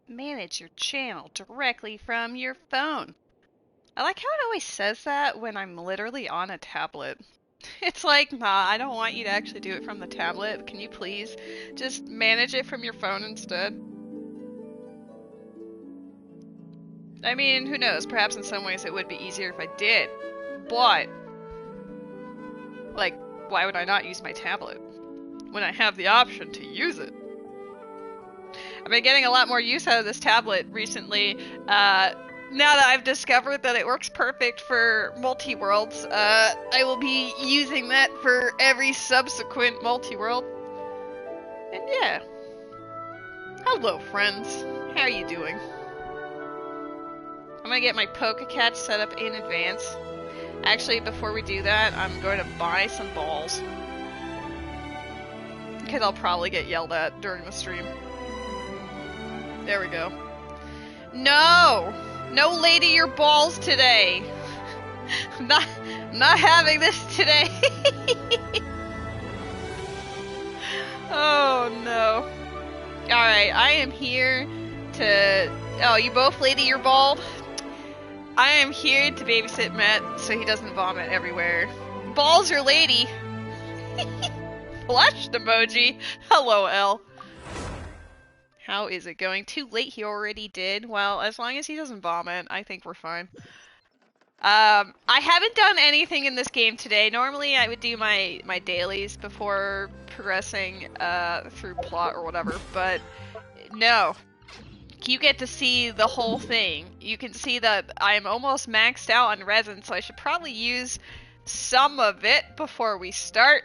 manage your channel directly from your phone. I like how it always says that when I'm literally on a tablet. It's like, nah, I don't want you to actually do it from the tablet. Can you please just manage it from your phone instead? I mean, who knows? Perhaps in some ways it would be easier if I did. But, like, why would I not use my tablet when I have the option to use it? I've been getting a lot more use out of this tablet recently. Now that I've discovered that it works perfect for multi-worlds, I will be using that for every subsequent multi-world. And yeah. Hello, friends. How are you doing? I'm gonna get my Pokécatch set up in advance. Actually, before we do that, I'm going to buy some balls. Because I'll probably get yelled at during the stream. There we go. No! No lady your balls today! I'm not having this today! Oh no. Alright, I am here to... Oh, you both lady your bald? I am here to babysit Matt so he doesn't vomit everywhere. Balls or lady? Flushed emoji. Hello, L. How is it going? Too late, he already did. Well, as long as he doesn't vomit, I think we're fine. I haven't done anything in this game today. Normally I would do my dailies before progressing through plot or whatever, but no. You get to see the whole thing. You can see that I'm almost maxed out on resin, so I should probably use some of it before we start.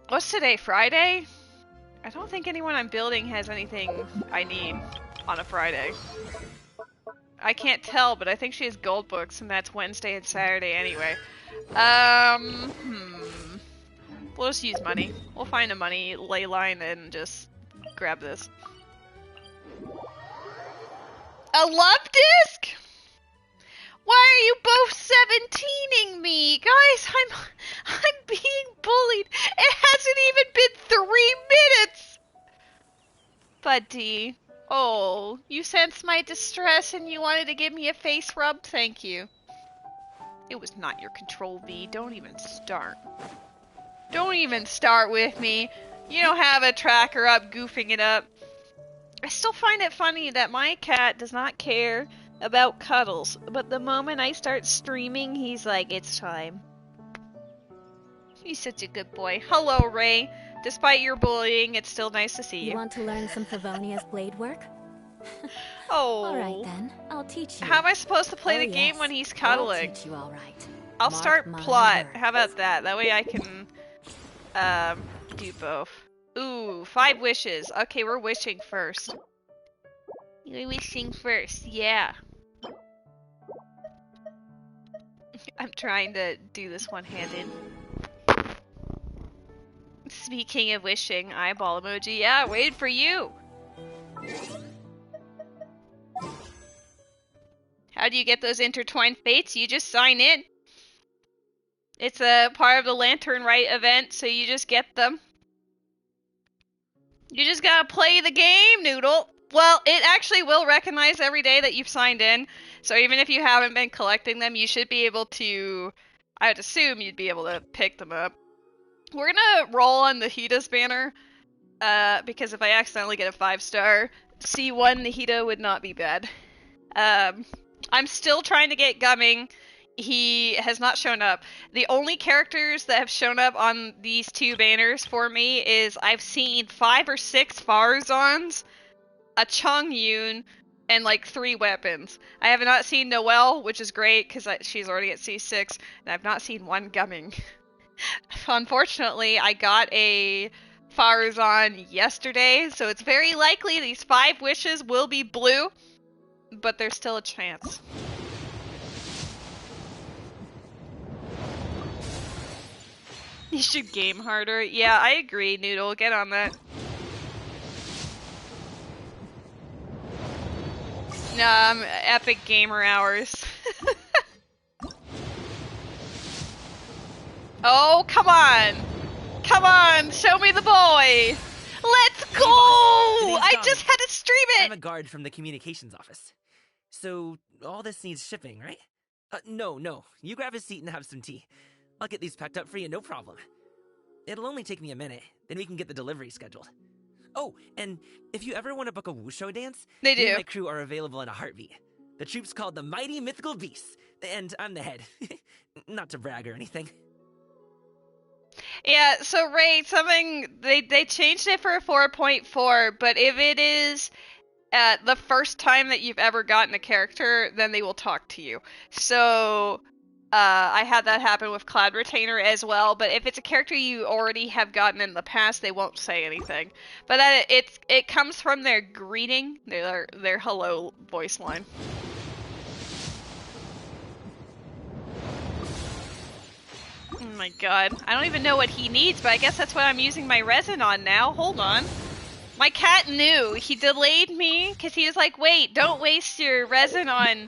What's today, Friday? I don't think anyone I'm building has anything I need on a Friday. I can't tell, but I think she has gold books, and that's Wednesday and Saturday anyway. We'll just use money. We'll find a money ley line and just grab this. A love disc? Why are you both 17ing me? Guys, I'm being bullied. It hasn't even been 3 minutes. Buddy. Oh, you sensed my distress and you wanted to give me a face rub? Thank you. It was not your control V. Don't even start. Don't even start with me. You don't have a tracker up goofing it up. I still find it funny that my cat does not care about cuddles, but the moment I start streaming, he's like, it's time. He's such a good boy. Hello, Ray. Despite your bullying, it's still nice to see you. You want to learn some Favonia's blade work? Oh. Alright then, I'll teach you. How am I supposed to play the game when he's cuddling? I'll teach you all right. I'll start plot. Words. How about that? That way I can do both. Ooh, 5 wishes. Okay, we're wishing first. You're wishing first, yeah. I'm trying to do this one-handed. Speaking of wishing, eyeball emoji. Yeah, waited for you. How do you get those intertwined fates? You just sign in. It's a part of the Lantern Rite event, so you just get them. You just gotta play the game, Noodle. Well, it actually will recognize every day that you've signed in, so even if you haven't been collecting them, you should be able to... I would assume you'd be able to pick them up. We're gonna roll on the Nahita's banner, because if I accidentally get a 5-star, C1 Nahita would not be bad. I'm still trying to get Gumming. He has not shown up. The only characters that have shown up on these 2 banners for me is I've seen 5 or 6 Farazans, a Xianyun, and like 3 weapons. I have not seen Noelle, which is great because she's already at C6, and I've not seen 1 Gumming. Unfortunately, I got a Farazan yesterday, so it's very likely these 5 wishes will be blue, but there's still a chance. You should game harder. Yeah, I agree, Noodle. Get on that. Nah, epic gamer hours. Oh, come on! Come on, show me the boy! Let's go! I just had I'm a guard from the communications office. So, all this needs shipping, right? No. You grab a seat and have some tea. I'll get these packed up for you, no problem. It'll only take me a minute, then we can get the delivery scheduled. Oh, and if you ever want to book a wushu dance, They me and do. my crew are available in a heartbeat. The troupe's called the Mighty Mythical Beasts, and I'm the head. Not to brag or anything. Yeah, so Ray, they changed it for a 4.4, but if it is the first time that you've ever gotten a character, then they will talk to you. So I had that happen with Cloud Retainer as well, but if it's a character you already have gotten in the past, they won't say anything. But it comes from their greeting, their hello voice line. Oh my god. I don't even know what he needs, but I guess that's what I'm using my resin on now. Hold on. My cat knew. He delayed me because he was like, wait, don't waste your resin on...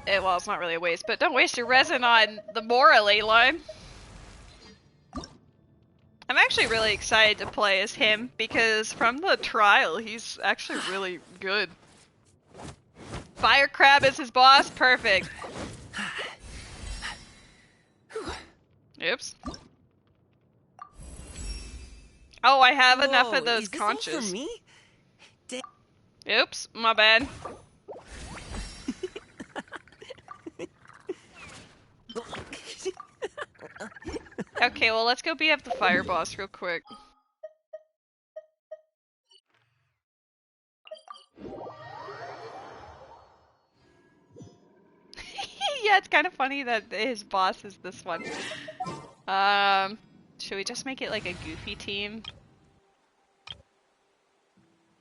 well, it's not really a waste, but don't waste your resin on the Morale line. I'm actually really excited to play as him because from the trial, he's actually really good. Fire Crab is his boss? Perfect. Oops. Oh, I have enough of those is this conches. all for me? Oops, my bad. Okay, well, let's go beat up the fire boss real quick. Yeah, it's kind of funny that his boss is this one. Should we just make it like a goofy team?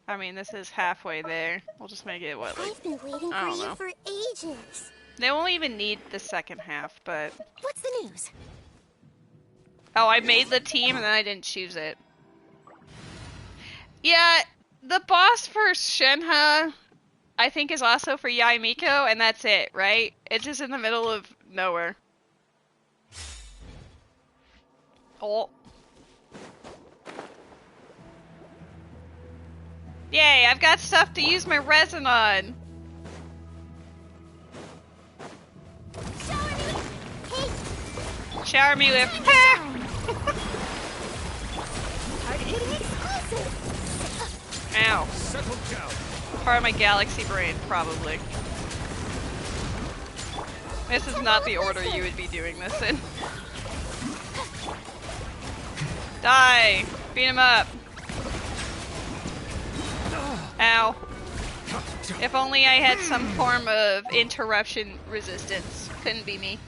I mean, this is halfway there. We'll just make it, what, like... I've been waiting I for don't you know. for ages. They won't even need the second half, but... What's the news? Oh, I made the team and then I didn't choose it. Yeah, the boss for Shenhe, I think, is also for Yaimiko, and that's it, right? It's just in the middle of nowhere. Oh. Yay, I've got stuff to use my resin on! Shower me with... Ow. Settle down. Part of my galaxy brain, probably. This is not the order you would be doing this in. Die! Beat him up! Ow. If only I had some form of interruption resistance. Couldn't be me.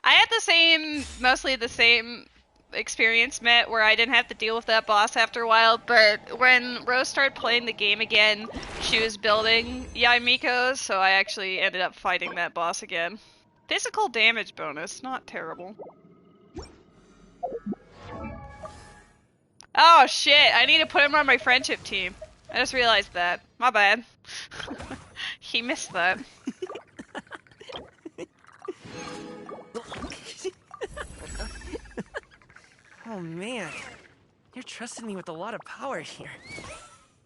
I had mostly the same experience met where I didn't have to deal with that boss after a while, but when Rose started playing the game again, she was building Yaimiko, so I actually ended up fighting that boss again. Physical damage bonus, not terrible. Oh shit, I need to put him on my friendship team. I just realized that. My bad. He missed that. Oh man, you're trusting me with a lot of power here.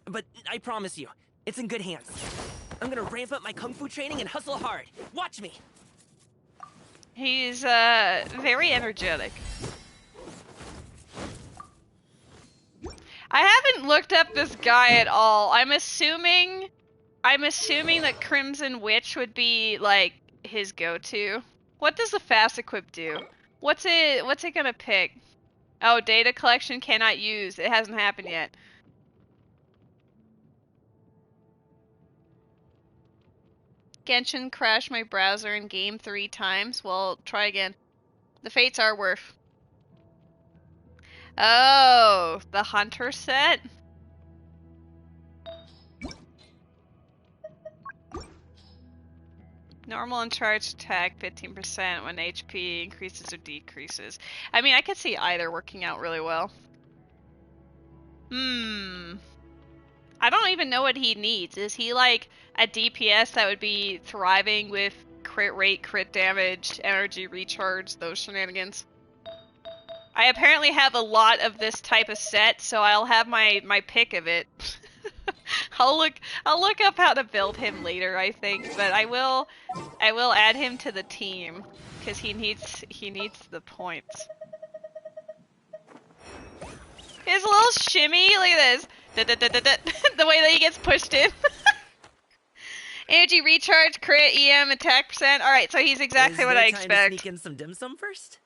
But I promise you, it's in good hands. I'm gonna ramp up my kung fu training and hustle hard. Watch me! He's, very energetic. I haven't looked up this guy at all. I'm assuming that Crimson Witch would be, like, his go-to. What does the fast equip do? What's it gonna pick? Oh, data collection cannot use. It hasn't happened yet. Genshin crashed my browser in game 3 times. Well, try again. The fates are worth. Oh, the hunter set? Normal and charged attack 15% when HP increases or decreases. I mean, I could see either working out really well. I don't even know what he needs. Is he like a DPS that would be thriving with crit rate, crit damage, energy recharge, those shenanigans? I apparently have a lot of this type of set, so I'll have my pick of it. I'll look up how to build him later, I think, but I will add him to the team because he needs the points. His little shimmy, look at this. The way that he gets pushed in. Energy recharge, crit, EM, attack percent. Alright, so he's exactly what I expect. Is there time to sneak in some dim sum first?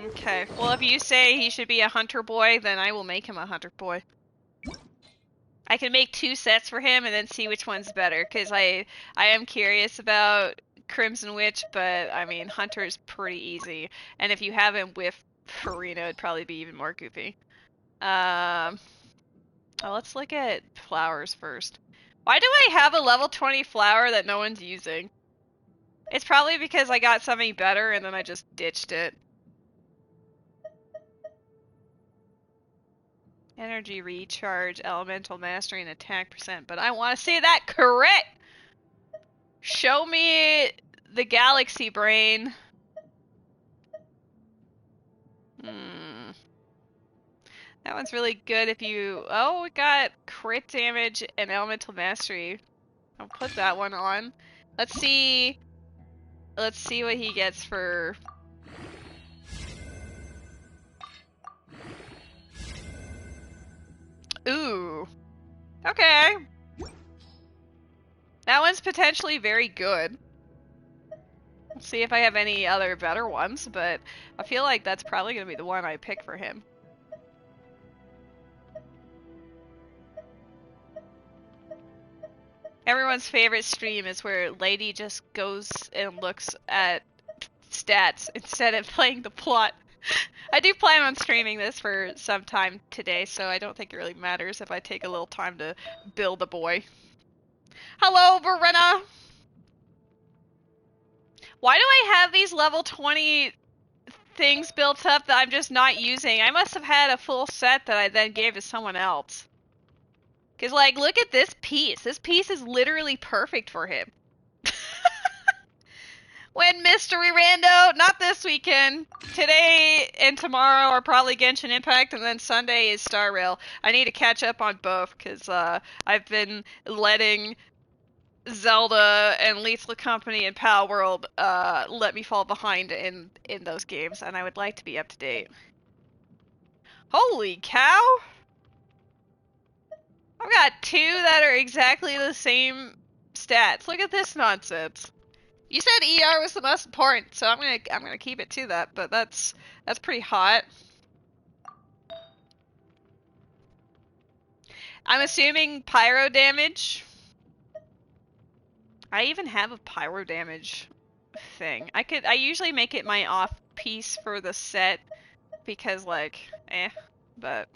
Okay, well if you say he should be a hunter boy, then I will make him a hunter boy. I can make 2 sets for him and then see which one's better, because I am curious about Crimson Witch, but I mean, Hunter is pretty easy. And if you have him with Farina, it'd probably be even more goofy. Well, let's look at flowers first. Why do I have a level 20 flower that no one's using? It's probably because I got something better and then I just ditched it. Energy recharge, elemental mastery, and attack percent, but I want to see that crit! Show me the galaxy brain. That one's really good if you... Oh, we got crit damage and elemental mastery. I'll put that one on. Let's see what he gets for... Ooh. Okay. That one's potentially very good. Let's see if I have any other better ones, but I feel like that's probably going to be the one I pick for him. Everyone's favorite stream is where Lady just goes and looks at stats instead of playing the plot. I do plan on streaming this for some time today, so I don't think it really matters if I take a little time to build a boy. Hello, Verena! Why do I have these level 20 things built up that I'm just not using? I must have had a full set that I then gave to someone else. Because, like, look at this piece. This piece is literally perfect for him. When Mystery Rando, not this weekend. Today and tomorrow are probably Genshin Impact, and then Sunday is Star Rail. I need to catch up on both, because I've been letting Zelda and Lethal Company and Pal World let me fall behind in those games, and I would like to be up to date. Holy cow! I've got 2 that are exactly the same stats. Look at this nonsense. You said ER was the most important, so I'm gonna keep it to that, but that's pretty hot. I'm assuming pyro damage. I even have a pyro damage thing. I usually make it my off piece for the set because like, but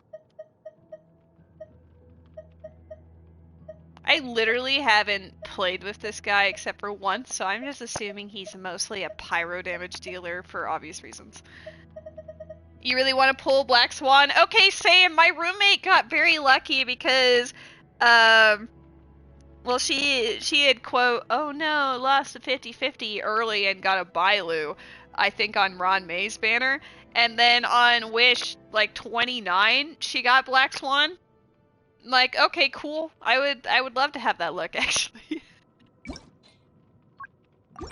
I literally haven't played with this guy except for once, so I'm just assuming he's mostly a pyro damage dealer for obvious reasons. You really want to pull Black Swan? Okay, Sam, my roommate got very lucky because, well, she had, quote, oh no, lost a 50-50 early and got a Bailu, I think on Ron May's banner. And then on Wish, like 29, she got Black Swan. Like, okay, cool. I would love to have that look, actually.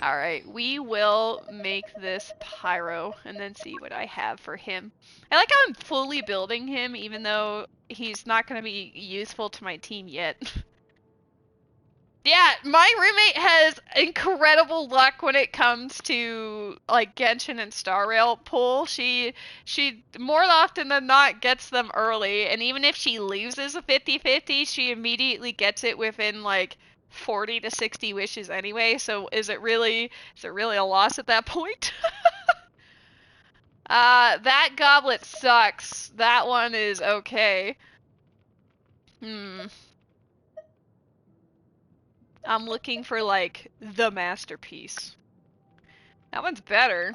Alright, we will make this Pyro and then see what I have for him. I like how I'm fully building him, even though he's not going to be useful to my team yet. Yeah, my roommate has incredible luck when it comes to like Genshin and Star Rail pull. She more often than not gets them early, and even if she loses a 50-50, she immediately gets it within like 40 to 60 wishes anyway. So is it really a loss at that point? That goblet sucks. That one is okay. I'm looking for, like, the masterpiece. That one's better.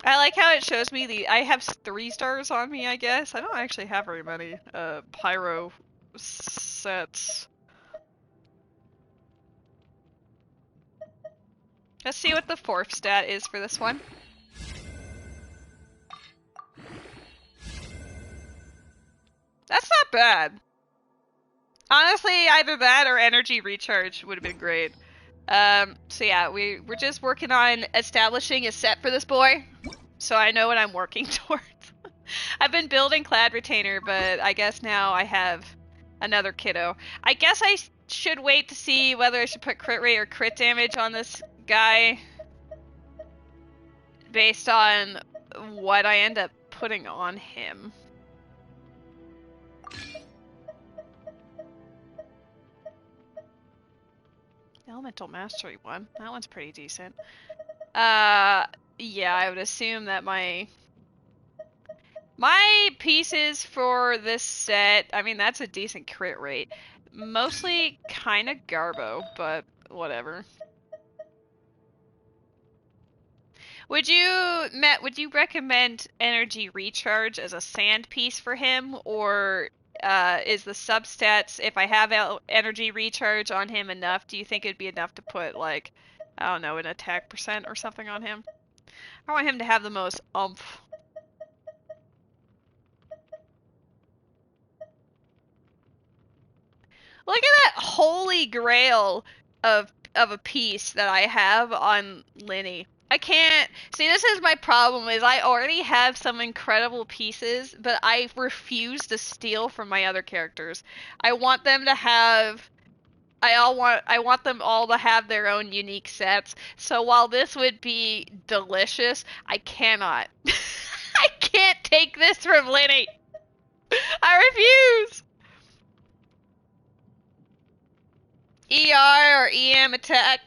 I like how it shows me I have 3 stars on me, I guess. I don't actually have very many, pyro sets. Let's see what the 4th stat is for this one. That's not bad. Honestly, either that or energy recharge would have been great. So yeah, we're just working on establishing a set for this boy, so I know what I'm working towards. I've been building Clad Retainer, but I guess now I have another kiddo. I guess I should wait to see whether I should put crit rate or crit damage on this guy based on what I end up putting on him. Elemental Mastery one. That one's pretty decent. Yeah, I would assume that my pieces for this set, I mean, that's a decent crit rate. Mostly kind of garbo, but whatever. Would you recommend energy recharge as a sand piece for him, or is the substats, if I have energy recharge on him enough, do you think it'd be enough to put, like, I don't know, an attack percent or something on him? I want him to have the most oomph. Look at that holy grail of a piece that I have on Linny. I can't see, this is my problem, is I already have some incredible pieces, but I refuse to steal from my other characters. I want them to have I want them all to have their own unique sets. So while this would be delicious, I cannot. I can't take this from Linny. I refuse. ER or EM attack.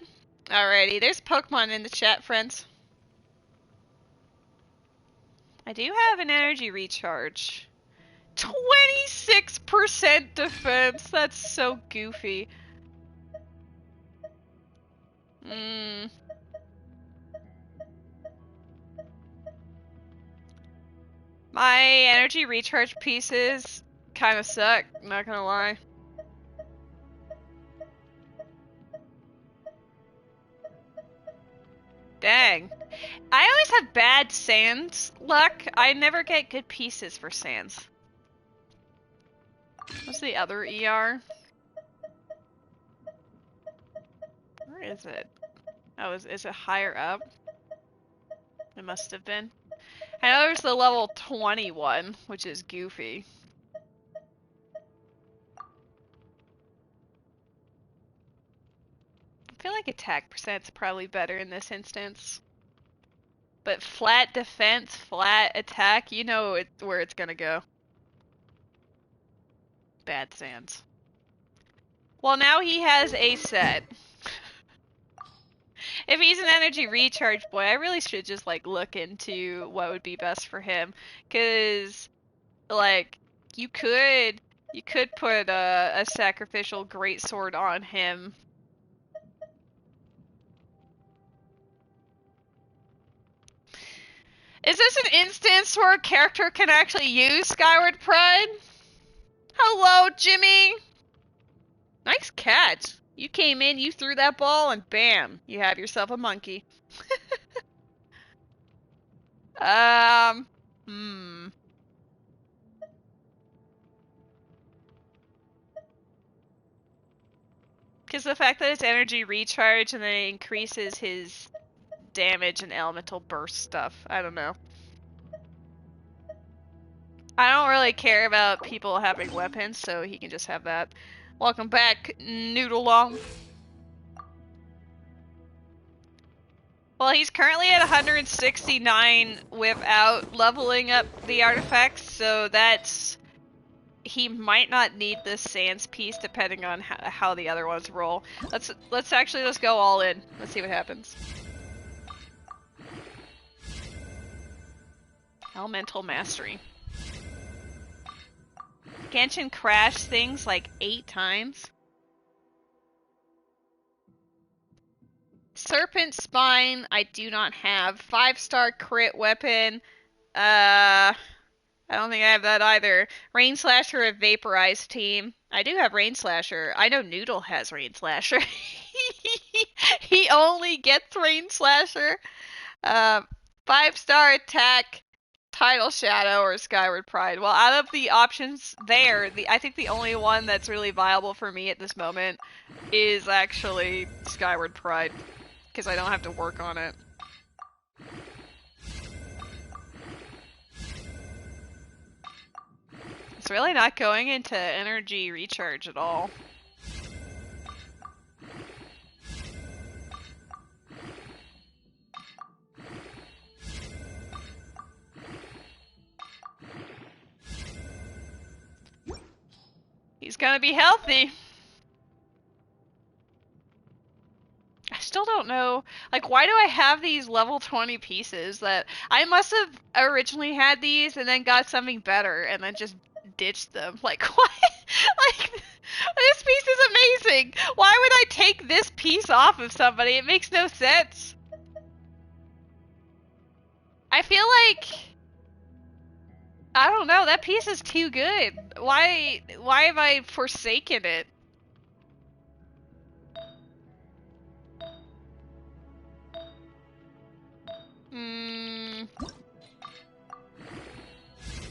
Alrighty, there's Pokemon in the chat, friends. I do have an energy recharge. 26% defense. That's so goofy. My energy recharge pieces kind of suck, not gonna lie. Dang. I always have bad sands luck. I never get good pieces for sands. What's the other ER? Where is it? Oh, is it higher up? It must have been. I know there's the level 21, which is goofy. I feel like attack percent's probably better in this instance. But flat defense, flat attack, you know where it's gonna go. Bad sands. Well, now he has a set. If he's an energy recharge boy, I really should just, like, look into what would be best for him. Cause, like, you could put a sacrificial greatsword on him. Is this an instance where a character can actually use Skyward Pride? Hello, Jimmy! Nice catch. You came in, you threw that ball, and bam, you have yourself a monkey. Because the fact that it's energy recharge and then it increases his damage and elemental burst stuff. I don't know. I don't really care about people having weapons, so he can just have that. Welcome back, Noodle Long. Well, he's currently at 169 without leveling up the artifacts, so that's... He might not need this Sans piece depending on how the other ones roll. Let's actually just go all in. Let's see what happens. Elemental Mastery. Genshin crashed things like 8 times. Serpent Spine, I do not have. 5-star crit weapon. I don't think I have that either. Rain Slasher or Vaporize team. I do have Rain Slasher. I know Noodle has Rain Slasher. He only gets Rain Slasher. 5-star attack. Tidal Shadow or Skyward Pride. Well, out of the options there, I think the only one that's really viable for me at this moment is actually Skyward Pride, because I don't have to work on it. It's really not going into energy recharge at all. He's gonna be healthy. I still don't know, like, why do I have these level 20 pieces that I must have originally had these and then got something better and then just ditched them? Like, what? Like, this piece is amazing. Why would I take this piece off of somebody? It makes no sense. I feel like, I don't know, that piece is too good. Why have I forsaken it?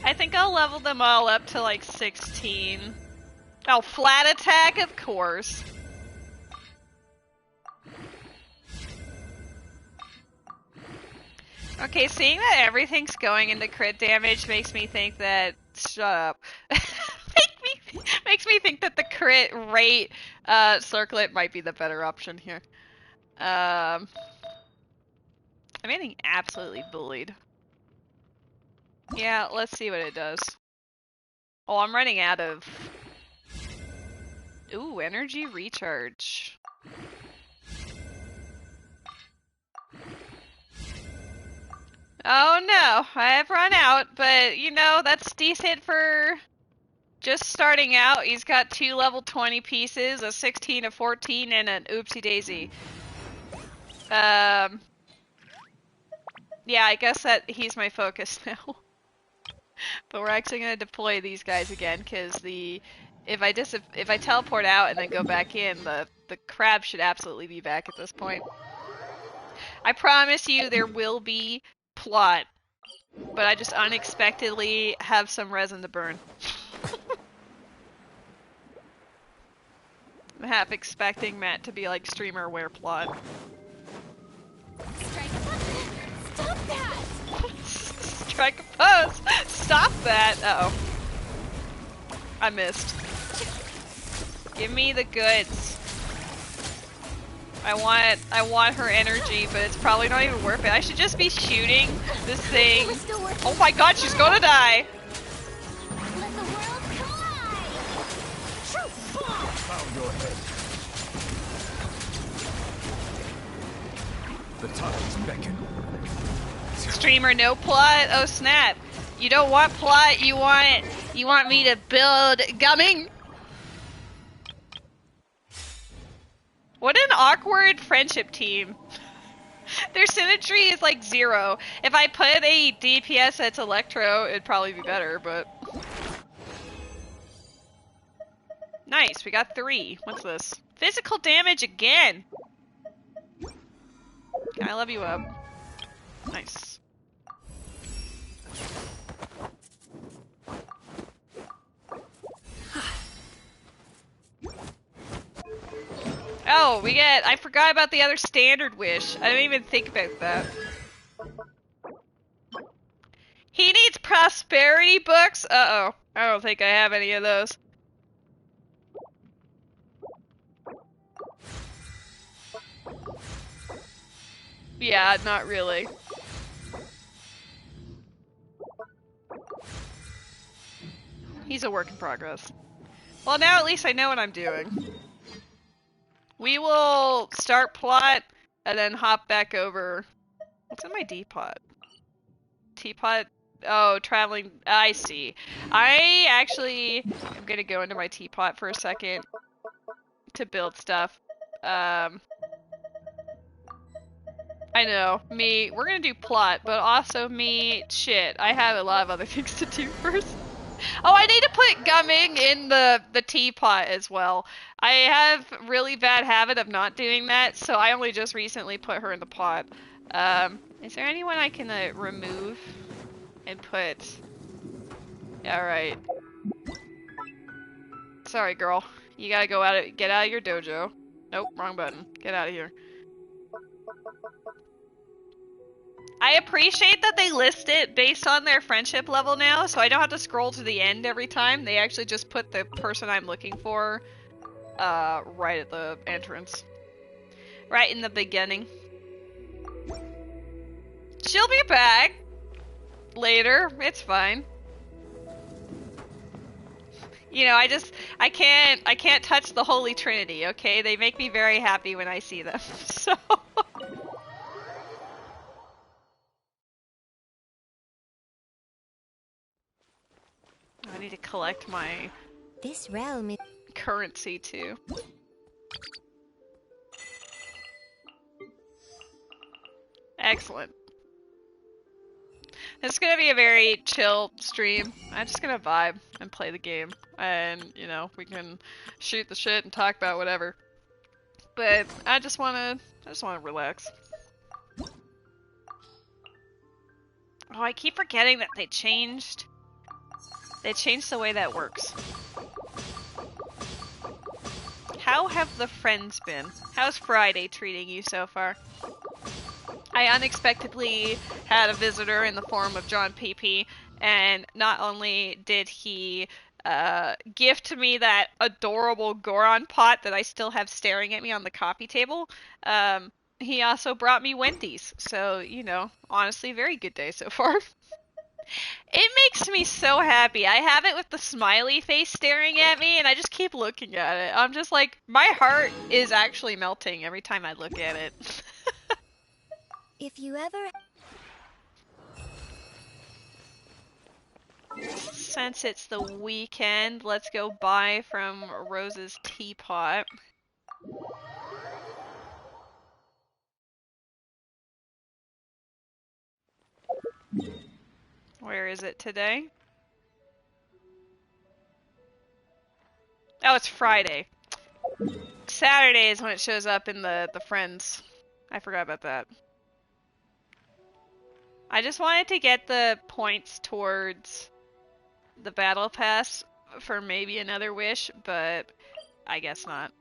I think I'll level them all up to like 16. Oh, flat attack, of course. Okay, seeing that everything's going into crit damage makes me think that... Shut up. makes me think that the crit rate circlet might be the better option here. I'm getting absolutely bullied. Yeah, let's see what it does. Oh, I'm running out of... Ooh, energy recharge. Oh no, I've run out, but you know, that's decent for just starting out. He's got 2 level 20 pieces, a 16, a 14, and an oopsie daisy. Yeah, I guess that he's my focus now. But we're actually gonna deploy these guys again, because if I teleport out and then go back in, the crab should absolutely be back at this point. I promise you there will be plot, but I just unexpectedly have some resin to burn. I'm half expecting Matt to be like streamer aware plot. Strike a button. Stop that! Strike a pose! Stop that! Uh-oh. I missed. Give me the goods. I want her energy, but it's probably not even worth it. I should just be shooting this thing. Oh my god, she's gonna die! Let the world collide! Found your head. The tides beckon. Streamer, no plot? Oh snap. You don't want plot, you want me to build gumming? What an awkward friendship team. Their symmetry is like 0. If I put a DPS that's Electro, it'd probably be better, but... Nice, we got 3. What's this? Physical damage again! Can I love you up? Nice. Oh, I forgot about the other standard wish. I didn't even think about that. He needs prosperity books? Uh-oh. I don't think I have any of those. Yeah, not really. He's a work in progress. Well, now at least I know what I'm doing. We will start plot and then hop back over. What's in my D-pot? Teapot? Oh, traveling. I see. I actually am gonna go into my teapot for a second to build stuff. I know, me. We're gonna do plot, but also me. Shit, I have a lot of other things to do first. Oh, I need to put gumming in the teapot as well. I have really bad habit of not doing that, so I only just recently put her in the pot. Is there anyone I can remove Input. Alright. Sorry, girl. You gotta get out of your dojo. Nope, wrong button. Get out of here. I appreciate that they list it based on their friendship level now, so I don't have to scroll to the end every time. They actually just put the person I'm looking for right at the entrance. Right in the beginning. She'll be back later. It's fine. You know, I can't touch the Holy Trinity, okay? They make me very happy when I see them. So I need to collect my This realm is currency too. Excellent. It's gonna be a very chill stream. I'm just gonna vibe and play the game. And, you know, we can shoot the shit and talk about whatever. But I just wanna relax. Oh, I keep forgetting that they changed the way that works. How have the friends been? How's Friday treating you so far? I unexpectedly had a visitor in the form of John PP, and not only did he gift me that adorable Goron pot that I still have staring at me on the coffee table, he also brought me Wendy's. So, you know, honestly, very good day so far. It makes me so happy. I have it with the smiley face staring at me, and I just keep looking at it. I'm just like, my heart is actually melting every time I look at it. if you ever Since it's the weekend, let's go buy from Rose's teapot. Where is it today? Oh, it's Friday. Saturday is when it shows up in the friends. I forgot about that. I just wanted to get the points towards the battle pass for maybe another wish, but I guess not.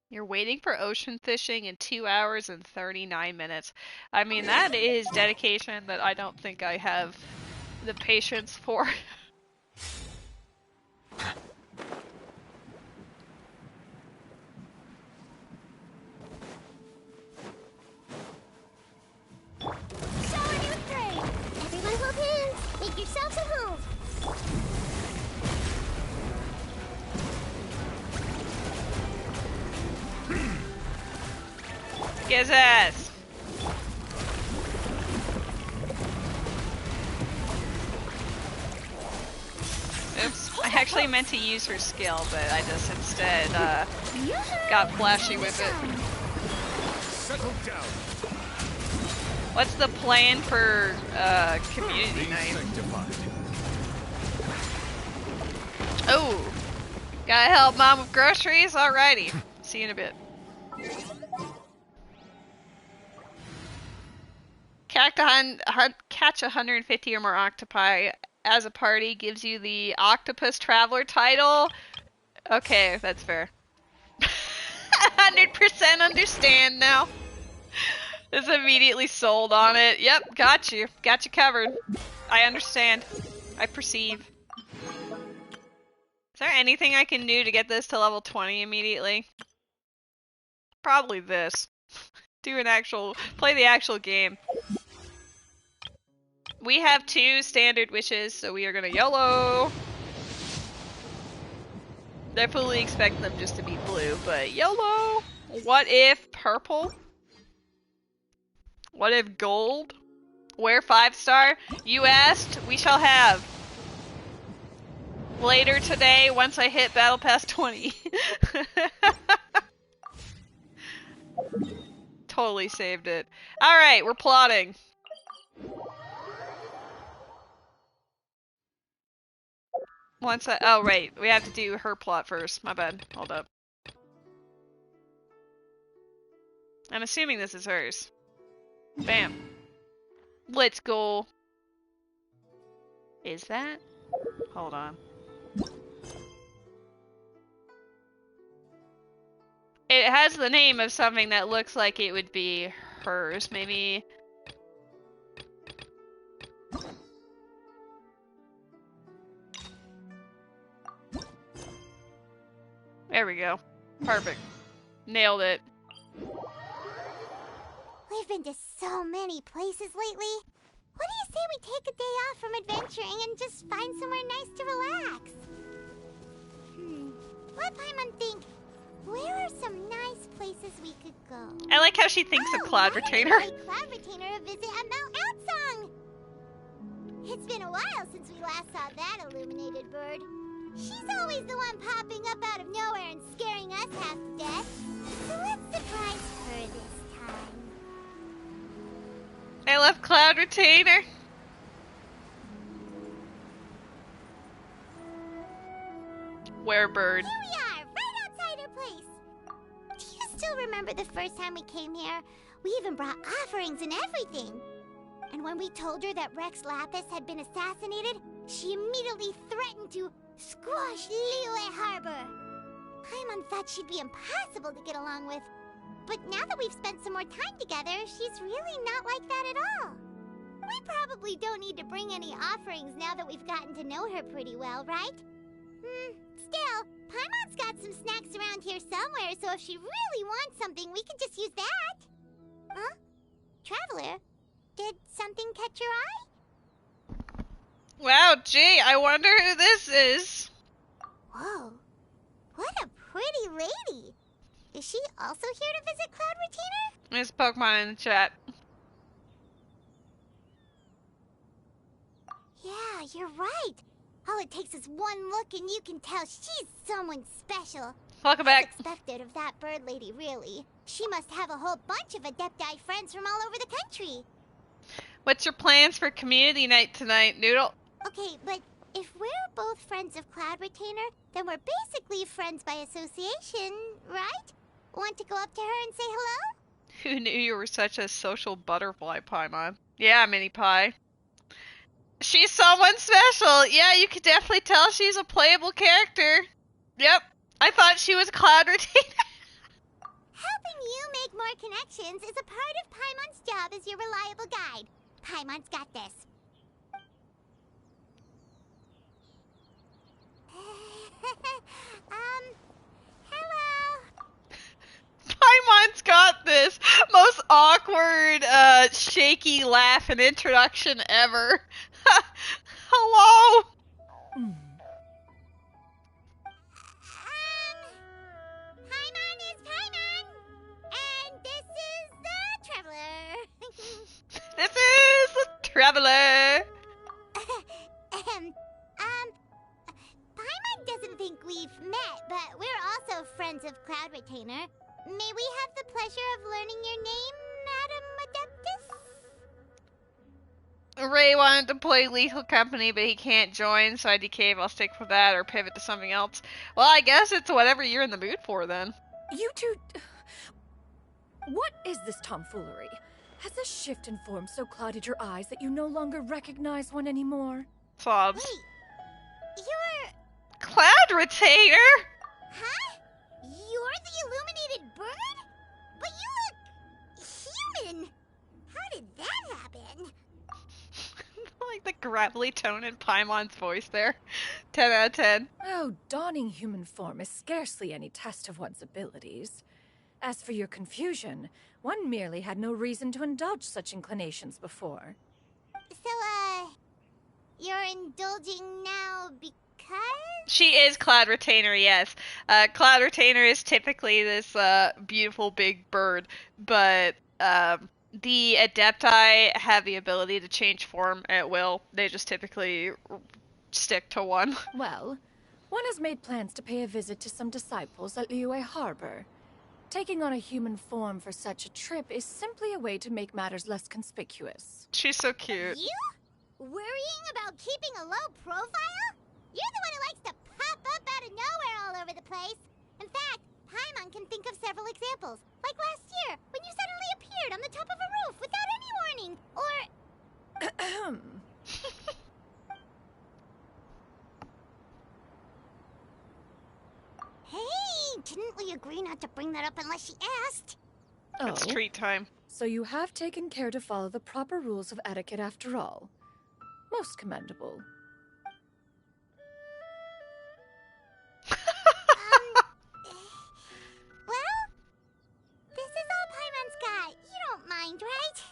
You're waiting for ocean fishing in 2 hours and 39 minutes. I mean, that is dedication that I don't think I have the patience for. Shower you with praise. Everyone hold hands. Make yourselves at home. Get his ass! Oops, I actually meant to use her skill, but I just instead got flashy with it. Settle down. What's the plan for community Be night? sanctified. Oh, gotta help mom with groceries? Alrighty, see you in a bit. Catch 150 or more octopi as a party gives you the Octopus Traveler title. Okay, that's fair. 100% understand now. Is immediately sold on it. Yep, got you. Got you covered. I understand. I perceive. Is there anything I can do to get this to level 20 immediately? Probably this. Play the actual game. We have 2 standard wishes, so we are gonna YOLO! I fully expect them just to be blue, but YOLO! What if purple? What if gold? Where 5-star? You asked, we shall have. Later today, once I hit Battle Pass 20. Totally saved it. Alright, we're plotting. Oh right, we have to do her plot first. My bad. Hold up. I'm assuming this is hers. Bam. Let's go. Is that? Hold on. It has the name of something that looks like it would be hers. Maybe. There we go. Perfect. Nailed it. We've been to so many places lately. What do you say we take a day off from adventuring and just find somewhere nice to relax? Let Paimon think. Where are some nice places we could go? I like how she thinks of Cloud Retainer. Cloud Retainer a visit at Mount Outsong. It's been a while since we last saw that illuminated bird. She's always the one popping up out of nowhere and scaring us half to death. So let's surprise her this time. I love Cloud Retainer. Werebird. Here we are, right outside her place. Do you still remember the first time we came here? We even brought offerings and everything. And when we told her that Rex Lapis had been assassinated, she immediately threatened to squash Liyue Harbor. Paimon thought she'd be impossible to get along with. But now that we've spent some more time together, she's really not like that at all. We probably don't need to bring any offerings now that we've gotten to know her pretty well, right? Still, Paimon's got some snacks around here somewhere, so if she really wants something, we can just use that. Huh? Traveler, did something catch your eye? Wow, gee, I wonder who this is. Whoa, what a pretty lady. Is she also here to visit Cloud Retainer? There's Pokemon in the chat. Yeah, you're right. All it takes is one look and you can tell she's someone special. Welcome back. Expected of that bird lady, really. She must have a whole bunch of Adepti friends from all over the country. What's your plans for community night tonight, Noodle? Okay, but if we're both friends of Cloud Retainer, then we're basically friends by association, right? Want to go up to her and say hello? Who knew you were such a social butterfly, Paimon? Yeah, Mini Pie. She's someone special. Yeah, you could definitely tell she's a playable character. Yep. I thought she was Cloud Retainer. Helping you make more connections is a part of Paimon's job as your reliable guide. Paimon's got this. Hello. Paimon's got this. Most awkward, shaky laugh and introduction ever. Hello. Paimon is Paimon, and this is the Traveler. This is the Traveler. Paimon doesn't think we've met, but we're also friends of Cloud Retainer. May we have the pleasure of learning your name, Madam Adeptus? Ray wanted to play Lethal Company, but he can't join, so I decave. I'll stick with that or pivot to something else. Well, I guess it's whatever you're in the mood for, then. You two... What is this tomfoolery? Has this shift in form so clouded your eyes that you no longer recognize one anymore? Sobs. Wait, you're... Cloud Retainer? Huh? You're the illuminated bird? But you look... human. How did that happen? Like the gravelly tone in Paimon's voice there. 10 out of 10. Oh, donning human form is scarcely any test of one's abilities. As for your confusion, one merely had no reason to indulge such inclinations before. So, you're indulging now because... She is Cloud Retainer, yes. Cloud Retainer is typically this beautiful big bird, but the Adepti have the ability to change form at will. They just typically stick to one. Well, one has made plans to pay a visit to some disciples at Liyue Harbor. Taking on a human form for such a trip is simply a way to make matters less conspicuous. She's so cute. You? Worrying about keeping a low profile? You're the one who likes to pop up out of nowhere all over the place. In fact, Paimon can think of several examples. Like last year, when you suddenly appeared on the top of a roof without any sorry not to bring that up unless she asked. It's Oh, treat time. so you have taken care to follow the proper rules of etiquette after all. Most commendable. Well, this is all Paimon's got. You don't mind, right?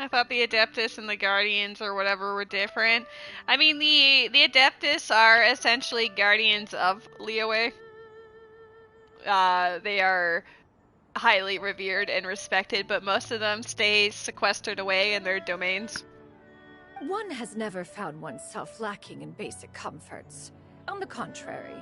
I thought the Adeptus and the Guardians or whatever were different. I mean, the Adeptus are essentially guardians of Liyue. They are highly revered and respected, but most of them stay sequestered away in their domains. One has never found oneself lacking in basic comforts. On the contrary,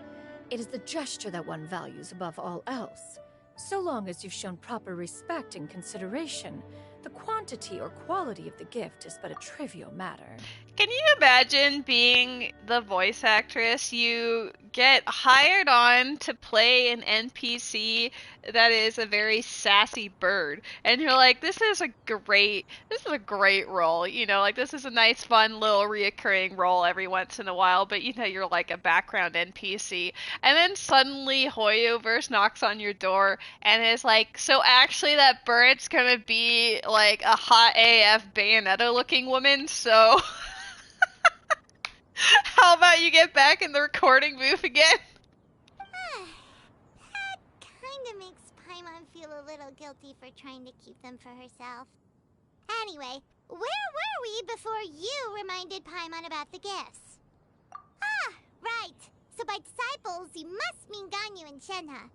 it is the gesture that one values above all else. So long as you've shown proper respect and consideration, the quantity or quality of the gift is but a trivial matter. Can you imagine being the voice actress? You get hired on to play an NPC that is a very sassy bird, and you're like, this is a great role, you know, like this is a nice fun little reoccurring role every once in a while, but you know, you're like a background NPC, and then suddenly Hoyoverse knocks on your door and is like, so actually that bird's gonna be like a hot AF Bayonetta looking woman, so how about you get back in the recording booth again? That kinda makes Paimon feel a little guilty for trying to keep them for herself. Anyway, where were we before you reminded Paimon about the gifts? Ah, right. So by disciples, you must mean Ganyu and Shenhe.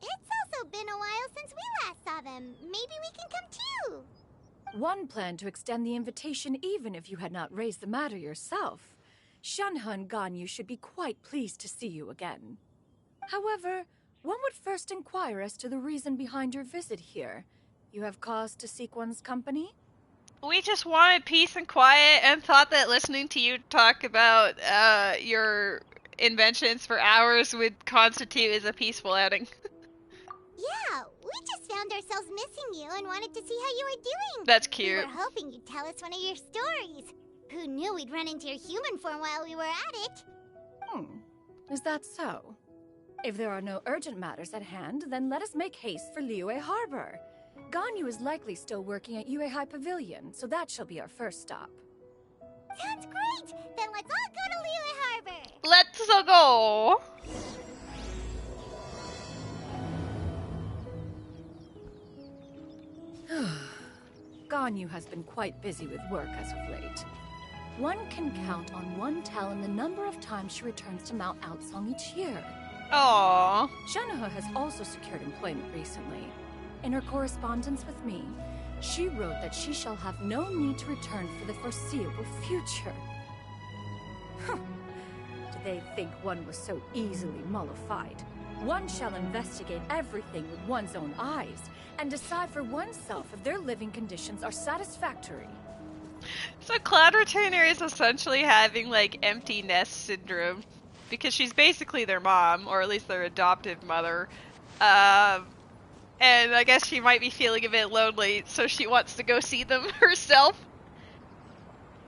It's also been a while since we last saw them. Maybe we can come too. One planned to extend the invitation even if you had not raised the matter yourself. Shenhe and Ganyu should be quite pleased to see you again. However, one would first inquire as to the reason behind your visit here. You have cause to seek one's company? We just wanted peace and quiet and thought that listening to you talk about your inventions for hours would constitute as a peaceful outing. Yeah, we just found ourselves missing you and wanted to see how you were doing. That's We cute. were hoping you'd tell us one of your stories. Who knew we'd run into your human form while we were at it? Is that so? If there are no urgent matters at hand, then let us make haste for Liyue Harbor. Ganyu is likely still working at Yuehai Pavilion, so that shall be our first stop. Sounds great! Then let's all go to Liyue Harbor! Let's go. Ganyu has been quite busy with work as of late. One can count on one talon the number of times she returns to Mount Outsong each year. Aww. Shenhe has also secured employment recently. In her correspondence with me, she wrote that she shall have no need to return for the foreseeable future. Did they think one was so easily mollified? One shall investigate everything with one's own eyes and decide for oneself if their living conditions are satisfactory. So Cloud Retainer is essentially having like empty nest syndrome because she's basically their mom, or at least their adoptive mother. And I guess she might be feeling a bit lonely, so she wants to go see them herself.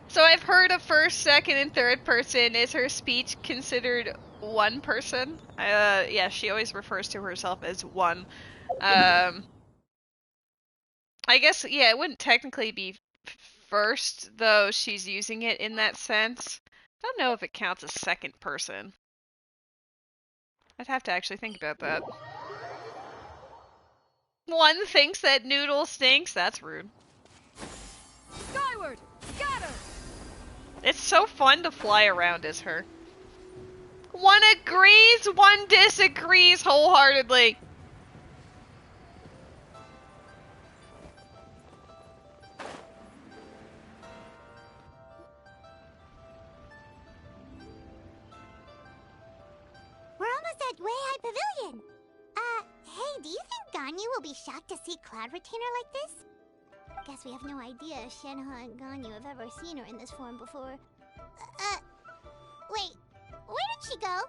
So I've heard of first, second, and third person. Is her speech considered one person? Yeah, she always refers to herself as one. I guess, yeah, it wouldn't technically be first, though she's using it in that sense. I don't know if it counts as second person. I'd have to actually think about that. One thinks that Noodle stinks. That's rude. Skyward! Scatter! It's so fun to fly around as her. One agrees, one disagrees wholeheartedly. We're almost at Weihai Pavilion. Hey, do you think Ganyu will be shocked to see Cloud Retainer like this? Guess we have no idea if Shenhe and Ganyu have ever seen her in this form before. Wait, where did she go?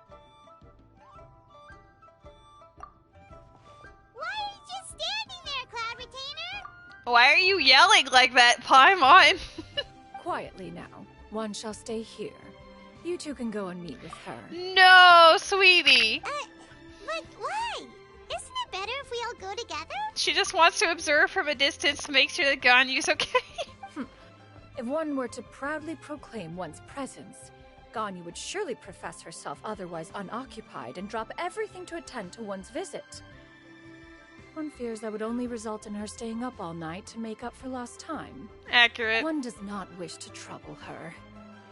Why are you just standing there, Cloud Retainer? Why are you yelling like that, Paimon? Quietly now. One shall stay here. You two can go and meet with her. No, sweetie. But why? if we all go together? She just wants to observe from a distance to make sure that Ganyu's okay. If one were to proudly proclaim one's presence, Ganyu would surely profess herself otherwise unoccupied and drop everything to attend to one's visit. One fears that would only result in her staying up all night to make up for lost time. Accurate. One does not wish to trouble her.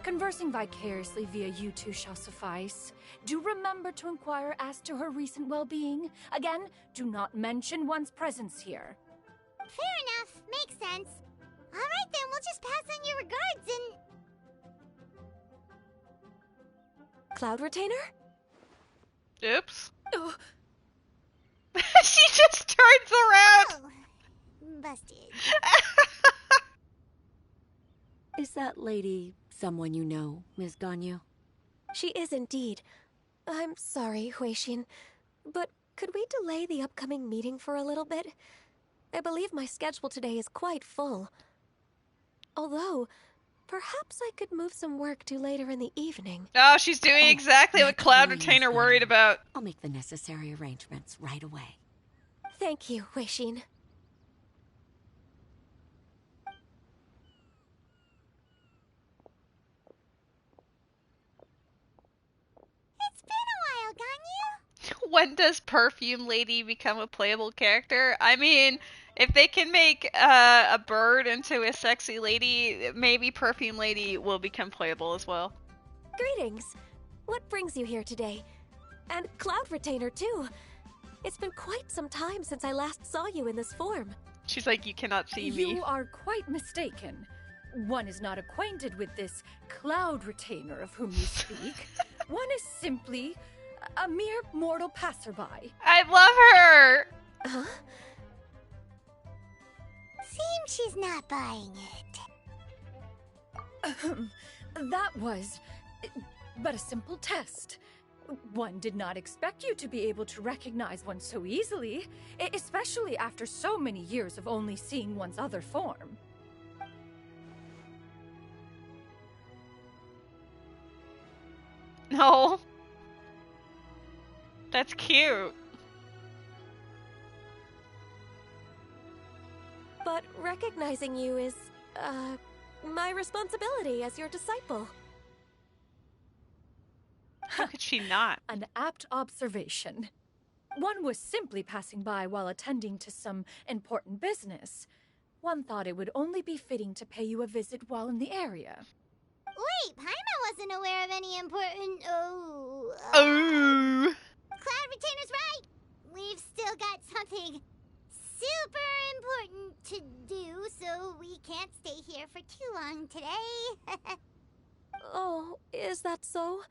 Conversing vicariously via you two shall suffice. Do remember to inquire as to her recent well-being. Again, do not mention one's presence here. Fair enough. Makes sense. Alright then, we'll just pass on your regards and... Cloud Retainer? Oops. Oh, She just turns around. Oh, busted. Is that lady someone you know, Miss Ganyu? She is indeed. I'm sorry, Huixin, but could we delay the upcoming meeting for a little bit? I believe my schedule today is quite full. Although, perhaps I could move some work to later in the evening. Oh, she's doing exactly not what to Cloud worry, Miss Retainer worried Ganyu. about. I'll make the necessary arrangements right away. Thank you, Huixin. It's been a while, Ganyu. When does Perfume Lady become a playable character? I mean, if they can make a bird into a sexy lady, maybe Perfume Lady will become playable as well. Greetings. What brings you here today? And Cloud Retainer, too. It's been quite some time since I last saw you in this form. She's like, you cannot see me. you are quite mistaken. One is not acquainted with this Cloud Retainer of whom you speak. One is simply a mere mortal passerby. I love her! Huh? Seems she's not buying it. That was but a simple test. One did not expect you to be able to recognize one so easily, especially after so many years of only seeing one's other form. No. That's cute. But recognizing you is, my responsibility as your disciple. How could she not? An apt observation. One was simply passing by while attending to some important business. One thought it would only be fitting to pay you a visit while in the area. Wait, Paimon wasn't aware of any important... Oh. Cloud Retainer's right! We've still got something super important to do, so we can't stay here for too long today. Oh, is that so?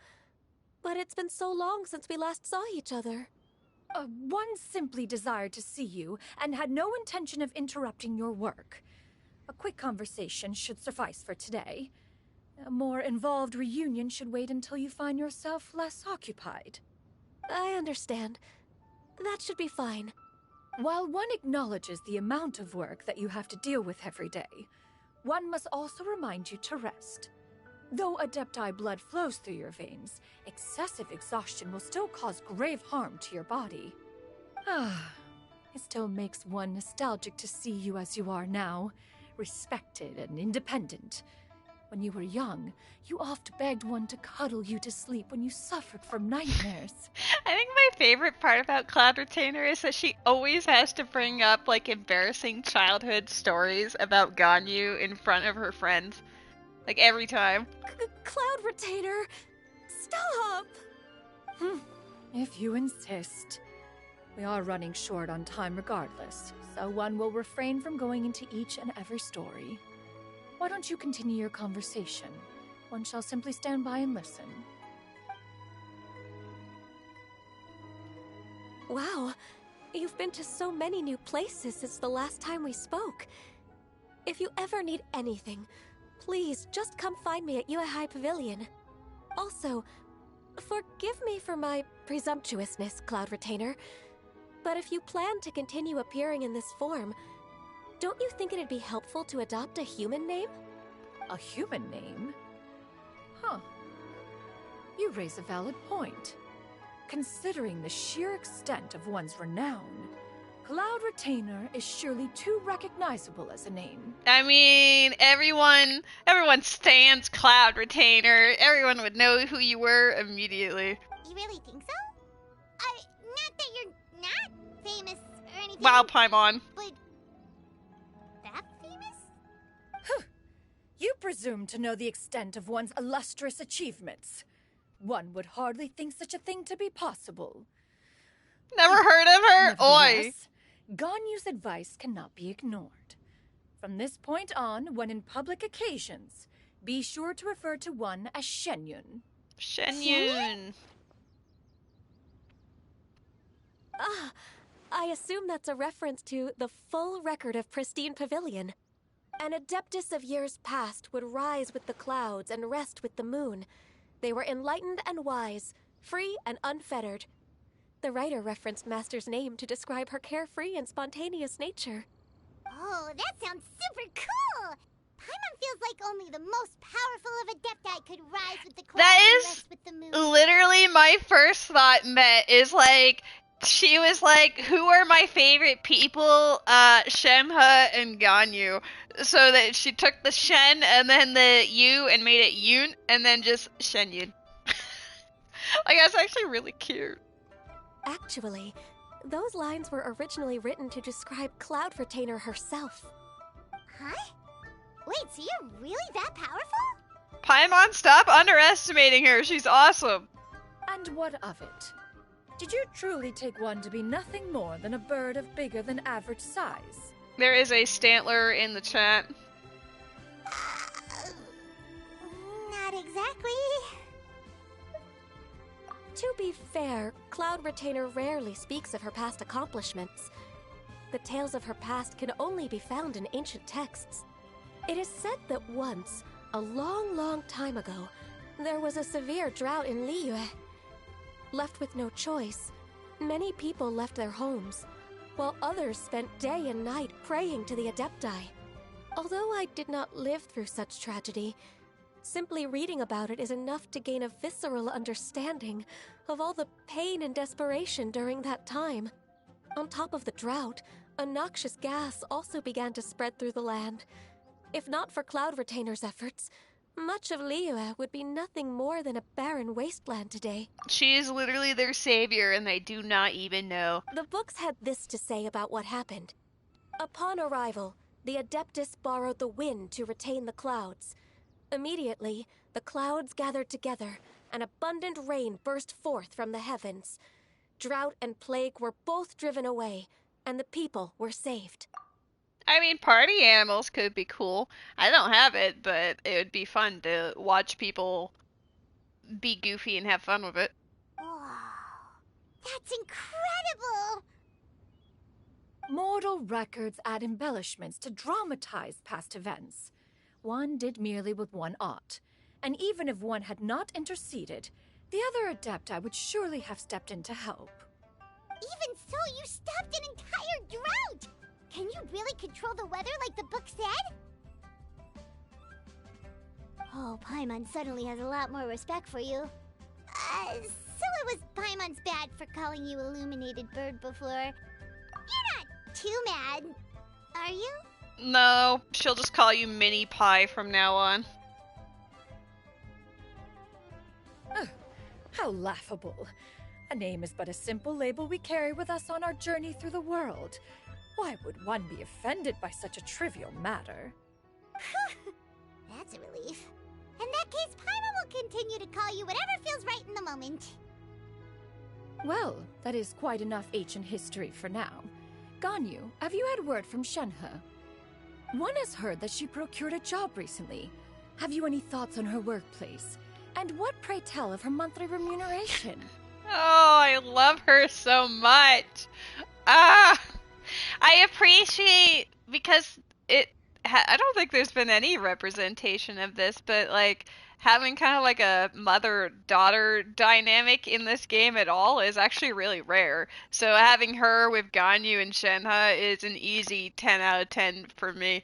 But it's been so long since we last saw each other. One simply desired to see you and had no intention of interrupting your work. A quick conversation should suffice for today. A more involved reunion should wait until you find yourself less occupied. I understand. That should be fine. While one acknowledges the amount of work that you have to deal with every day, one must also remind you to rest. Though Adepti blood flows through your veins, excessive exhaustion will still cause grave harm to your body. It still makes one nostalgic to see you as you are now, respected and independent. When you were young, you oft begged one to cuddle you to sleep when you suffered from nightmares. I think my favorite part about Cloud Retainer is that she always has to bring up like embarrassing childhood stories about Ganyu in front of her friends. Like every time. Cloud Retainer! Stop! If you insist. We are running short on time regardless, so one will refrain from going into each and every story. Why don't you continue your conversation? One shall simply stand by and listen. Wow, you've been to so many new places since the last time we spoke. If you ever need anything, please just come find me at Uehai Pavilion. Also, forgive me for my presumptuousness, Cloud Retainer, but if you plan to continue appearing in this form, don't you think it'd be helpful to adopt a human name? A human name? Huh. You raise a valid point. Considering the sheer extent of one's renown, Cloud Retainer is surely too recognizable as a name. I mean, everyone stands Cloud Retainer. Everyone would know who you were immediately. You really think so? Not that you're not famous or anything. Wow, Paimon. But that famous? You presume to know the extent of one's illustrious achievements. One would hardly think such a thing to be possible. Never heard of her? Oi. Nevertheless, Ganyu's advice cannot be ignored. From this point on, when in public occasions, be sure to refer to one as Xianyun. Xianyun. I assume that's a reference to the full record of Pristine Pavilion. An adeptus of years past would rise with the clouds and rest with the moon. They were enlightened and wise, free and unfettered. The writer referenced Master's name to describe her carefree and spontaneous nature. Oh, that sounds super cool! Paimon feels like only the most powerful of Adepti could rise with the clouds That and is rest with the moon. literally my first thought, Met, is like, she was like, who are my favorite people? Shenhe and Ganyu. So that she took the Shen and then the Yu and made it Yun and then just Shenyun. Like, that's actually really cute. Actually, those lines were originally written to describe Cloud Retainer herself. Huh? Wait, so you're really that powerful? Paimon, stop underestimating her. She's awesome. And what of it? Did you truly take one to be nothing more than a bird of bigger than average size? There is a Stantler in the chat. Not exactly. To be fair, Cloud Retainer rarely speaks of her past accomplishments. The tales of her past can only be found in ancient texts. It is said that once, a long, long time ago, there was a severe drought in Liyue. Left with no choice, many people left their homes, while others spent day and night praying to the Adepti. Although I did not live through such tragedy, simply reading about it is enough to gain a visceral understanding of all the pain and desperation during that time. On top of the drought, a noxious gas also began to spread through the land. If not for Cloud Retainer's efforts, much of Liyue would be nothing more than a barren wasteland today. She is literally their savior, and they do not even know. The books had this to say about what happened. Upon arrival, the Adeptus borrowed the wind to retain the clouds. Immediately, the clouds gathered together, and abundant rain burst forth from the heavens. Drought and plague were both driven away, and the people were saved. I mean, party animals could be cool. I don't have it, but it would be fun to watch people be goofy and have fun with it. Wow. That's incredible! Mortal records add embellishments to dramatize past events. One did merely with one ought, and even if one had not interceded, the other Adepti would surely have stepped in to help. Even so, you stopped an entire drought! Can you really control the weather like the book said? Oh, Paimon suddenly has a lot more respect for you. So it was Paimon's bad for calling you Illuminated Bird before. You're not too mad, are you? No, she'll just call you Mini Pie from now on. How laughable. A name is but a simple label we carry with us on our journey through the world. Why would one be offended by such a trivial matter? That's a relief. In that case, Paimon will continue to call you whatever feels right in the moment. Well, that is quite enough ancient history for now. Ganyu, have you had word from Shenhe? One has heard that she procured a job recently. Have you any thoughts on her workplace? And what, pray tell, of her monthly remuneration? Oh, I love her so much. I appreciate, because I don't think there's been any representation of this, but like having kind of like a mother-daughter dynamic in this game at all is actually really rare. So having her with Ganyu and Shenhe is an easy 10 out of 10 for me.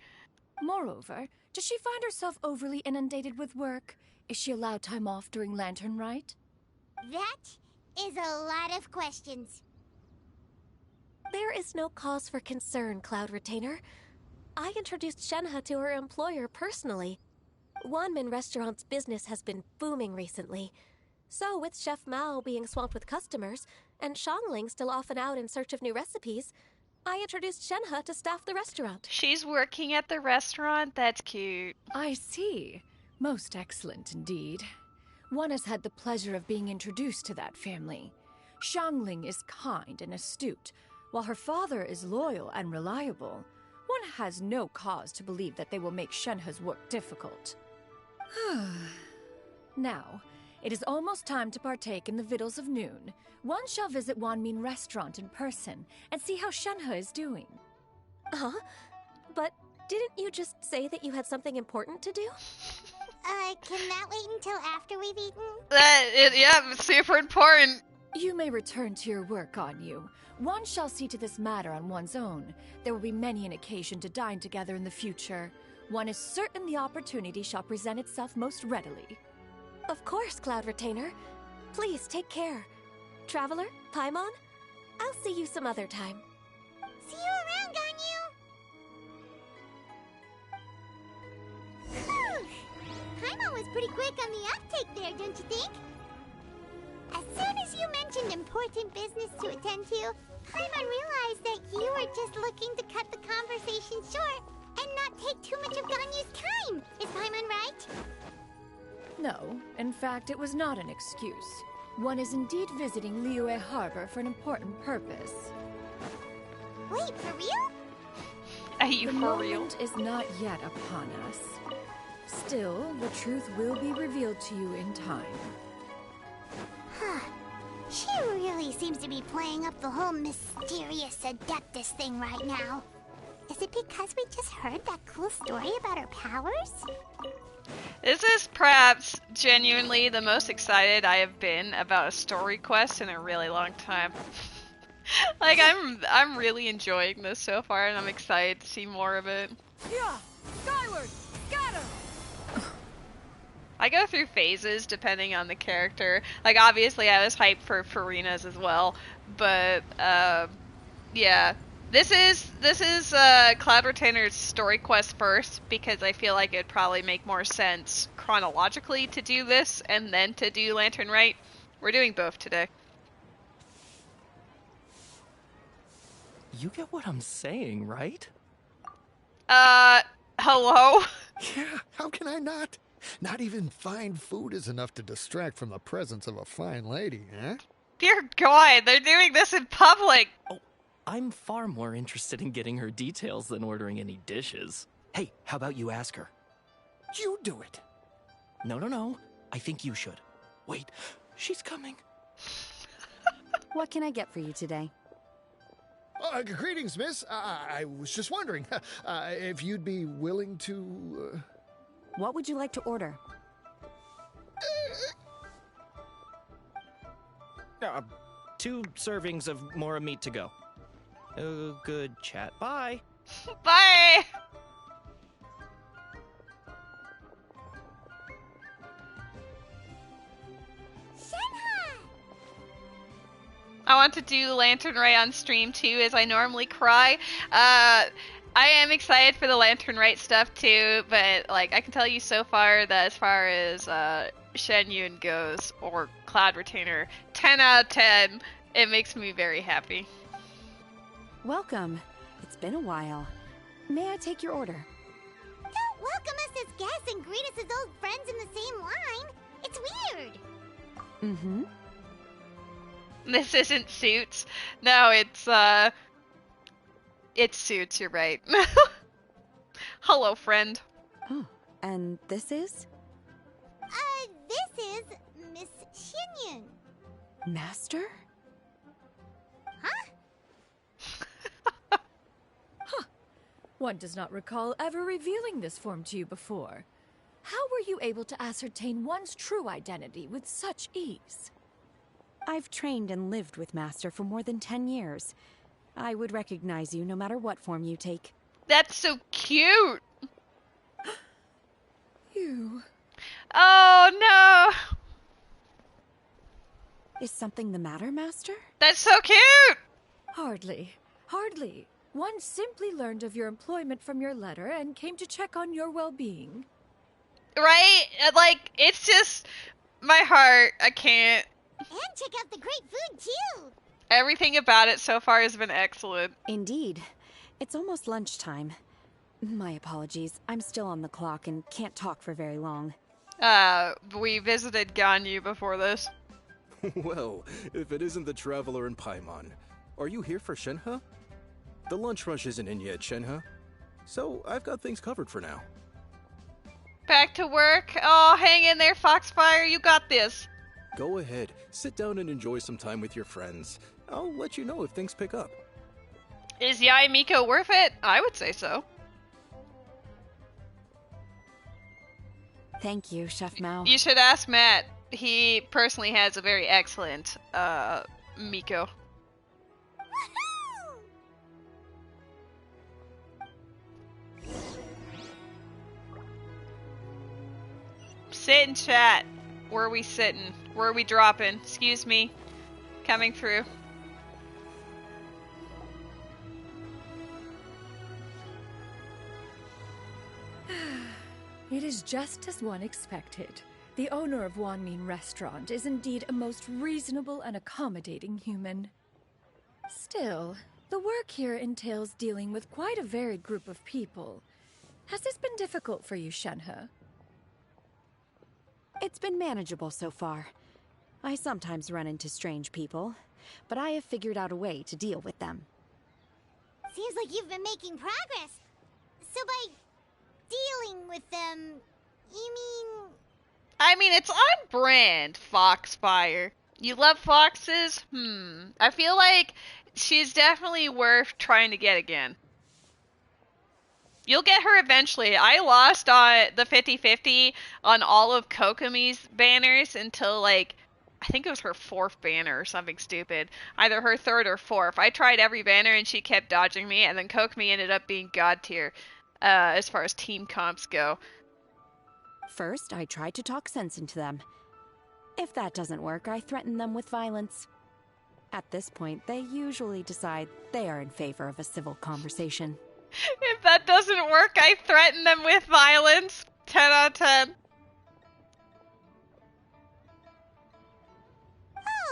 Moreover, does she find herself overly inundated with work? Is she allowed time off during Lantern Rite? That is a lot of questions. There is no cause for concern, Cloud Retainer. I introduced Shenhe to her employer personally. Wanmin Restaurant's business has been booming recently. So, with Chef Mao being swamped with customers, and Shangling still off and out in search of new recipes, I introduced Shenhe to staff the restaurant. She's working at the restaurant? That's cute. I see. Most excellent indeed. One has had the pleasure of being introduced to that family. Shangling is kind and astute, while her father is loyal and reliable. One has no cause to believe that they will make Shenhe's work difficult. Now, it is almost time to partake in the victuals of noon. One shall visit Wanmin Restaurant in person and see how Shenhe is doing. Huh? But didn't you just say that you had something important to do? Can that wait until after we've eaten? Yeah, it's super important. You may return to your work, Ganyu. One shall see to this matter on one's own. There will be many an occasion to dine together in the future. One is certain the opportunity shall present itself most readily. Of course, Cloud Retainer. Please take care. Traveler, Paimon, I'll see you some other time. See you around, Ganyu! Whew. Paimon was pretty quick on the uptake there, don't you think? As soon as you mentioned important business to attend to, Paimon realized that you were just looking to cut the conversation short and not take too much of Ganyu's time. Is Paimon right? No, in fact, it was not an excuse. One is indeed visiting Liyue Harbor for an important purpose. Wait, for real? Are you The for real? moment is not yet upon us. Still, the truth will be revealed to you in time. Huh. She really seems to be playing up the whole mysterious Adeptus thing right now. Is it because we just heard that cool story about her powers? This is perhaps genuinely the most excited I have been about a story quest in a really long time. Like, I'm really enjoying this so far, and I'm excited to see more of it. Yeah! Skyward! Scatter! I go through phases depending on the character. Like, obviously I was hyped for Farina's as well, but yeah. This is Cloud Retainer's story quest first, because I feel like it'd probably make more sense chronologically to do this and then to do Lantern Rite. We're doing both today. You get what I'm saying, right? Hello? Yeah, how can I not? Not even fine food is enough to distract from the presence of a fine lady, eh? Dear God, they're doing this in public! Oh, I'm far more interested in getting her details than ordering any dishes. Hey, how about you ask her? You do it. No. I think you should. Wait, she's coming. What can I get for you today? Greetings, miss. I was just wondering if you'd be willing to... What would you like to order? 2 servings of Mora meat to go. Oh, good chat. Bye. Bye! Shenhe! I want to do Lantern Rite on stream too, as I normally cry. I am excited for the Lantern Rite stuff too, but like I can tell you so far that as far as Xianyun goes, or Cloud Retainer, 10 out of 10. It makes me very happy. Welcome. It's been a while. May I take your order? Don't welcome us as guests and greet us as old friends in the same line. It's weird. Mm-hmm. This isn't Suits. No, it's Suits, you're right. Hello, friend. Oh, and this is? This is Miss Xianyun. Master? Huh? One does not recall ever revealing this form to you before. How were you able to ascertain one's true identity with such ease? I've trained and lived with Master for more than 10 years. I would recognize you no matter what form you take. That's so cute! You... Oh no! Is something the matter, Master? That's so cute! Hardly. Hardly. One simply learned of your employment from your letter and came to check on your well-being. Right? Like, it's just my heart. I can't. And check out the great food, too! Everything about it so far has been excellent. Indeed. It's almost lunchtime. My apologies. I'm still on the clock and can't talk for very long. We visited Ganyu before this. Well, if it isn't the Traveler in Paimon. Are you here for Shenhe? The lunch rush isn't in yet, Shenhe. So, I've got things covered for now. Back to work? Oh, hang in there, Foxfire. You got this. Go ahead, sit down and enjoy some time with your friends. I'll let you know if things pick up. Is Yai Miko worth it? I would say so. Thank you, Chef Mao. You should ask Matt. He personally has a very excellent, Miko. Sit and chat. Where are we sitting? Where are we dropping? Excuse me. Coming through. It is just as one expected. The owner of Wanmin Restaurant is indeed a most reasonable and accommodating human. Still, the work here entails dealing with quite a varied group of people. Has this been difficult for you, Shenhe? It's been manageable so far. I sometimes run into strange people, but I have figured out a way to deal with them. Seems like you've been making progress. So by dealing with them, you mean... I mean, it's on brand, Foxfire. You love foxes? I feel like she's definitely worth trying to get again. You'll get her eventually. I lost on the 50-50 on all of Kokomi's banners until, like, I think it was her 4th banner or something stupid. Either her 3rd or 4th. I tried every banner and she kept dodging me, and then Kokomi ended up being god tier as far as team comps go. First, I try to talk sense into them. If that doesn't work, I threaten them with violence. At this point, they usually decide they are in favor of a civil conversation. If that doesn't work, I threaten them with violence. 10 out of 10.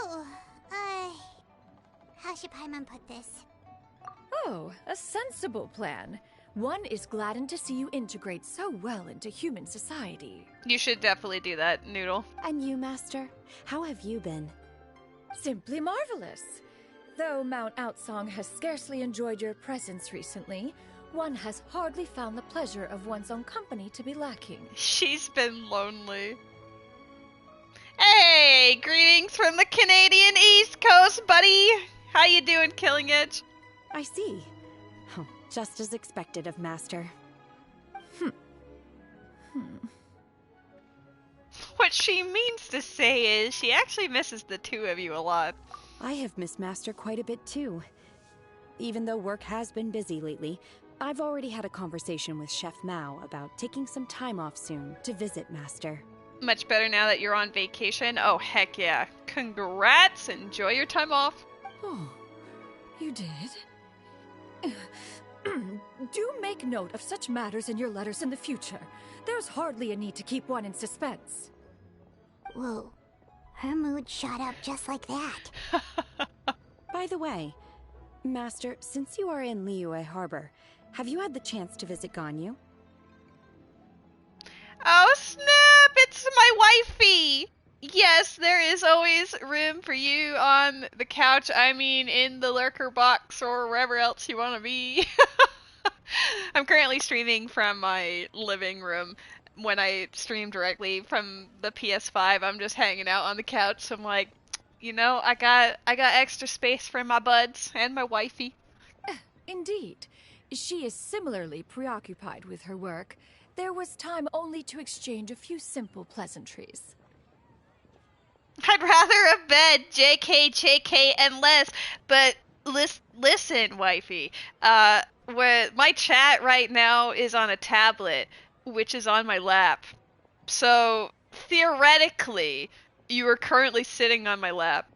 Oh, how should Paimon put this? Oh, a sensible plan. One is gladdened to see you integrate so well into human society. You should definitely do that, Noodle. And you, Master? How have you been? Simply marvelous. Though Mount Outsong has scarcely enjoyed your presence recently, one has hardly found the pleasure of one's own company to be lacking. She's been lonely. Hey, greetings from the Canadian East Coast, buddy. How you doing, Killing Edge? I see. Oh, just as expected of Master. What she means to say is she actually misses the two of you a lot. I have missed Master quite a bit too. Even though work has been busy lately, I've already had a conversation with Chef Mao about taking some time off soon to visit Master. Much better now that you're on vacation. Oh, heck yeah. Congrats. Enjoy your time off. Oh, you did? Do make note of such matters in your letters in the future. There's hardly a need to keep one in suspense. Whoa, her mood shot up just like that. By the way, Master, since you are in Liyue Harbor, have you had the chance to visit Ganyu? Oh, snap! It's my wifey! Yes, there is always room for you on the couch. I mean, in the lurker box or wherever else you want to be. I'm currently streaming from my living room. When I stream directly from the PS5, I'm just hanging out on the couch. So I'm like, you know, I got extra space for my buds and my wifey. Indeed. She is similarly preoccupied with her work. There was time only to exchange a few simple pleasantries. I'd rather a bed, JK, and less. But listen, wifey. My chat right now is on a tablet, which is on my lap. So, theoretically, you are currently sitting on my lap.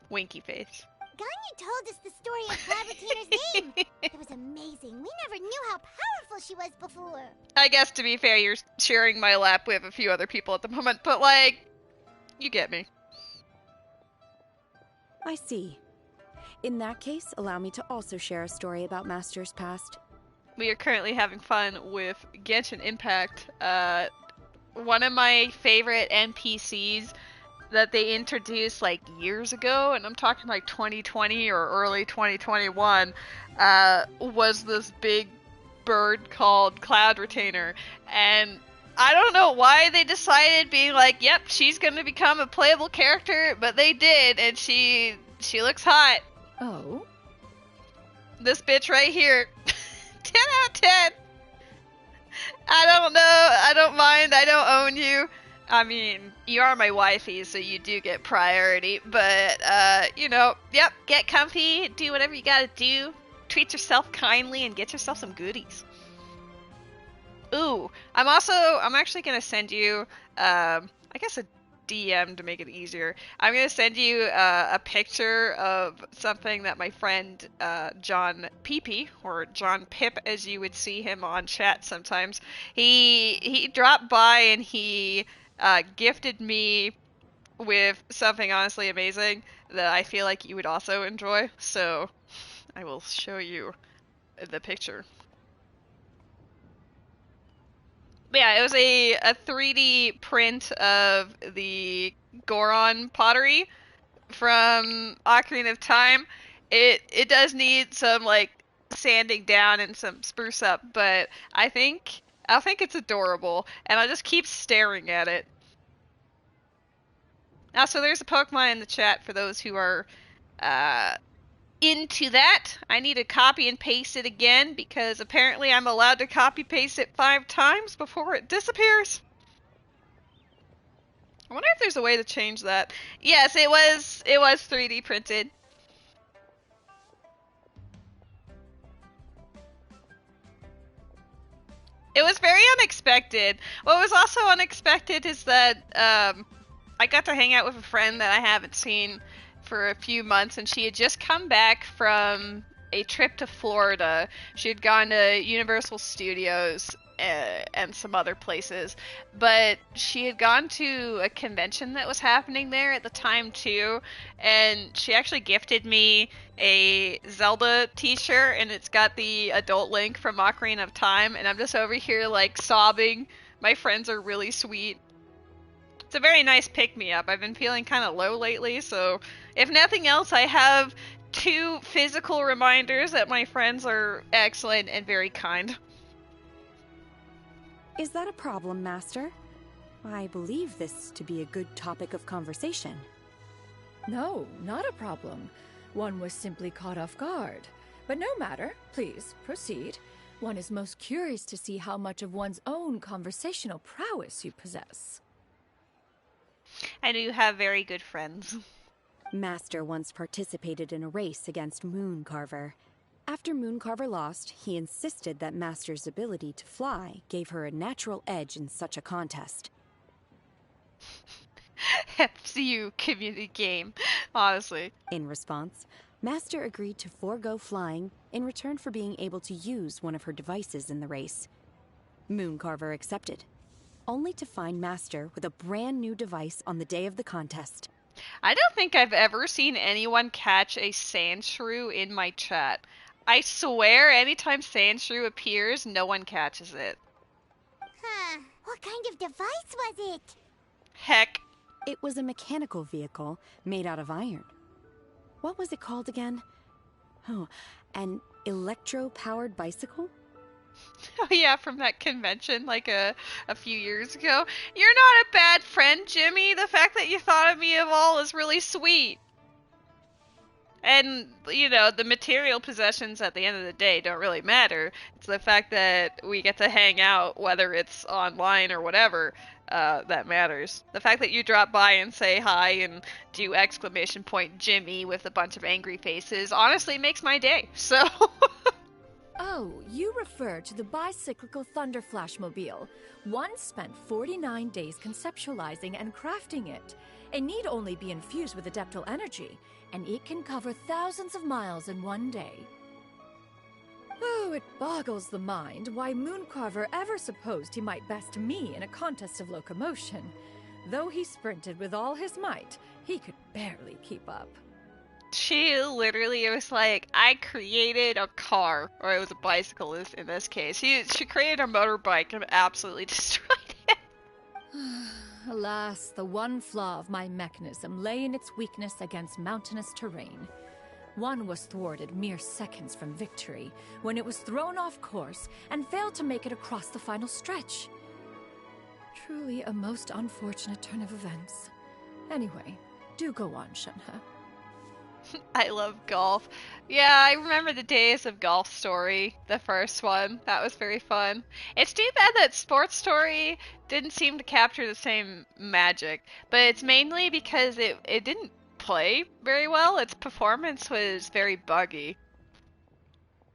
Winky face. Xianyun told us the story of Cloud Retainer's name. It was amazing. We never knew how powerful she was before. I guess to be fair, you're sharing my lap with a few other people at the moment, but like, you get me. I see. In that case, allow me to also share a story about Master's past. We are currently having fun with Genshin Impact. One of my favorite NPCs that they introduced like years ago, and I'm talking like 2020 or early 2021, was this big bird called Cloud Retainer. And I don't know why they decided being like, yep, she's gonna become a playable character, but they did, and she looks hot. Oh? This bitch right here. 10 out of 10. I don't know. I don't mind. I don't own you. I mean, you are my wifey, so you do get priority. But, you know, yep, get comfy, do whatever you gotta do. Treat yourself kindly and get yourself some goodies. Ooh, I'm actually gonna send you, I guess a DM to make it easier. I'm gonna send you a picture of something that my friend John Peepee, or John Pip as you would see him on chat sometimes, he dropped by and he gifted me with something honestly amazing that I feel like you would also enjoy. So I will show you the picture. Yeah, it was a 3D print of the Goron pottery from Ocarina of Time. It does need some like sanding down and some spruce up, but I think it's adorable, and I just keep staring at it. Also, there's a Pokemon in the chat for those who are into that. I need to copy and paste it again because apparently I'm allowed to copy paste it 5 times before it disappears. I wonder if there's a way to change that. Yes, it was 3D printed. It was very unexpected. What was also unexpected is that I got to hang out with a friend that I haven't seen for a few months, and she had just come back from a trip to Florida. She had gone to Universal Studios and some other places, but she had gone to a convention that was happening there at the time too, and she actually gifted me a Zelda t-shirt, and it's got the adult Link from Ocarina of Time, and I'm just over here like sobbing. My friends are really sweet. It's a very nice pick-me-up. I've been feeling kind of low lately, so if nothing else, I have 2 physical reminders that my friends are excellent and very kind. Is that a problem, Master? I believe this to be a good topic of conversation. No, not a problem. One was simply caught off guard. But no matter, please, proceed. One is most curious to see how much of one's own conversational prowess you possess. I do have very good friends. Master once participated in a race against Mooncarver. After Mooncarver lost, he insisted that Master's ability to fly gave her a natural edge in such a contest. FCU community game, honestly. In response, Master agreed to forego flying in return for being able to use one of her devices in the race. Mooncarver accepted, only to find Master with a brand new device on the day of the contest. I don't think I've ever seen anyone catch a Sandshrew in my chat. I swear anytime Sandshrew appears, no one catches it. Huh. What kind of device was it? Heck. It was a mechanical vehicle made out of iron. What was it called again? Oh, an electro-powered bicycle? Oh yeah, from that convention like a few years ago. You're not a bad friend, Jimmy. The fact that you thought of me of all is really sweet. And, you know, the material possessions at the end of the day don't really matter. It's the fact that we get to hang out, whether it's online or whatever, that matters. The fact that you drop by and say hi and do exclamation point Jimmy with a bunch of angry faces honestly makes my day, so... Oh, you refer to the bicyclical Thunder Flashmobile. One spent 49 days conceptualizing and crafting it. It need only be infused with adeptal energy, and it can cover thousands of miles in one day. Oh, it boggles the mind why Mooncarver ever supposed he might best me in a contest of locomotion. Though he sprinted with all his might, he could barely keep up. She literally was like, I created a car, or it was a bicycle in this case. She created a motorbike and absolutely destroyed it. Alas, the one flaw of my mechanism lay in its weakness against mountainous terrain. One was thwarted mere seconds from victory, when it was thrown off course and failed to make it across the final stretch. Truly a most unfortunate turn of events. Anyway, do go on, Shenhe. I love golf. Yeah, I remember the days of Golf Story, the first one. That was very fun. It's too bad that Sports Story didn't seem to capture the same magic, but it's mainly because it didn't play very well. Its performance was very buggy.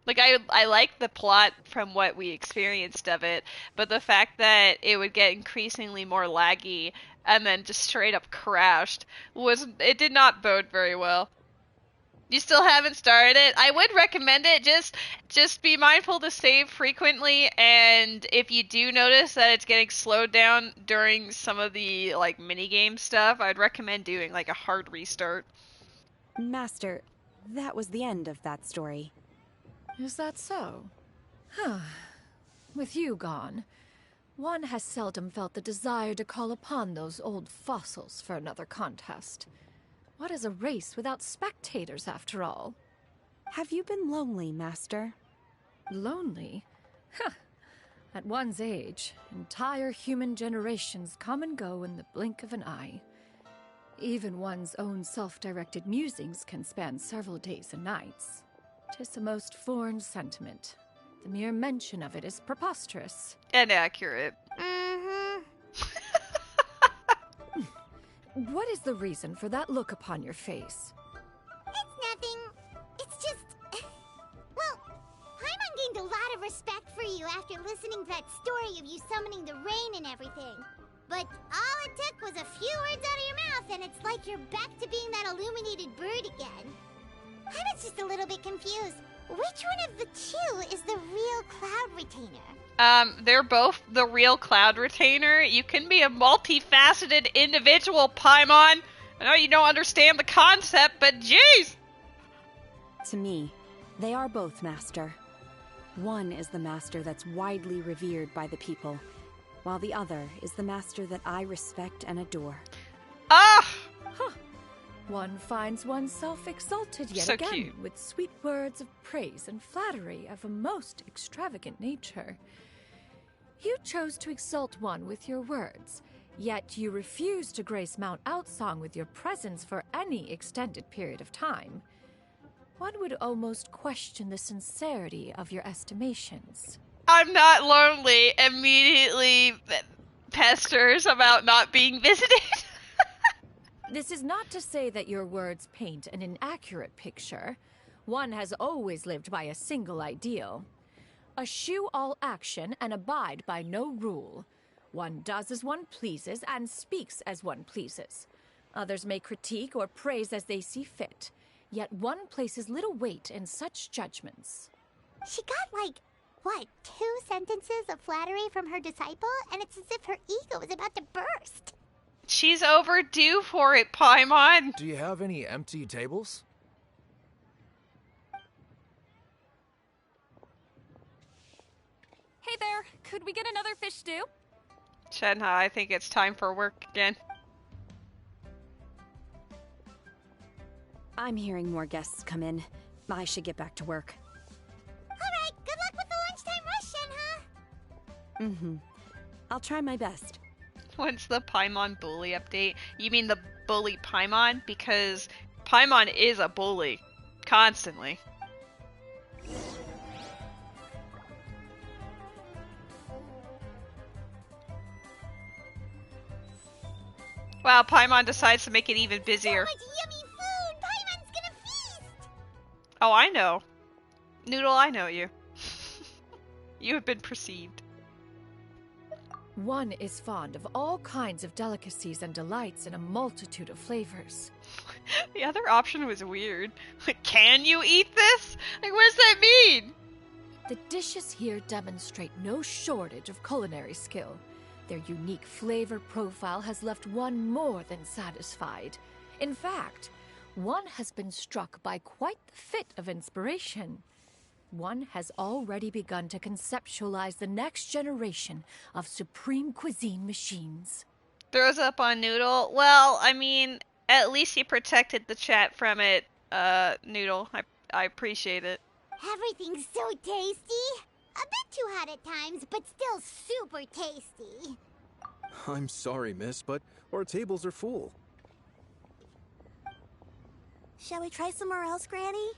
Like, I like the plot from what we experienced of it, but the fact that it would get increasingly more laggy and then just straight up crashed it did not bode very well. You still haven't started it? I would recommend it. Just be mindful to save frequently, and if you do notice that it's getting slowed down during some of the like minigame stuff, I'd recommend doing like a hard restart. Master, that was the end of that story. Is that so? Huh. With you gone, one has seldom felt the desire to call upon those old fossils for another contest. What is a race without spectators, after all? Have you been lonely, Master? Lonely? Huh. At one's age, entire human generations come and go in the blink of an eye. Even one's own self-directed musings can span several days and nights. 'Tis a most foreign sentiment. The mere mention of it is preposterous. And accurate. What is the reason for that look upon your face? It's nothing. It's just... Well, Paimon gained a lot of respect for you after listening to that story of you summoning the rain and everything. But all it took was a few words out of your mouth, and it's like you're back to being that illuminated bird again. I was just a little bit confused. Which one of the two is the real Cloud Retainer? They're both the real Cloud Retainer. You can be a multifaceted individual, Paimon. I know you don't understand the concept, but jeez! To me, they are both Master. One is the Master that's widely revered by the people, while the other is the Master that I respect and adore. Ah! Huh. One finds oneself exalted yet So again cute. with sweet words of praise and flattery of a most extravagant nature. You chose to exalt one with your words, yet you refuse to grace Mount Outsong with your presence for any extended period of time. One would almost question the sincerity of your estimations. I'm not lonely. Immediately pesters about not being visited. This is not to say that your words paint an inaccurate picture. One has always lived by a single ideal. Eschew all action and abide by no rule. One does as one pleases and speaks as one pleases. Others may critique or praise as they see fit, yet one places little weight in such judgments. She got, like, what, 2 sentences of flattery from her disciple? And it's as if her ego is about to burst. She's overdue for it, Paimon. Do you have any empty tables? Hey there, could we get another fish stew? Shenhe, I think it's time for work again. I'm hearing more guests come in. I should get back to work. Alright, good luck with the lunchtime rush, Shenhe. Mm-hmm. I'll try my best. When's the Paimon bully update? You mean the bully Paimon? Because Paimon is a bully. Constantly. Wow, Paimon decides to make it even busier. So much yummy food! Paimon's gonna feast! Oh, I know. Noodle, I know you. You have been perceived. One is fond of all kinds of delicacies and delights in a multitude of flavors. The other option was weird. Like, can you eat this? Like, what does that mean? The dishes here demonstrate no shortage of culinary skill. Their unique flavor profile has left one more than satisfied. In fact, one has been struck by quite the fit of inspiration. One has already begun to conceptualize the next generation of supreme cuisine machines. Throws up on Noodle. Well, I mean, at least you protected the chat from it, Noodle. I appreciate it. Everything's so tasty. A bit too hot at times, but still super tasty. I'm sorry, miss, but our tables are full. Shall we try somewhere else, Granny?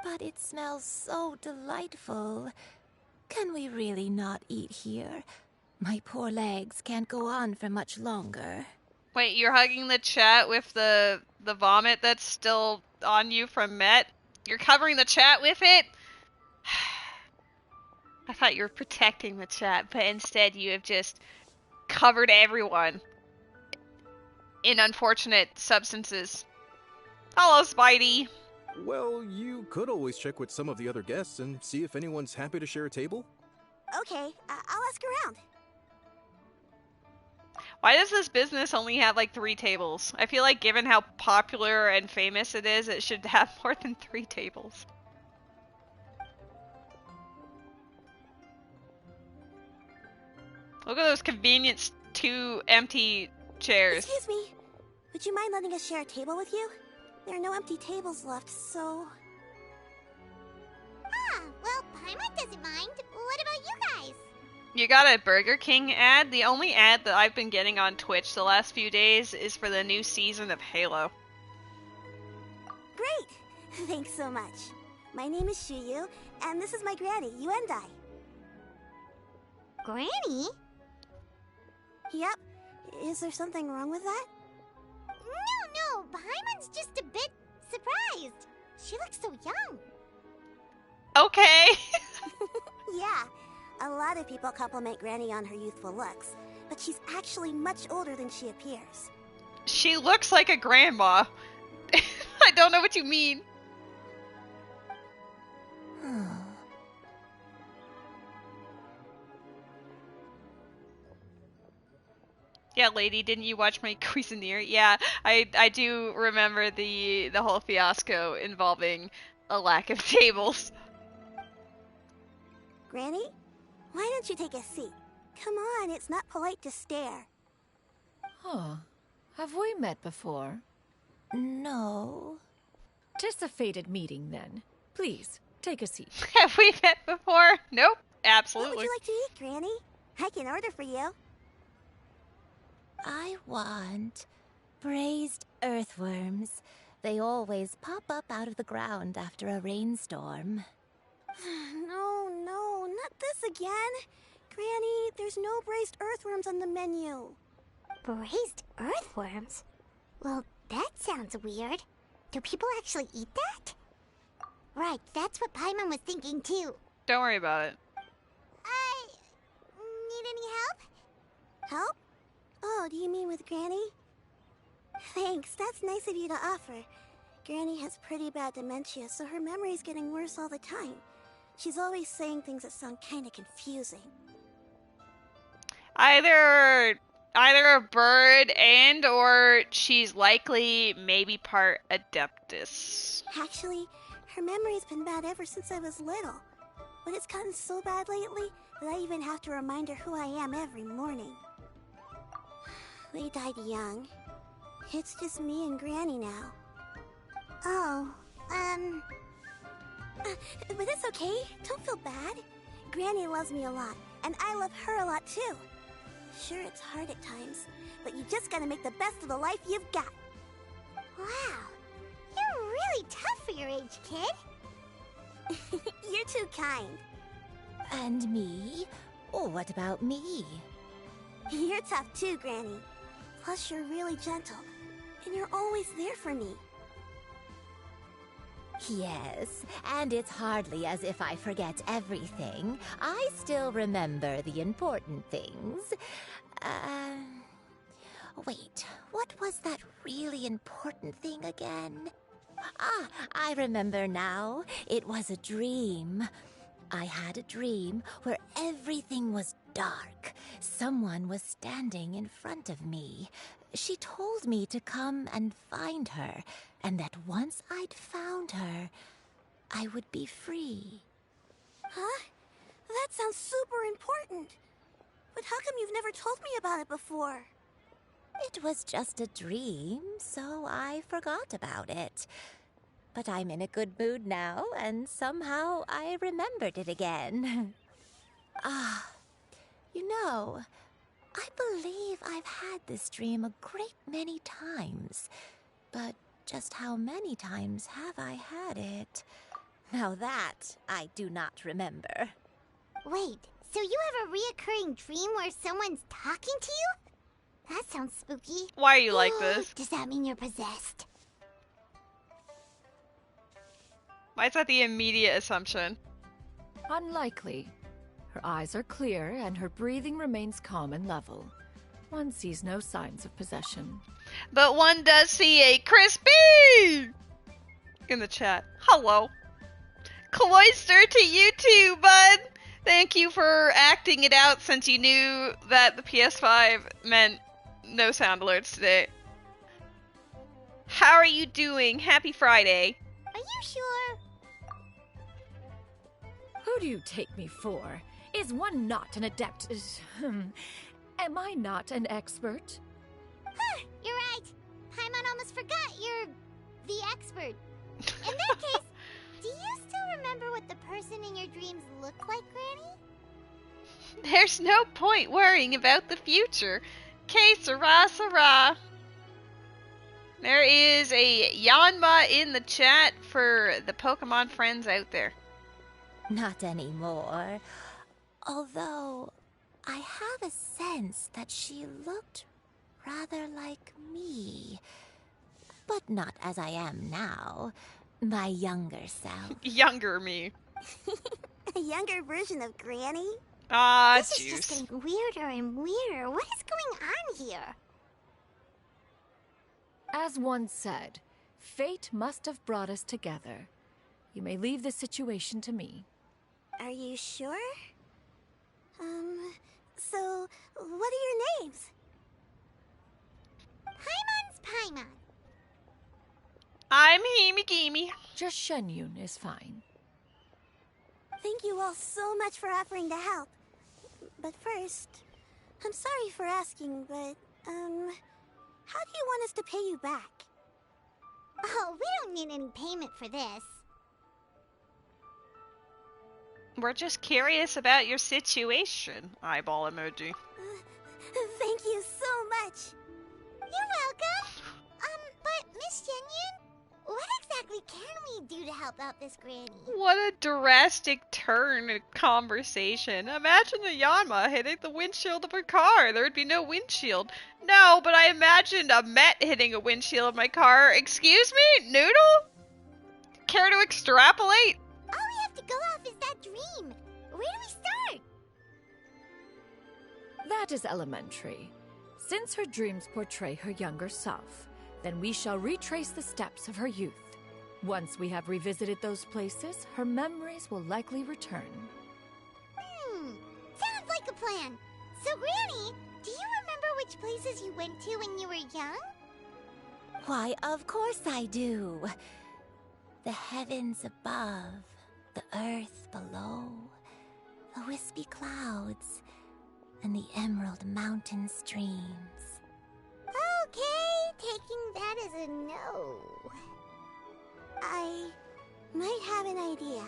But it smells so delightful. Can we really not eat here? My poor legs can't go on for much longer. Wait, you're hugging the chat with the vomit that's still on you from Met? You're covering the chat with it? I thought you were protecting the chat, but instead you have just covered everyone in unfortunate substances. Hello, Spidey. Well, you could always check with some of the other guests and see if anyone's happy to share a table. Okay, I'll ask around. Why does this business only have like 3 tables? I feel like given how popular and famous it is, it should have more than 3 tables. Look at those convenient 2 empty chairs. Excuse me. Would you mind letting us share a table with you? There are no empty tables left, so... Ah, well, Paimon doesn't mind. What about you guys? You got a Burger King ad? The only ad that I've been getting on Twitch the last few days is for the new season of Halo. Great! Thanks so much. My name is Xianyun, and this is my granny, Yuendai. Granny? Yep. Is there something wrong with that? No, Paimon's just a bit surprised. She looks so young. Okay. Yeah, a lot of people compliment Granny on her youthful looks, but she's actually much older than she appears. She looks like a grandma. I don't know what you mean. Yeah, lady, didn't you watch my Cuisinier? Yeah, I do remember the whole fiasco involving a lack of tables. Granny, why don't you take a seat? Come on, it's not polite to stare. Huh. Have we met before? No. 'Tis a fated meeting, then. Please, take a seat. Have we met before? Nope, What absolutely. would you like to eat, Granny? I can order for you. I want braised earthworms. They always pop up out of the ground after a rainstorm. No, not this again. Granny, there's no braised earthworms on the menu. Braised earthworms? Well, that sounds weird. Do people actually eat that? Right, that's what Paimon was thinking too. Don't worry about it. Need any help? Help? Oh, do you mean with Granny? Thanks, that's nice of you to offer. Granny has pretty bad dementia, so her memory's getting worse all the time. She's always saying things that sound kinda confusing. Either a bird or she's likely maybe part Adeptus. Actually, her memory's been bad ever since I was little. But it's gotten so bad lately that I even have to remind her who I am every morning. They died young. It's just me and Granny now. Oh, but it's okay. Don't feel bad. Granny loves me a lot, and I love her a lot too. Sure, it's hard at times, but you just gotta make the best of the life you've got. Wow, you're really tough for your age, kid. You're too kind. And me? Oh, what about me? You're tough too, Granny. Plus, you're really gentle, and you're always there for me. Yes, and it's hardly as if I forget everything. I still remember the important things. Wait, what was that really important thing again? Ah, I remember now. It was a dream. I had a dream where everything was dark. Someone was standing in front of me. She told me to come and find her, and that once I'd found her, I would be free. Huh? That sounds super important. But how come you've never told me about it before? It was just a dream, so I forgot about it. But I'm in a good mood now, and somehow I remembered it again. You know, I believe I've had this dream a great many times. But just how many times have I had it? Now that I do not remember. Wait, so you have a reoccurring dream where someone's talking to you? That sounds spooky. Why are you like this? Does that mean you're possessed? Why is that the immediate assumption? Unlikely. Her eyes are clear and her breathing remains calm and level. One sees no signs of possession. But one does see a crispy in the chat. Hello. Cloister to you too, bud. Thank you for acting it out since you knew that the PS5 meant no sound alerts today. How are you doing? Happy Friday. Are you sure? Who do you take me for? Is one not an adept? Am I not an expert? Huh, you're right. Paimon almost forgot you're the expert. In that case, do you still remember what the person in your dreams looked like, Granny? There's no point worrying about the future. Que sera, sera. There is a Yanma in the chat for the Pokemon friends out there. Not anymore. Although, I have a sense that she looked rather like me. But not as I am now. My younger self. Younger me. A younger version of Granny? Ah, this juice. is just getting weirder and weirder. What is going on here? As one said, fate must have brought us together. You may leave the situation to me. Are you sure? So, what are your names? Paimon's Paimon. I'm Himigimi. Just Xianyun is fine. Thank you all so much for offering to help. But first, I'm sorry for asking, but, how do you want us to pay you back? Oh, we don't need any payment for this. We're just curious about your situation. Eyeball emoji. Thank you so much. You're welcome. But Miss Xianyun, what exactly can we do to help out this granny? What a drastic turn in conversation. Imagine a Yanma hitting the windshield of her car. There would be no windshield. No, but I imagined a Met hitting a windshield of my car. Excuse me? Noodle? Care to extrapolate? All we have to go off is that dream. Where do we start? That is elementary. Since her dreams portray her younger self, then we shall retrace the steps of her youth. Once we have revisited those places, her memories will likely return. Sounds like a plan. So, Granny, do you remember which places you went to when you were young? Why, of course I do. The heavens above, the earth below, the wispy clouds, and the emerald mountain streams. Okay, taking that as a no. I might have an idea.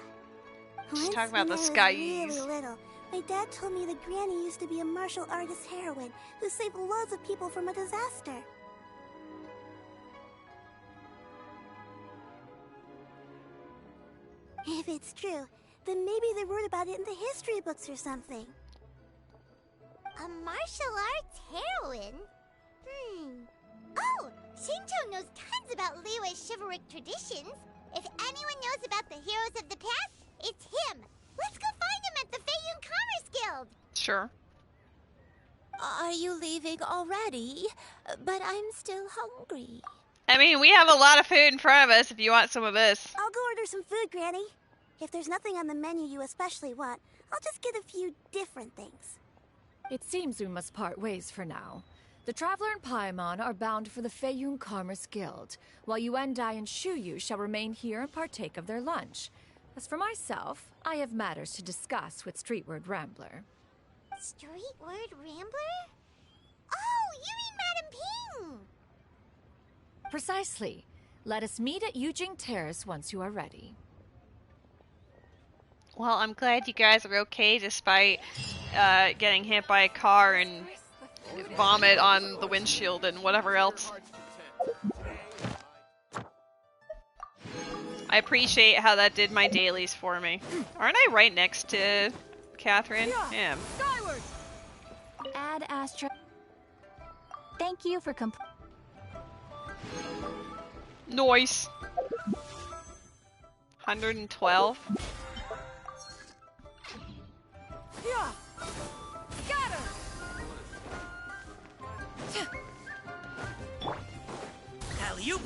She's Once talking about when the I skies. was really little, my dad told me that Granny used to be a martial artist heroine who saved loads of people from a disaster. If it's true, then maybe they wrote about it in the history books or something. A martial arts heroine? Oh, Shinto knows tons about Liyue's chivalric traditions. If anyone knows about the heroes of the past, it's him. Let's go find him at the Xianyun Commerce Guild. Sure. Are you leaving already? But I'm still hungry. I mean, we have a lot of food in front of us if you want some of this. I'll go order some food, Granny. If there's nothing on the menu you especially want, I'll just get a few different things. It seems we must part ways for now. The Traveler and Paimon are bound for the Xianyun Commerce Guild, while Yuendai and Shuyu shall remain here and partake of their lunch. As for myself, I have matters to discuss with Streetward Rambler. Streetward Rambler? Oh, you mean Madam Ping! Precisely. Let us meet at Yujing Terrace once you are ready. Well, I'm glad you guys are okay despite getting hit by a car and vomit on the windshield and whatever else. I appreciate how that did my dailies for me. Aren't I right next to Catherine? Yeah. Skyward! Add Astra. Thank you for Noise. 112. Yeah! Scatter! Alley-oop!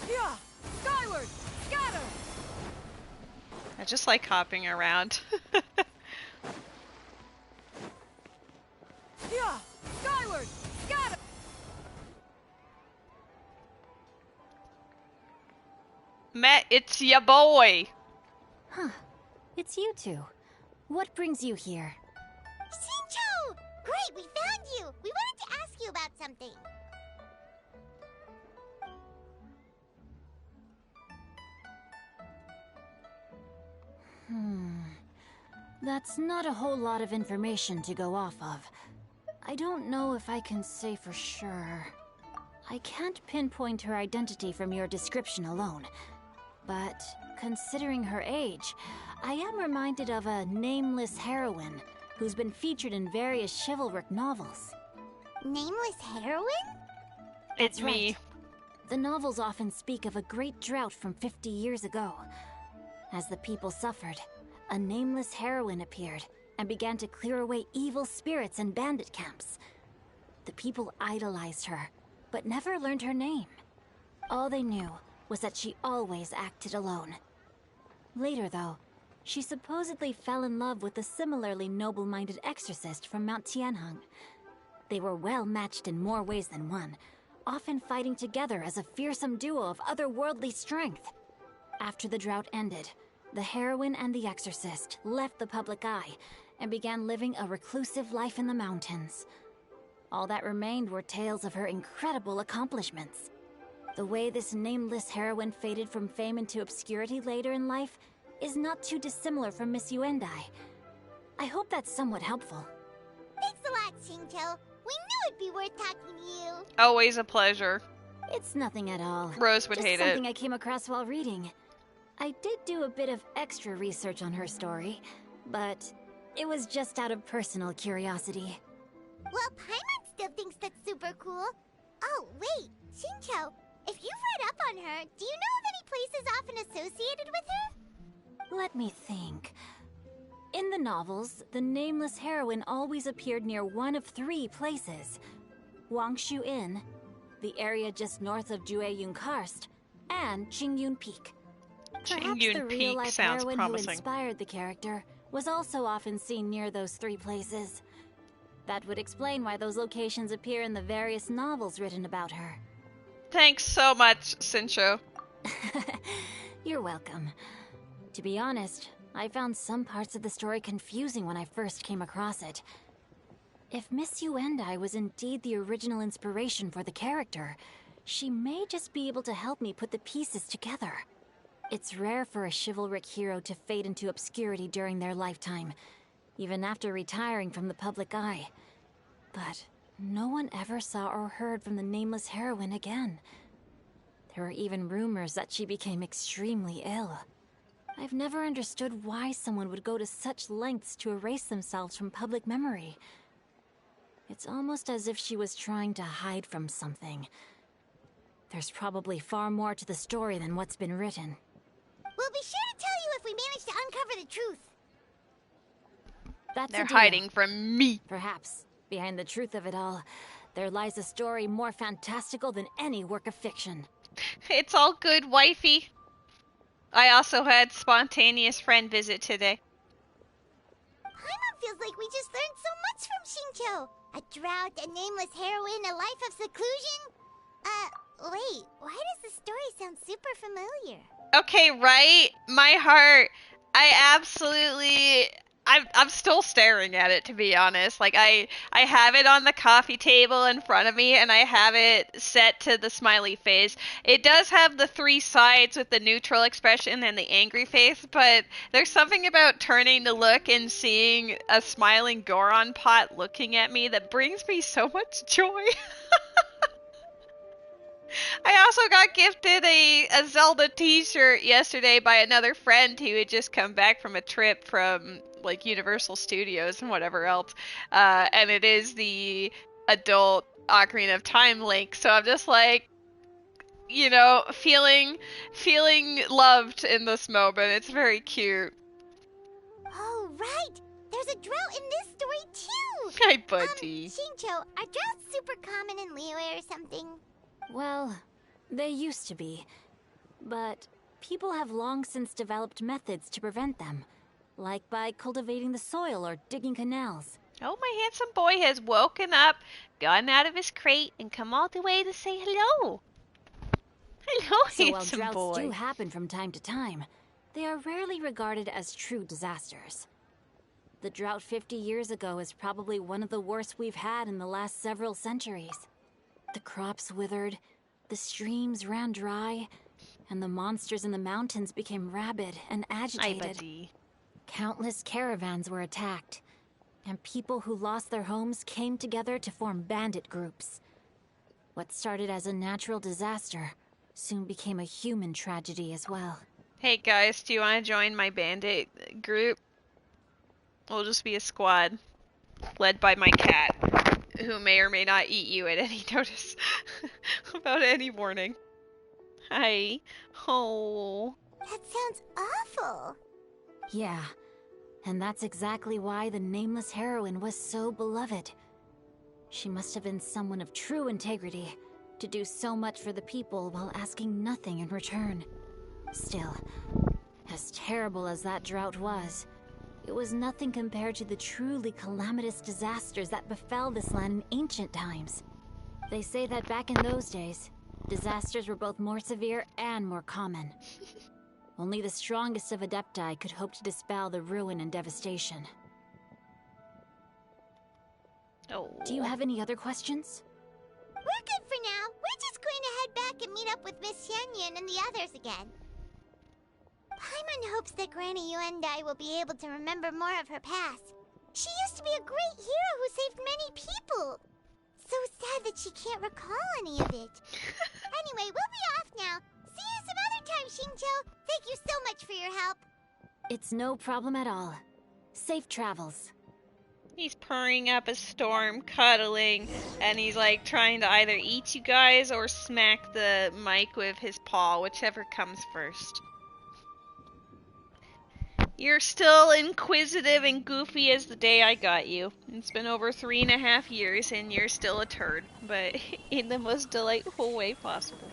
Yeah! Skyward! Scatter! I just like hopping around. Yeah! Skyward! Scatter! Matt, it's ya boy! Huh. It's you two. What brings you here? Shincho! Great, we found you! We wanted to ask you about something. That's not a whole lot of information to go off of. I don't know if I can say for sure. I can't pinpoint her identity from your description alone. But considering her age, I am reminded of a nameless heroine who's been featured in various chivalric novels. Nameless heroine? It's me. Right. The novels often speak of a great drought from 50 years ago. As the people suffered, a nameless heroine appeared and began to clear away evil spirits and bandit camps. The people idolized her, but never learned her name. All they knew was that she always acted alone. Later, though, she supposedly fell in love with a similarly noble-minded exorcist from Mount Tianheng. They were well matched in more ways than one, often fighting together as a fearsome duo of otherworldly strength. After the drought ended, the heroine and the exorcist left the public eye and began living a reclusive life in the mountains. All that remained were tales of her incredible accomplishments. The way this nameless heroine faded from fame into obscurity later in life is not too dissimilar from Miss Yuendai. I hope that's somewhat helpful. Thanks a lot, Shincho. We knew it'd be worth talking to you. Always a pleasure. It's nothing at all. Rose would Just hate something it. I came across while reading. I did do a bit of extra research on her story, but it was just out of personal curiosity. Well, Paimon still thinks that's super cool. Oh, wait, Shincho, if you've read up on her, do you know of any places often associated with her? Let me think. In the novels, the nameless heroine always appeared near one of 3 places. Wangshu Inn, the area just north of Jueyun Karst, and Qingyun Peak. Perhaps Qingyun the Peak real-life sounds heroine promising. who inspired the character was also often seen near those 3 places. That would explain why those locations appear in the various novels written about her. Thanks so much, Shincho. You're welcome. To be honest, I found some parts of the story confusing when I first came across it. If Miss Yuendai was indeed the original inspiration for the character, she may just be able to help me put the pieces together. It's rare for a chivalric hero to fade into obscurity during their lifetime, even after retiring from the public eye. But no one ever saw or heard from the nameless heroine again. There were even rumors that she became extremely ill. I've never understood why someone would go to such lengths to erase themselves from public memory. It's almost as if she was trying to hide from something. There's probably far more to the story than what's been written. We'll be sure to tell you if we manage to uncover the truth. That's They're a deal. hiding from me. Perhaps, behind the truth of it all, there lies a story more fantastical than any work of fiction. It's all good, wifey. I also had spontaneous friend visit today. Paimon feels like we just learned so much from Xingqiu. A drought, a nameless heroine, a life of seclusion. Wait, why does the story sound super familiar? Okay, right? My heart. I'm still staring at it, to be honest. Like, I have it on the coffee table in front of me, and I have it set to the smiley face. It does have the 3 sides with the neutral expression and the angry face, but there's something about turning to look and seeing a smiling Goron pot looking at me that brings me so much joy. I also got gifted a Zelda t-shirt yesterday by another friend who had just come back from a trip from, like, Universal Studios and whatever else. And it is the adult Ocarina of Time link. So I'm just like, you know, feeling loved in this moment. It's very cute. Oh, right! There's a drought in this story, too! Hi, buddy. Xingqiu, are droughts super common in Liyue or something? Well, they used to be. But people have long since developed methods to prevent them. Like by cultivating the soil or digging canals. Oh, my handsome boy has woken up, gotten out of his crate, and come all the way to say hello. Hello, So while handsome droughts boy. do happen from time to time, they are rarely regarded as true disasters. The drought 50 years ago is probably one of the worst we've had in the last several centuries. The crops withered, the streams ran dry, and the monsters in the mountains became rabid and agitated. Hi, buddy. Countless caravans were attacked, and people who lost their homes came together to form bandit groups. What started as a natural disaster soon became a human tragedy as well. Hey guys, do you want to join my bandit group? We'll just be a squad, led by my cat, who may or may not eat you at any notice about any warning. Hi. Oh. That sounds awful. Yeah, and that's exactly why the nameless heroine was so beloved. She must have been someone of true integrity, to do so much for the people while asking nothing in return. Still, as terrible as that drought was, it was nothing compared to the truly calamitous disasters that befell this land in ancient times. They say that back in those days, disasters were both more severe and more common. Only the strongest of Adepti could hope to dispel the ruin and devastation. Oh. Do you have any other questions? We're good for now. We're just going to head back and meet up with Miss Xianyun and the others again. Paimon hopes that Granny Yuendai will be able to remember more of her past. She used to be a great hero who saved many people. So sad that she can't recall any of it. Anyway, we'll be off now. See you some other time, Xingqiu. Thank you so much for your help. It's no problem at all. Safe travels. He's purring up a storm, cuddling, and he's like trying to either eat you guys or smack the mic with his paw, whichever comes first. You're still inquisitive and goofy as the day I got you. It's been over 3.5 years and you're still a turd, but in the most delightful way possible.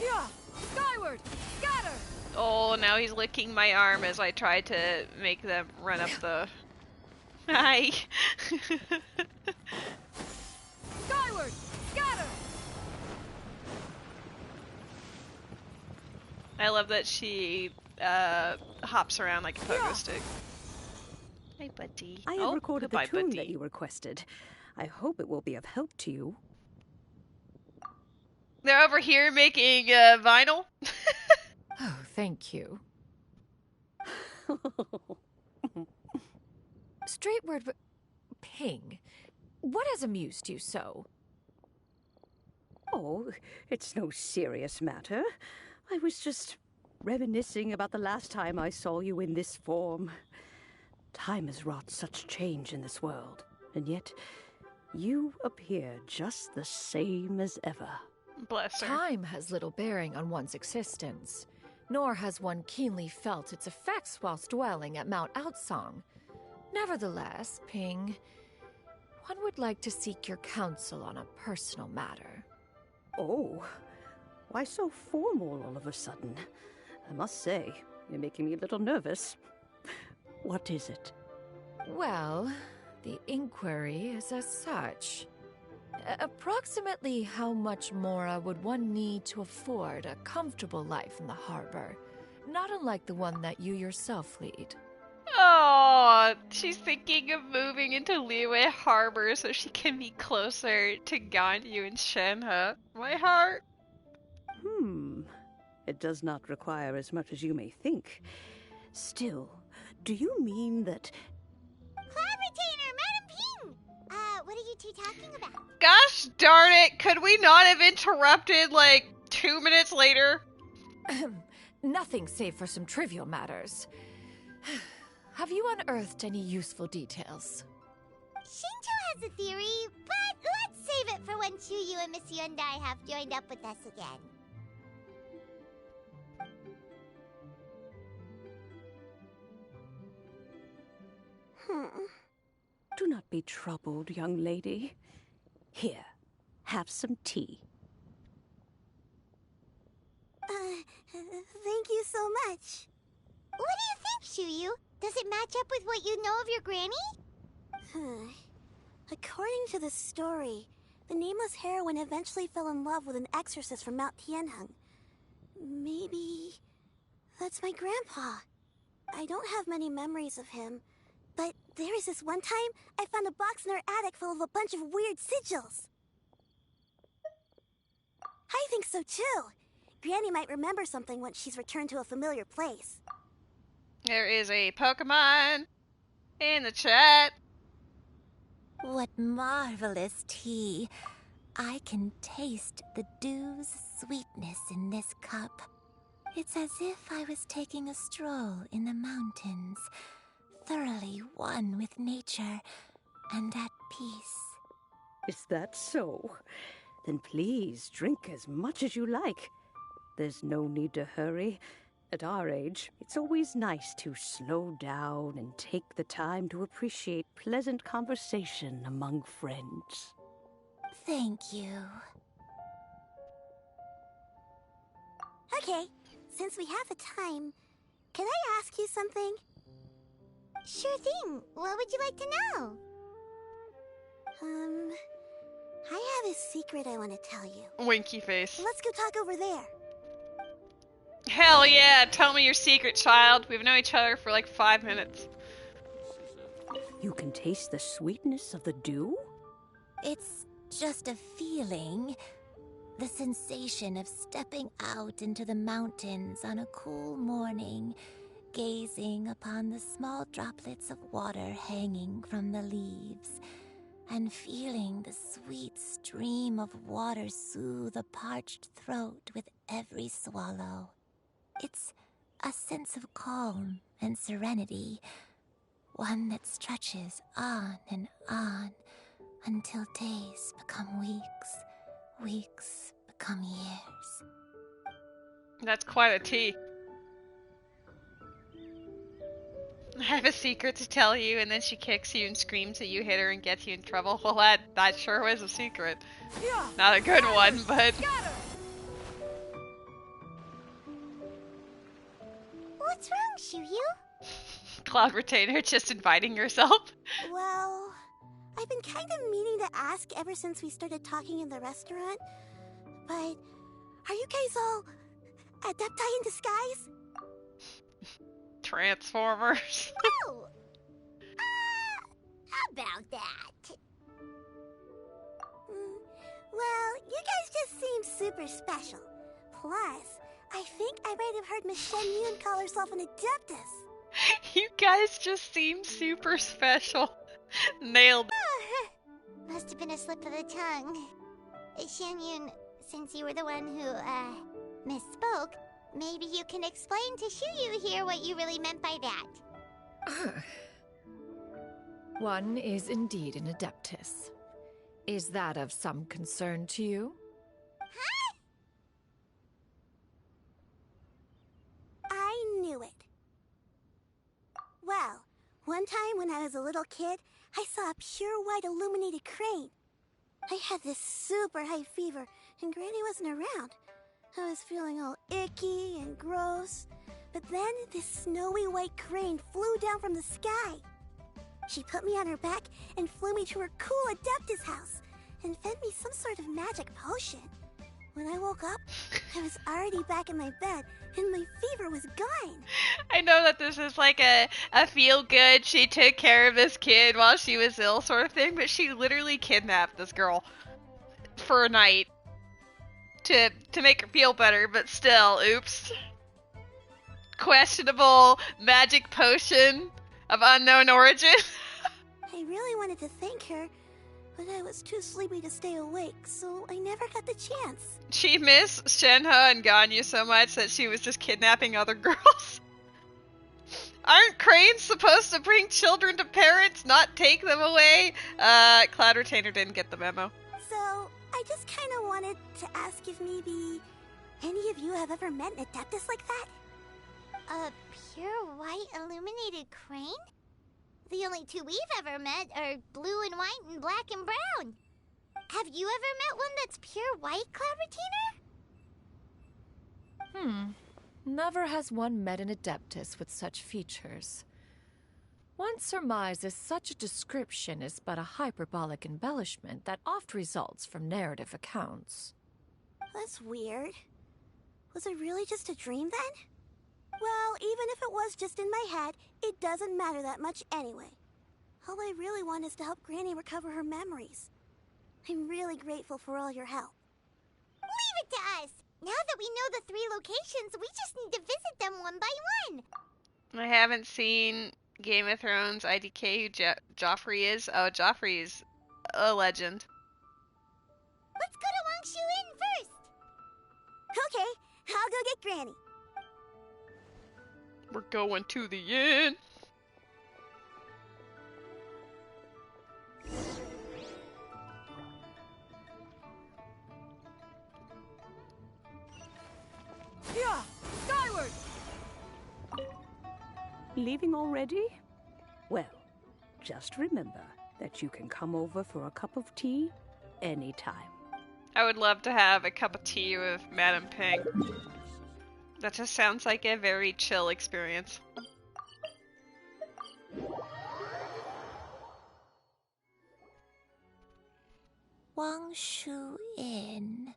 Yeah! Skyward! Scatter! Oh, now he's licking my arm as I try to make them run up the... Hi! Skyward! Scatter! I love that she hops around like a pogo stick. Hi, buddy. I have recorded the tune buddy. that you requested. I hope it will be of help to you. They're over here making vinyl. Oh, thank you. Straight word, Ping. What has amused you so? Oh, it's no serious matter. I was just reminiscing about the last time I saw you in this form. Time has wrought such change in this world, and yet You appear just the same as ever. Bless her. Time has little bearing on one's existence, nor has one keenly felt its effects whilst dwelling at Mount Outsong. Nevertheless, Ping, one would like to seek your counsel on a personal matter. Oh, why so formal all of a sudden? I must say, you're making me a little nervous. What is it? Well, the inquiry is as such. Approximately how much more would one need to afford a comfortable life in the harbor, not unlike the one that you yourself lead? Oh, she's thinking of moving into Liyue Harbor so she can be closer to Ganyu and Shenhe. My heart. It does not require as much as you may think. Still, do you mean that... Cloud Retainer, Madam Ping! What are you two talking about? Gosh darn it, could we not have interrupted like 2 minutes later? Nothing save for some trivial matters. Have you unearthed any useful details? Shinto has a theory, but let's save it for when Chuyu and Miss Yundai have joined up with us again. Do not be troubled, young lady. Here, have some tea. Thank you so much. What do you think, Chuyu? Does it match up with what you know of your granny? According to the story, the nameless heroine eventually fell in love with an exorcist from Mount Tianheng. Maybe that's my grandpa. I don't have many memories of him, but there was this one time I found a box in our attic full of a bunch of weird sigils. I think so too. Granny might remember something once she's returned to a familiar place. There is a Pokemon in the chat. What marvelous tea. I can taste the dew's sweetness in this cup. It's as if I was taking a stroll in the mountains, thoroughly one with nature and at peace. Is that so? Then please drink as much as you like. There's no need to hurry. At our age, it's always nice to slow down and take the time to appreciate pleasant conversation among friends. Thank you. Okay, since we have the time, can I ask you something? Sure thing. What would you like to know? I have a secret I want to tell you. Winky face. Let's go talk over there. Hell yeah, tell me your secret, child. We've known each other for like 5 minutes. You can taste the sweetness of the dew? It's just a feeling. The sensation of stepping out into the mountains on a cool morning, gazing upon the small droplets of water hanging from the leaves, and feeling the sweet stream of water soothe a parched throat with every swallow. It's a sense of calm and serenity, one that stretches on and on until days become weeks, weeks become years. That's quite a tea. I have a secret to tell you, and then she kicks you and screams that you hit her and gets you in trouble. Well, that sure was a secret. Not a good one, but... What's wrong, Chuyu? Cloud Retainer just inviting yourself. Well, I've been kind of meaning to ask ever since we started talking in the restaurant, but are you guys all adepti in disguise? Transformers. Oh! About that. Well, you guys just seem super special. Plus, I think I might have heard Miss Xianyun call herself an adeptus. You guys just seem super special. Nailed it. Must have been a slip of the tongue. Xianyun, since you were the one who, misspoke, maybe you can explain to Chuyu here what you really meant by that. One is indeed an adeptus. Is that of some concern to you? I knew it. Well, one time when I was a little kid, I saw a pure white illuminated crane. I had this super high fever, and Granny wasn't around. I was feeling all icky and gross. But then this snowy white crane flew down from the sky. She put me on her back and flew me to her cool Adeptus house and fed me some sort of magic potion. When I woke up, I was already back in my bed and my fever was gone. I know that this is like a feel good, she took care of this kid while she was ill sort of thing, but she literally kidnapped this girl for a night to make her feel better, but still, oops. Questionable magic potion of unknown origin. I really wanted to thank her, but I was too sleepy to stay awake, so I never got the chance. She missed Shenhe and Ganyu so much that she was just kidnapping other girls. Aren't cranes supposed to bring children to parents, not take them away? Cloud Retainer didn't get the memo. So, I just kind of wanted to ask if maybe any of you have ever met an Adeptus like that? A pure white illuminated crane? The only two we've ever met are blue and white and black and brown. Have you ever met one that's pure white, Cloud Retainer? Never has one met an Adeptus with such features. One surmises such a description is but a hyperbolic embellishment that oft results from narrative accounts. That's weird. Was it really just a dream then? Well, even if it was just in my head, it doesn't matter that much anyway. All I really want is to help Granny recover her memories. I'm really grateful for all your help. Leave it to us! Now that we know the 3 locations, we just need to visit them one by one. I haven't seen Game of Thrones IDK who Joffrey is. Oh, Joffrey is a legend. Let's go to Wangshu Inn first. Okay, I'll go get Granny. We're going to the inn. Yeah, skyward! Leaving already? Well, just remember that you can come over for a cup of tea anytime. I would love to have a cup of tea with Madam Ping. That just sounds like a very chill experience. Wangshu Inn.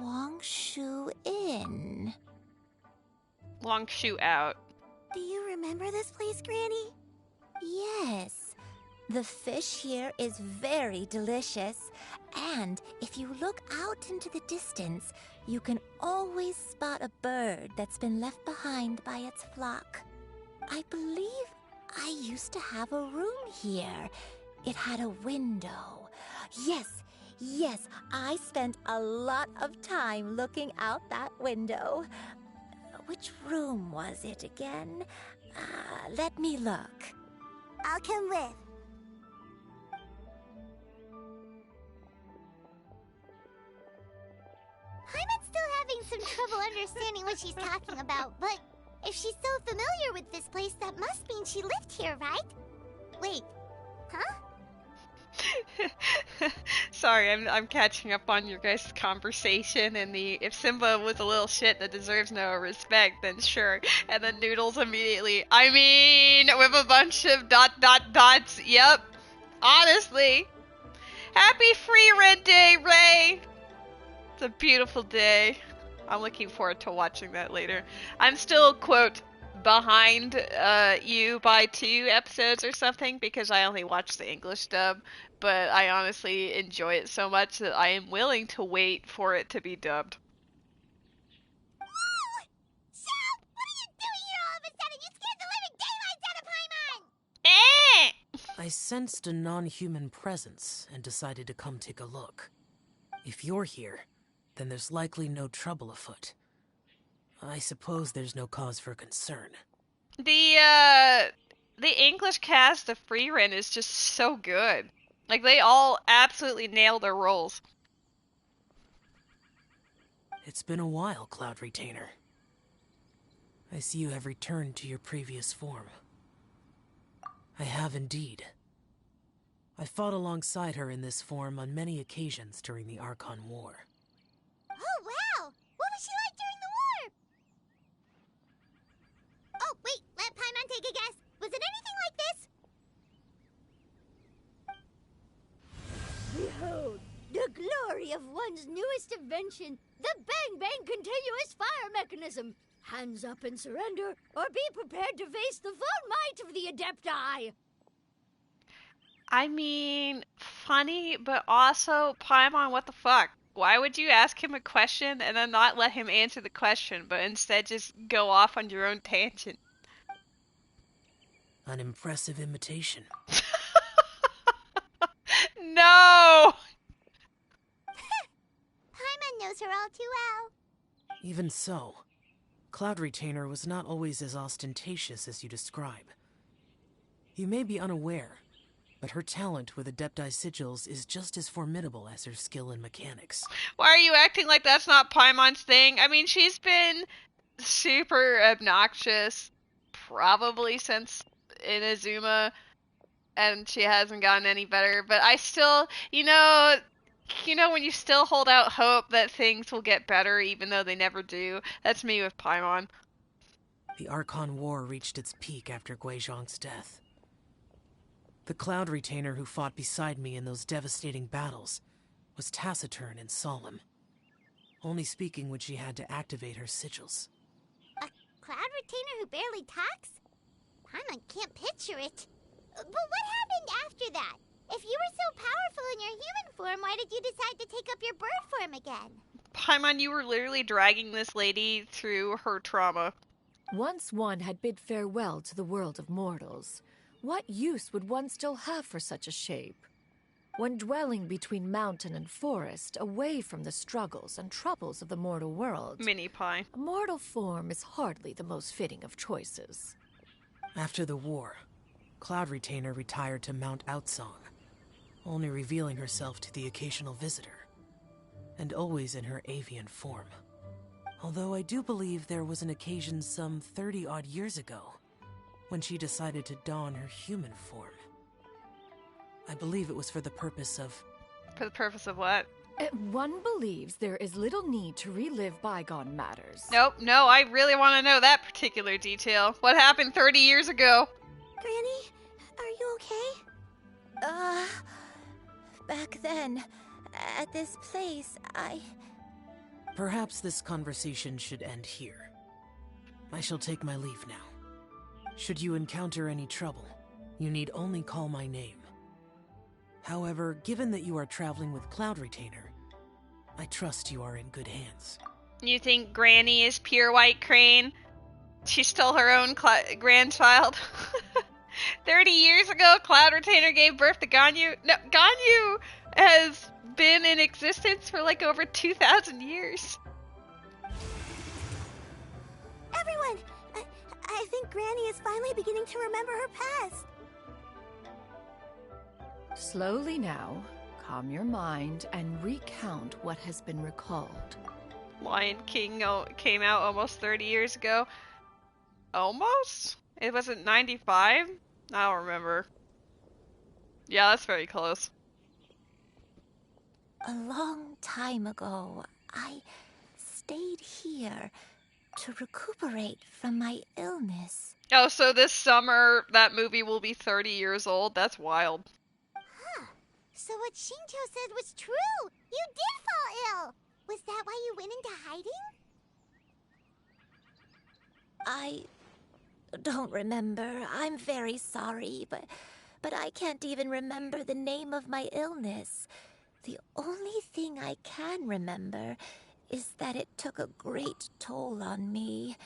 Wangshu Inn. Long shoot out. Do you remember this place, Granny? Yes. The fish here is very delicious, and if you look out into the distance, you can always spot a bird that's been left behind by its flock. I believe I used to have a room here. It had a window. Yes, I spent a lot of time looking out that window. Which room was it again? Let me look. I'll come with. Paimon's still having some trouble understanding what she's talking about, but if she's so familiar with this place, that must mean she lived here, right? Wait, huh? Sorry, I'm catching up on your guys' conversation and if Simba was a little shit that deserves no respect, then sure. And then Noodles immediately, I mean, with a bunch of dots, yep. Honestly. Happy Free Rent Day, Ray! It's a beautiful day. I'm looking forward to watching that later. I'm still, quote, behind you by 2 episodes or something because I only watched the English dub, but I honestly enjoy it so much that I am willing to wait for it to be dubbed. Whoa! Shell! What are you doing here all of a sudden? You scared the living daylights out of Paimon! I sensed a non-human presence and decided to come take a look. If you're here, then there's likely no trouble afoot. I suppose there's no cause for concern. The English cast of Free Rent is just so good. Like, they all absolutely nail their roles. It's been a while, Cloud Retainer. I see you have returned to your previous form. I have indeed. I fought alongside her in this form on many occasions during the Archon War. Oh, wow! What was she like during the war? Oh, wait, let Paimon take a guess. Was it anything like this? Behold, the glory of one's newest invention, the Bang Bang Continuous Fire Mechanism. Hands up and surrender, or be prepared to face the full might of the Adepti. I mean, funny, but also, Paimon, what the fuck? Why would you ask him a question and then not let him answer the question, but instead just go off on your own tangent? An impressive imitation. No! Paimon knows her all too well. Even so, Cloud Retainer was not always as ostentatious as you describe. You may be unaware, but her talent with Adepti sigils is just as formidable as her skill in mechanics. Why are you acting like that's not Paimon's thing? I mean, she's been super obnoxious probably since Inazuma, and she hasn't gotten any better, but I still, you know when you still hold out hope that things will get better even though they never do. That's me with Paimon. The Archon War reached its peak after Guizhong's death. The Cloud Retainer who fought beside me in those devastating battles was taciturn and solemn, only speaking when she had to activate her sigils. A Cloud Retainer who barely talks? Paimon can't picture it. But what happened after that? If you were so powerful in your human form, why did you decide to take up your bird form again? Paimon, you were literally dragging this lady through her trauma. Once one had bid farewell to the world of mortals, what use would one still have for such a shape? When dwelling between mountain and forest, away from the struggles and troubles of the mortal world, Mini Pie, a mortal form is hardly the most fitting of choices. After the war, Cloud Retainer retired to Mount Outsong, only revealing herself to the occasional visitor, and always in her avian form. Although I do believe there was an occasion some 30-odd years ago when she decided to don her human form. I believe it was for the purpose of... For the purpose of what? One believes there is little need to relive bygone matters. Nope, no, I really want to know that particular detail. What happened 30 years ago? Granny, are you okay? Back then, at this place, Perhaps this conversation should end here. I shall take my leave now. Should you encounter any trouble, you need only call my name. However, given that you are traveling with Cloud Retainer, I trust you are in good hands. You think Granny is pure white crane? She stole her own grandchild? 30 years ago, Cloud Retainer gave birth to Ganyu. No, Ganyu has been in existence for like over 2,000 years. Everyone! I think Granny is finally beginning to remember her past. Slowly now, calm your mind and recount what has been recalled. Lion King came out almost 30 years ago. Almost? It wasn't 95? I don't remember. Yeah, that's very close. A long time ago, I stayed here to recuperate from my illness. Oh, so this summer that movie will be 30 years old? That's wild. Huh. So what Shinto said was true! You did fall ill! Was that why you went into hiding? I don't remember. I'm very sorry, but I can't even remember the name of my illness. The only thing I can remember is that it took a great toll on me,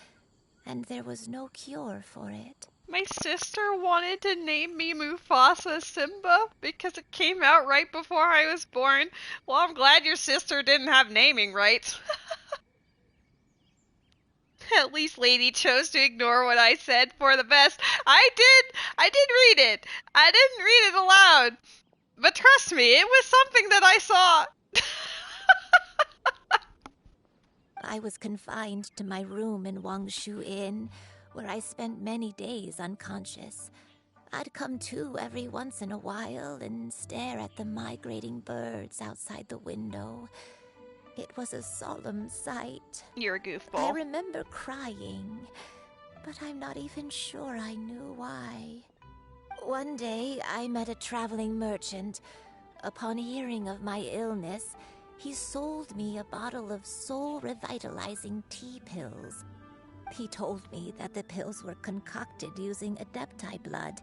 and there was no cure for it. My sister wanted to name me Mufasa Simba because it came out right before I was born. Well, I'm glad your sister didn't have naming rights. At least Lady chose to ignore what I said for the best. I did read it. I didn't read it aloud. But trust me, it was something that I saw. I was confined to my room in Wangshu Inn, where I spent many days unconscious. I'd come to every once in a while and stare at the migrating birds outside the window. It was a solemn sight. You're a goofball. I remember crying, but I'm not even sure I knew why. One day, I met a traveling merchant. Upon hearing of my illness, he sold me a bottle of soul-revitalizing tea pills. He told me that the pills were concocted using Adepti blood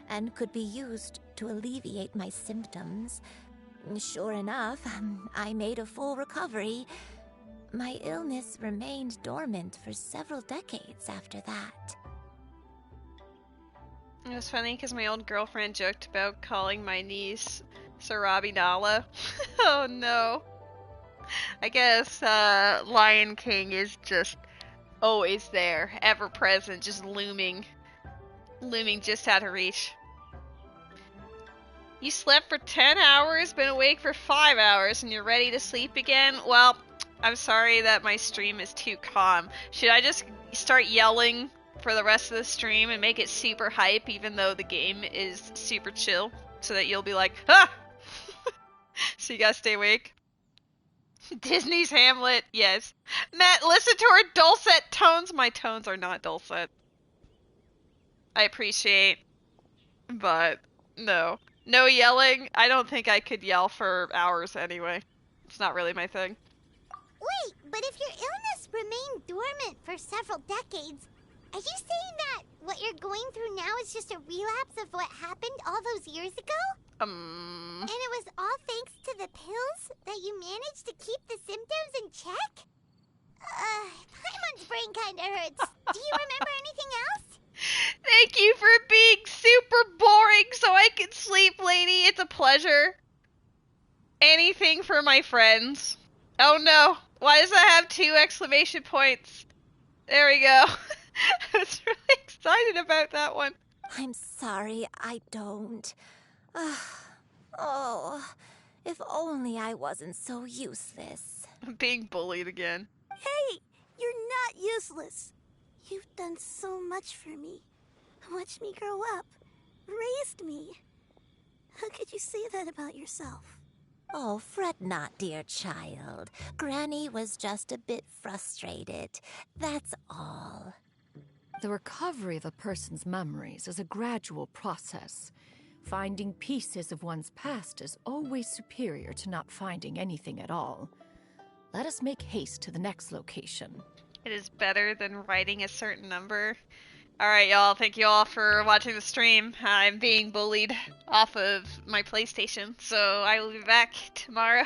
and could be used to alleviate my symptoms. Sure enough, I made a full recovery. My illness remained dormant for several decades after that. It was funny because my old girlfriend joked about calling my niece Sarabi Nala. Oh no. I guess Lion King is just always there, ever present, just looming just out of reach. You slept for 10 hours, been awake for 5 hours, and you're ready to sleep again? Well, I'm sorry that my stream is too calm. Should I just start yelling for the rest of the stream and make it super hype even though the game is super chill? So that you'll be like, ah! So you gotta stay awake? Disney's Hamlet, yes. Matt, listen to her dulcet tones. My tones are not dulcet. I appreciate, but no. No yelling. I don't think I could yell for hours anyway. It's not really my thing. Wait, but if your illness remained dormant for several decades, are you saying that what you're going through now is just a relapse of what happened all those years ago? And it was all thanks to the pills that you managed to keep the symptoms in check? Paimon's brain kinda hurts. Do you remember anything else? Thank you for being super boring so I can sleep, lady. It's a pleasure. Anything for my friends. Oh no. Why does that have 2 exclamation points? There we go. I was really excited about that one. I'm sorry, I don't. Oh, if only I wasn't so useless. I'm being bullied again. Hey, you're not useless. You've done so much for me. Watched me grow up. Raised me. How could you say that about yourself? Oh, fret not, dear child. Granny was just a bit frustrated. That's all. The recovery of a person's memories is a gradual process. Finding pieces of one's past is always superior to not finding anything at all. Let us make haste to the next location. It is better than writing a certain number. Alright, y'all. Thank you all for watching the stream. I'm being bullied off of my PlayStation, so I will be back tomorrow.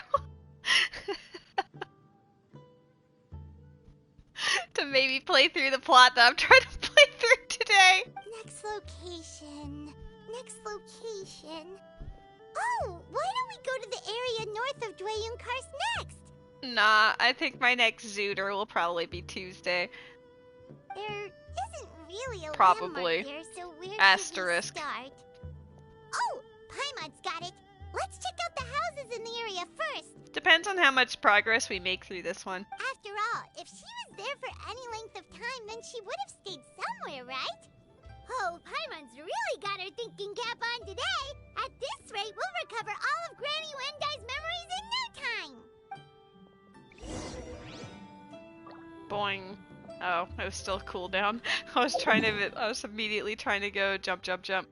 To maybe play through the plot that I'm trying to play through today. Next location. Next location. Oh, why don't we go to the area north of Dwayun Karst next? Nah, I think my next Zooter will probably be Tuesday. There isn't really a Probably. landmark here, so where Asterisk. should we start? Oh, Paimon's got it. Let's check out the houses in the area first. Depends on how much progress we make through this one. After all, if she was there for any length of time, then she would have stayed somewhere, right? Oh, Paimon's really got her thinking cap on today. At this rate, we'll recover all of Granny Wendai's memories in no time. Boing. Oh, it was still cooldown. I was immediately trying to go jump, jump, jump.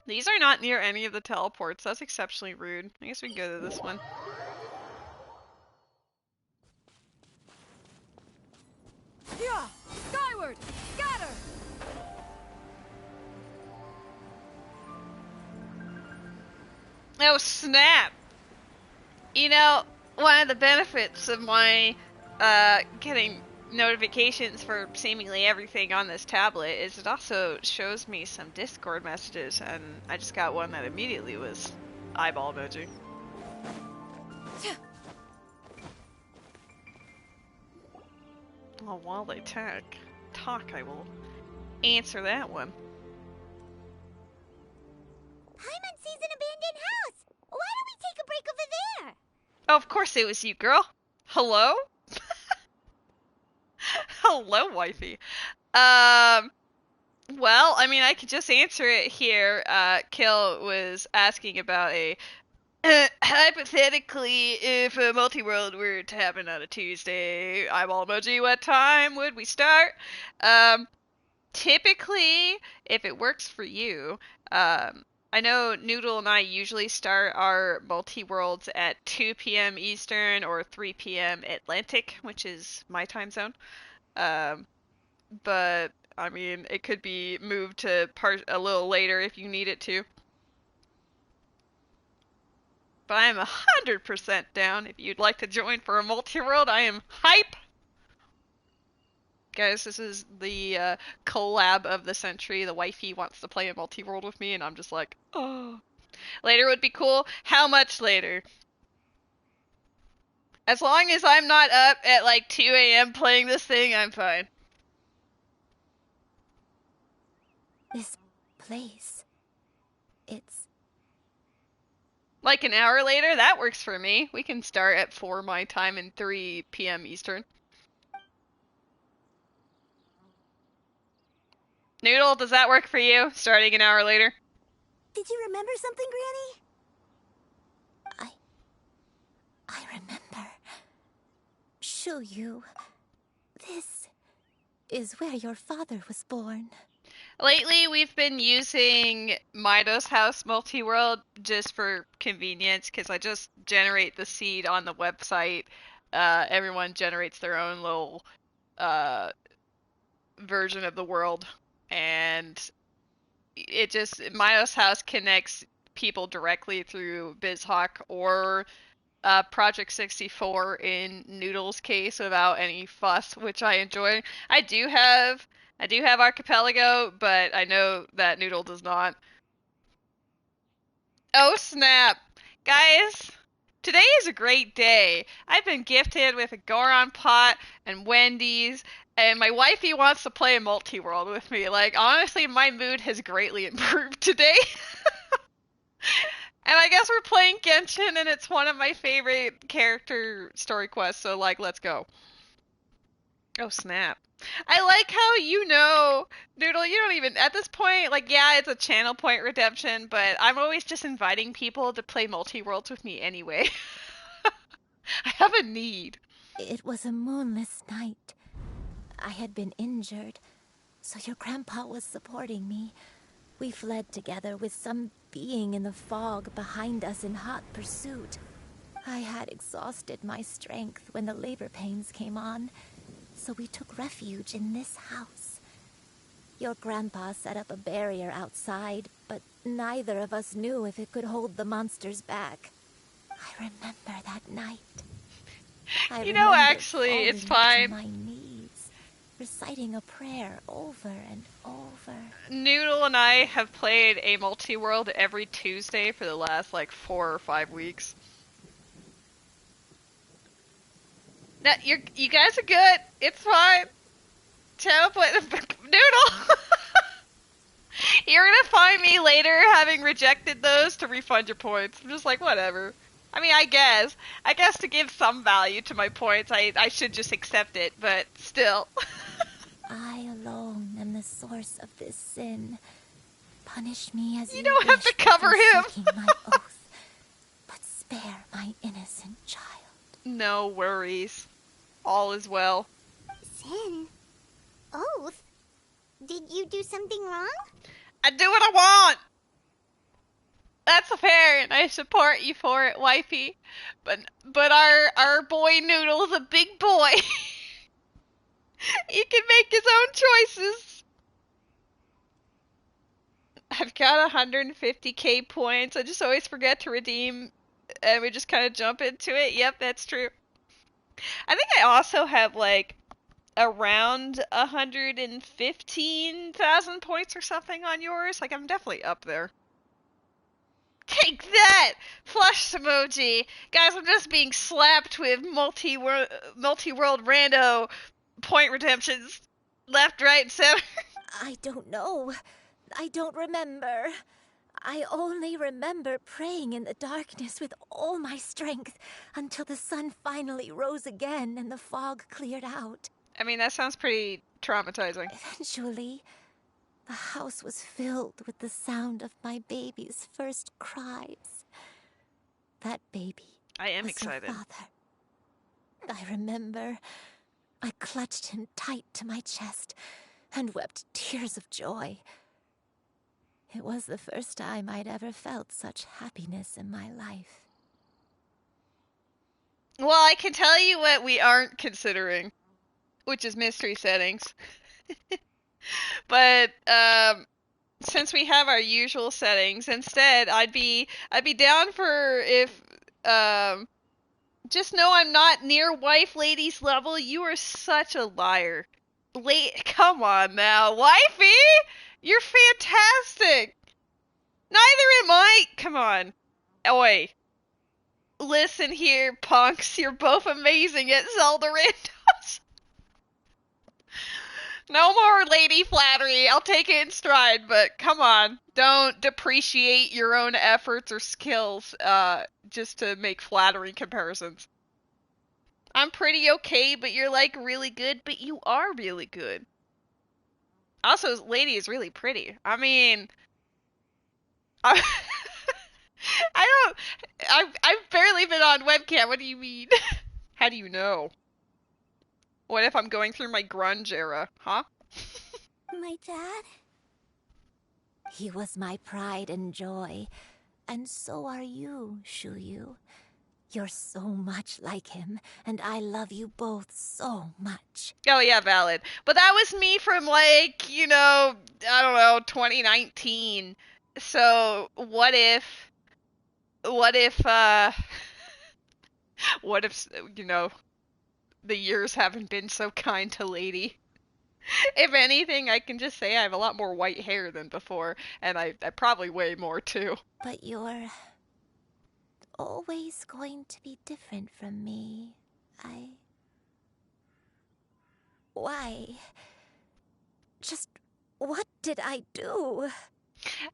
These are not near any of the teleports. That's exceptionally rude. I guess we can go to this one. Yeah! Skyward! Scatter! Oh, snap! You know, one of the benefits of my getting notifications for seemingly everything on this tablet is it also shows me some Discord messages, and I just got one that immediately was eyeball emoji. Well, while they talk, I will answer that one. Oh, of course it was you, girl. Hello? Hello, wifey. Well, I mean, I could just answer it here. Kill was asking about a hypothetically, if a multi-world were to happen on a Tuesday, eyeball emoji, what time would we start? Typically, if it works for you, I know Noodle and I usually start our multi-worlds at 2 p.m. Eastern or 3 p.m. Atlantic, which is my time zone. But I mean, it could be moved to a little later if you need it to. But I am 100% down if you'd like to join for a multi-world. I am hype! Guys, this is the collab of the century. The wifey wants to play a multi-world with me, and I'm just like, oh. Later would be cool. How much later? As long as I'm not up at like 2 a.m. playing this thing, I'm fine. This place... it's... Like an hour later? That works for me. We can start at 4 my time and 3 p.m. Eastern. Noodle, does that work for you? Starting an hour later? Did you remember something, Granny? I remember. Xianyun. This is where your father was born. Lately, we've been using Mido's House Multi-World just for convenience, because I just generate the seed on the website. Everyone generates their own little version of the world, and it just, Mido's House connects people directly through BizHawk or Project 64 in Noodle's case without any fuss, which I enjoy. I do have Archipelago, but I know that Noodle does not. Oh snap! Guys, today is a great day. I've been gifted with a Goron pot and Wendy's, and my wifey wants to play a multi-world with me. Like, honestly, my mood has greatly improved today. And I guess we're playing Genshin, and it's one of my favorite character story quests, so, like, let's go. Oh, snap. I like how Noodle, you don't even, at this point, like, yeah, it's a channel point redemption, but I'm always just inviting people to play multi-worlds with me anyway. I have a need. It was a moonless night. I had been injured, so your grandpa was supporting me. We fled together with some being in the fog behind us in hot pursuit. I had exhausted my strength when the labor pains came on, so we took refuge in this house. Your grandpa set up a barrier outside, but neither of us knew if it could hold the monsters back. I remember that night. Actually, it's fine. To my knees, reciting a prayer over and over. Noodle and I have played a multi-world every Tuesday for the last, like, 4 or 5 weeks. Now, you guys are good. It's fine. Channel play Noodle! You're gonna find me later having rejected those to refund your points. I'm just like, whatever. I mean, I guess to give some value to my points, I should just accept it, but still. I alone am the source of this sin. Punish me as you don't have to cover him. My oath, but spare my innocent child. No worries. All is well. Sin? Oath? Did you do something wrong? I do what I want! That's fair, and I support you for it, wifey. But our boy Noodle's a big boy. He can make his own choices. I've got 150k points. I just always forget to redeem, and we just kind of jump into it. Yep, that's true. I think I also have, like, around 115,000 points or something on yours. Like, I'm definitely up there. Take that! Flush emoji! Guys, I'm just being slapped with multi-world rando point redemptions. Left, right, center. I don't know. I don't remember. I only remember praying in the darkness with all my strength until the sun finally rose again and the fog cleared out. I mean, that sounds pretty traumatizing. Eventually, the house was filled with the sound of my baby's first cries. That baby I am was excited. her father. I remember I clutched him tight to my chest and wept tears of joy. It was the first time I'd ever felt such happiness in my life. Well, I can tell you what we aren't considering, which is mystery settings. But since we have our usual settings, instead I'd be down for if just know I'm not near wife lady's level. You are such a liar. Come on now, wifey! You're fantastic! Neither am I! Come on. Oi. Listen here, punks. You're both amazing at Zelda randos. No more lady flattery. I'll take it in stride, but come on. Don't depreciate your own efforts or skills just to make flattering comparisons. I'm pretty okay, but you're like really good, but you are really good. Also, lady is really pretty. I mean, I I've barely been on webcam. What do you mean? How do you know? What if I'm going through my grunge era, huh? My dad? He was my pride and joy, and so are you, Shuyu. You're so much like him, and I love you both so much. Oh yeah, valid. But that was me from like, I don't know, 2019. So what if, what if, the years haven't been so kind to Lady? If anything, I can just say I have a lot more white hair than before, and I probably weigh more too. But you're always going to be different from me. Why? Just what did I do?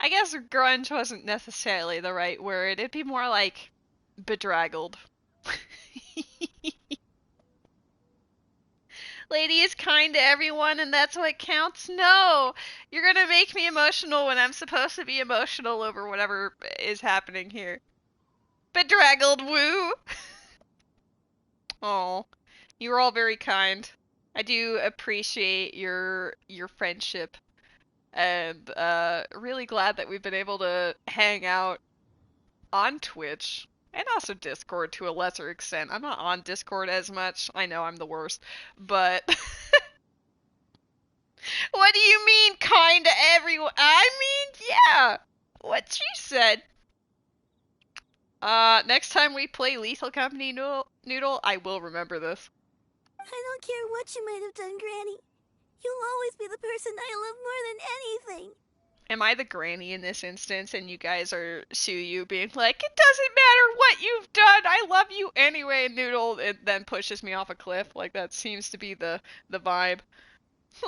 I guess grunge wasn't necessarily the right word. It'd be more like bedraggled. Lady is kind to everyone and that's what counts? No! You're gonna make me emotional when I'm supposed to be emotional over whatever is happening here. Bedraggled, woo! Oh, you were all very kind. I do appreciate your friendship, and really glad that we've been able to hang out on Twitch and also Discord to a lesser extent. I'm not on Discord as much. I know I'm the worst, but what do you mean kind to everyone? I mean, yeah. What she said. Next time we play Lethal Company Noodle, I will remember this. I don't care what you might have done, Granny. You'll always be the person I love more than anything. Am I the granny in this instance, and you guys are Suyu being like, it doesn't matter what you've done, I love you anyway, and Noodle it then pushes me off a cliff? Like, that seems to be the vibe.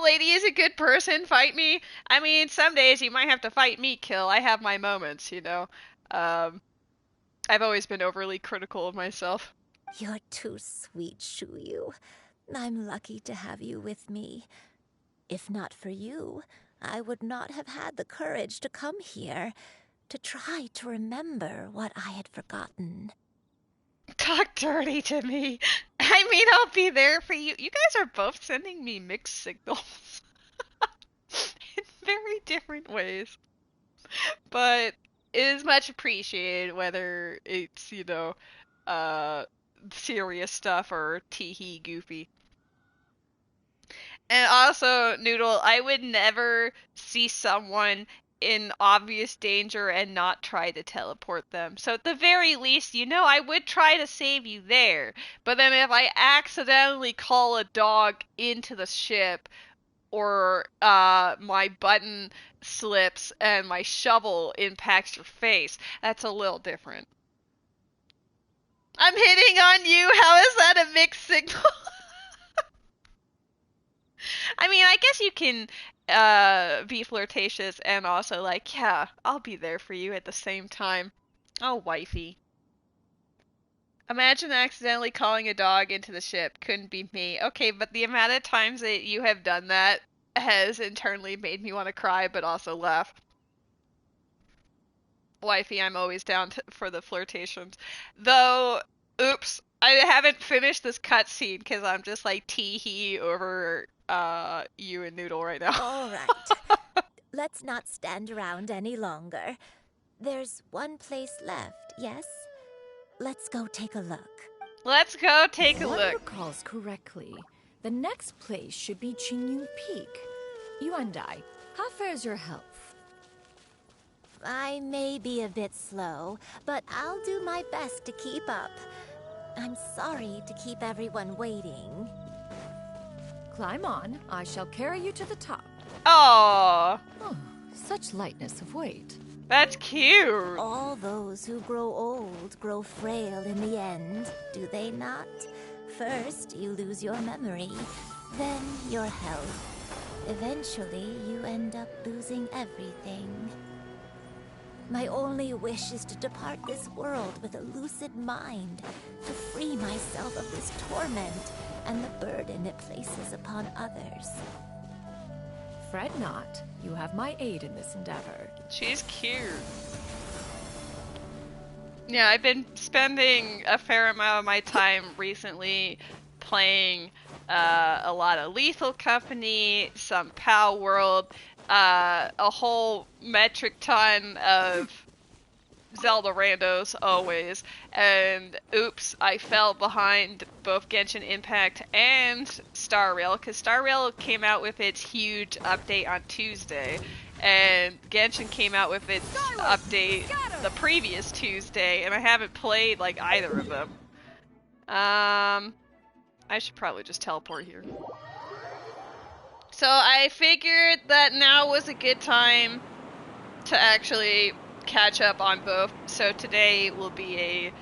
Lady is a good person, fight me. I mean, some days you might have to fight me, Kill. I have my moments, I've always been overly critical of myself. You're too sweet, Shuyu. I'm lucky to have you with me. If not for you, I would not have had the courage to come here, to try to remember what I had forgotten. Talk dirty to me. I mean, I'll be there for you. You guys are both sending me mixed signals. In very different ways. But it is much appreciated, whether it's, serious stuff or tee-hee goofy. And also, Noodle, I would never see someone in obvious danger and not try to teleport them. So at the very least, I would try to save you there. But then if I accidentally call a dog into the ship, or my button slips and my shovel impacts your face, that's a little different. I'm hitting on you? How is that a mixed signal? I mean, I guess you can be flirtatious and also like, yeah, I'll be there for you at the same time. Oh, wifey. Imagine accidentally calling a dog into the ship. Couldn't be me. Okay, but the amount of times that you have done that has internally made me want to cry, but also laugh. Wifey, I'm always down for the flirtations. Though, oops, I haven't finished this cutscene because I'm just like tee-hee over you and Noodle right now. All right. Let's not stand around any longer. There's one place left, yes? Let's go take a look. Let's go take a If one look. recalls correctly, the next place should be Xianyun Peak. Yuandai, how fares your health? I may be a bit slow, but I'll do my best to keep up. I'm sorry to keep everyone waiting. Climb on. I shall carry you to the top. Aww. Oh, such lightness of weight. That's cute. All those who grow old grow frail in the end, do they not? First, you lose your memory, then your health. Eventually, you end up losing everything. My only wish is to depart this world with a lucid mind, to free myself of this torment and the burden it places upon others. Fret not. You have my aid in this endeavor. She's cute. Yeah, I've been spending a fair amount of my time recently playing a lot of Lethal Company, some Pal World, a whole metric ton of Zelda randos always, and oops, I fell behind both Genshin Impact and Star Rail, because Star Rail came out with its huge update on Tuesday, and Genshin came out with its update the previous Tuesday, and I haven't played like either of them. I should probably just teleport here. So I figured that now was a good time to actually catch up on both. So today will be a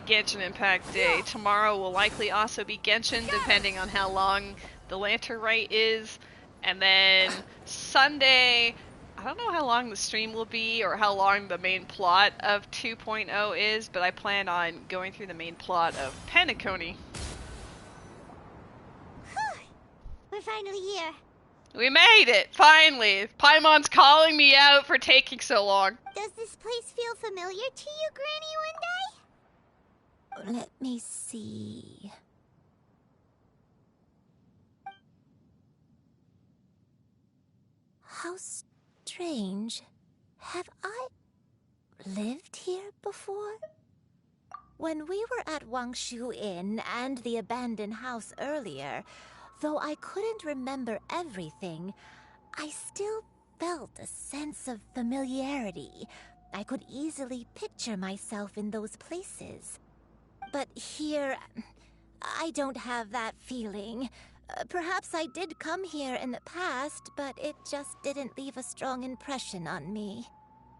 Genshin Impact day. Tomorrow will likely also be Genshin, depending on how long the Lantern Rite is. And then Sunday, I don't know how long the stream will be or how long the main plot of 2.0 is, but I plan on going through the main plot of Penacony. We're finally here. We made it! Finally! Paimon's calling me out for taking so long. Does this place feel familiar to you, Granny One Day? Let me see. How strange. Have I lived here before? When we were at Wangshu Inn and the abandoned house earlier, though I couldn't remember everything, I still felt a sense of familiarity. I could easily picture myself in those places. But here, I don't have that feeling. Perhaps I did come here in the past, but it just didn't leave a strong impression on me.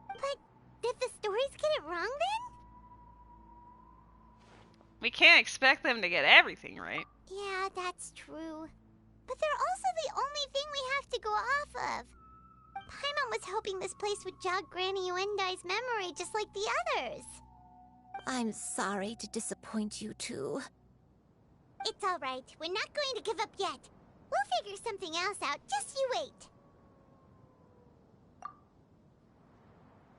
But did the stories get it wrong then? We can't expect them to get everything right. Yeah, that's true. But they're also the only thing we have to go off of. Paimon was hoping this place would jog Granny Uendai's memory just like the others. I'm sorry to disappoint you too. It's alright. We're not going to give up yet. We'll figure something else out. Just you wait.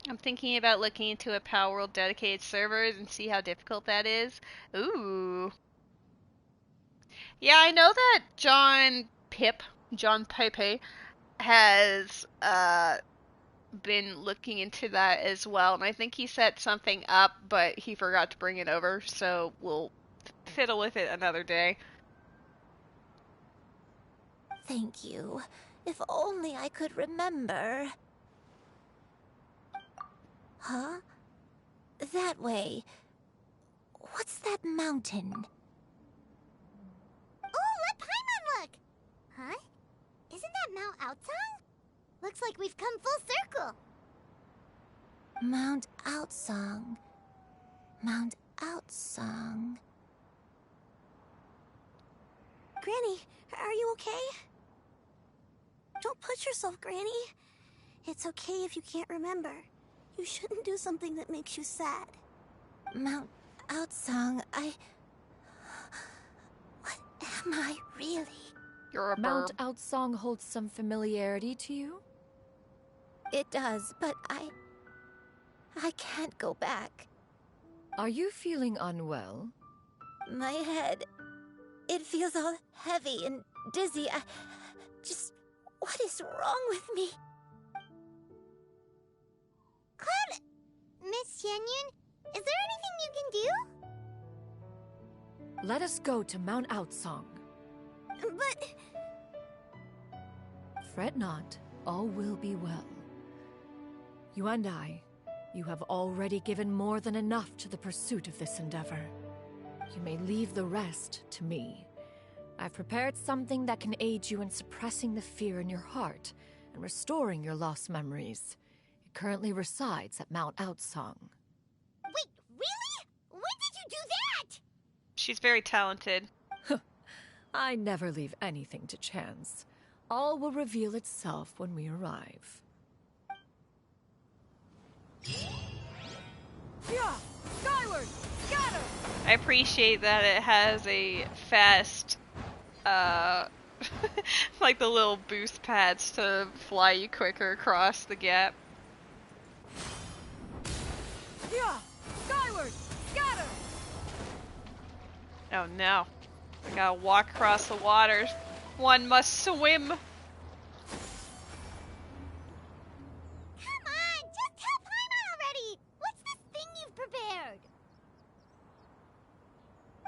I'm thinking about looking into a Power World dedicated servers and see how difficult that is. Ooh. Yeah, I know that John Pepe, has been looking into that as well, and I think he set something up, but he forgot to bring it over, so we'll fiddle with it another day. Thank you. If only I could remember. Huh? That way. What's that mountain? Oh, let Paimon look! Huh? Isn't that Mount Outsang? Looks like we've come full circle. Mount Outsang. Mount Outsang. Granny, are you okay? push yourself, Granny. It's okay if you can't remember. You shouldn't do something that makes you sad. Mount Outsong, What am I really? You're a Mount Outsong holds some familiarity to you? It does, but I can't go back. Are you feeling unwell? My head, it feels all heavy and dizzy. What is wrong with me? Cloud, Miss Xianyun, is there anything you can do? Let us go to Mount Outsong. But... Fret not, all will be well. You and I, you have already given more than enough to the pursuit of this endeavor. You may leave the rest to me. I've prepared something that can aid you in suppressing the fear in your heart and restoring your lost memories. It currently resides at Mount Outsong. Wait, really? When did you do that? She's very talented. I never leave anything to chance. All will reveal itself when we arrive. Yeah! Skyward! Scatter! I appreciate that it has a fast, like the little boost pads to fly you quicker across the gap. Yeah! Skyward! Scatter! Oh no. I gotta walk across the waters. One must swim. Come on, just tell Paimon already! What's this thing you've prepared?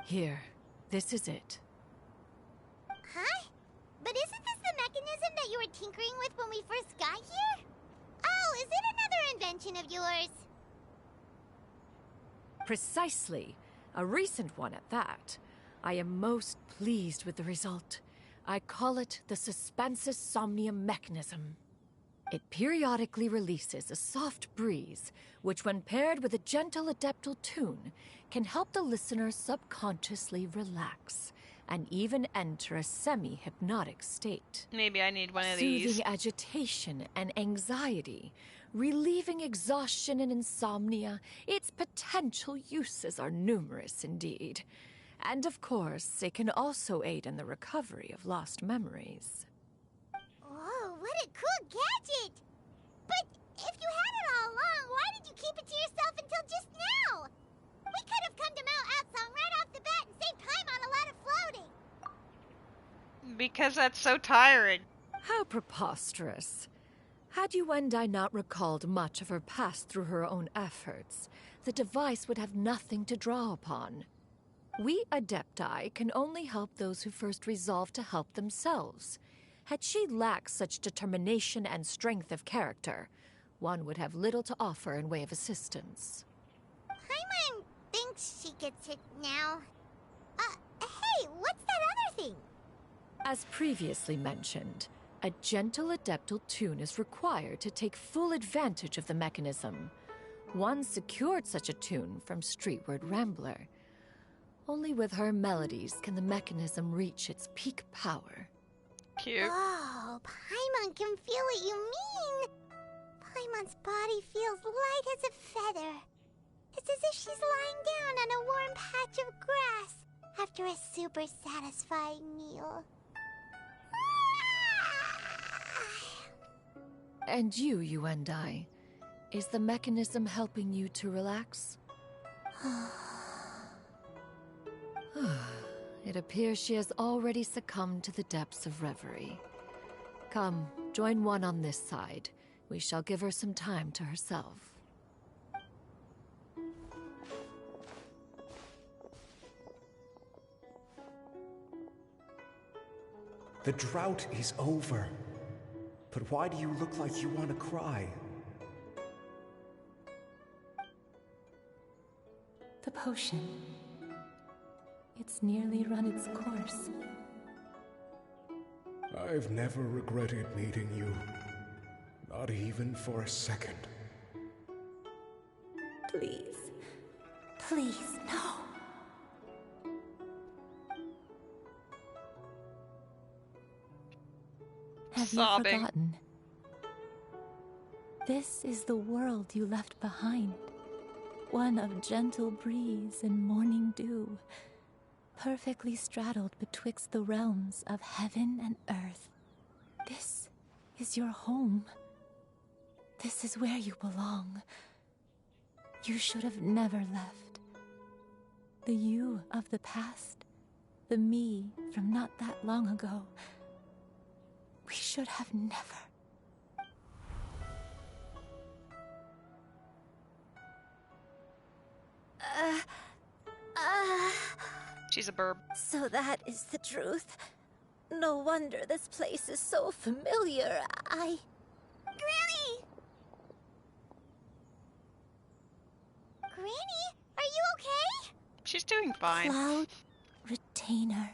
Here, this is it. Huh? But isn't this the mechanism that you were tinkering with when we first got here? Oh, is it another invention of yours? Precisely. A recent one at that. I am most pleased with the result. I call it the Suspensus Somnium mechanism. It periodically releases a soft breeze, which when paired with a gentle adeptal tune, can help the listener subconsciously relax and even enter a semi-hypnotic state. Maybe I need one of Soothing these. agitation and anxiety, relieving exhaustion and insomnia. Its potential uses are numerous indeed. And of course, it can also aid in the recovery of lost memories. Whoa, what a cool gadget! But if you had it all along, why did you keep it to yourself until just now? We could have come to Mount Outsong right off the bat and saved Paimon a lot of floating. Because that's so tiring. How preposterous. Had Yuendai not recalled much of her past through her own efforts, the device would have nothing to draw upon. We Adepti can only help those who first resolve to help themselves. Had she lacked such determination and strength of character, one would have little to offer in way of assistance. Paimon thinks she gets it now. Hey, what's that other thing? As previously mentioned, a gentle adeptal tune is required to take full advantage of the mechanism. One secured such a tune from Streetward Rambler. Only with her melodies can the mechanism reach its peak power. Cute. Oh, Paimon can feel what you mean. Paimon's body feels light as a feather. It's as if she's lying down on a warm patch of grass after a super satisfying meal. And you and I, is the mechanism helping you to relax? It appears she has already succumbed to the depths of reverie. Come, join one on this side. We shall give her some time to herself. The drought is over. But why do you look like you want to cry? The potion. It's nearly run its course. I've never regretted meeting you. Not even for a second. Please. Please, no. Have Sobbing. you forgotten? This is the world you left behind. One of gentle breeze and morning dew, perfectly straddled betwixt the realms of heaven and earth. This is your home. This is where you belong. You should have never left. The you of the past, the me from not that long ago. We should have never. She's a burb. So that is the truth. No wonder this place is so familiar. Granny! Granny, are you okay? She's doing fine. Cloud Retainer.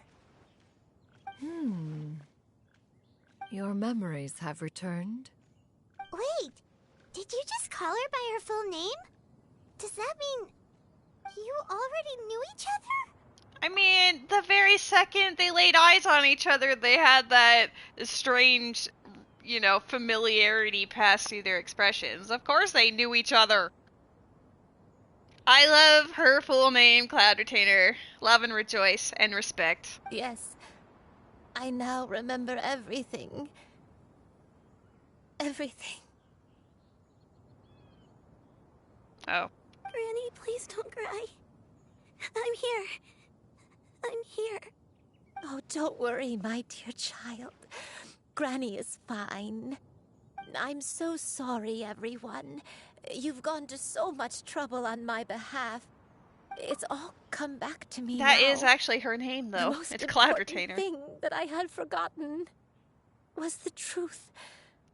Your memories have returned. Wait, did you just call her by her full name? Does that mean you already knew each other? I mean, the very second they laid eyes on each other, they had that strange, familiarity pass through their expressions. Of course they knew each other. I love her full name, Cloud Retainer. Love and rejoice and respect. Yes, I now remember everything. Everything. Oh. Granny, please don't cry. I'm here. I'm here. Oh, don't worry, my dear child. Granny is fine. I'm so sorry, everyone. You've gone to so much trouble on my behalf. It's all come back to me That now. is actually her name, though. The most It's Cloud important Retainer. thing that I had forgotten was the truth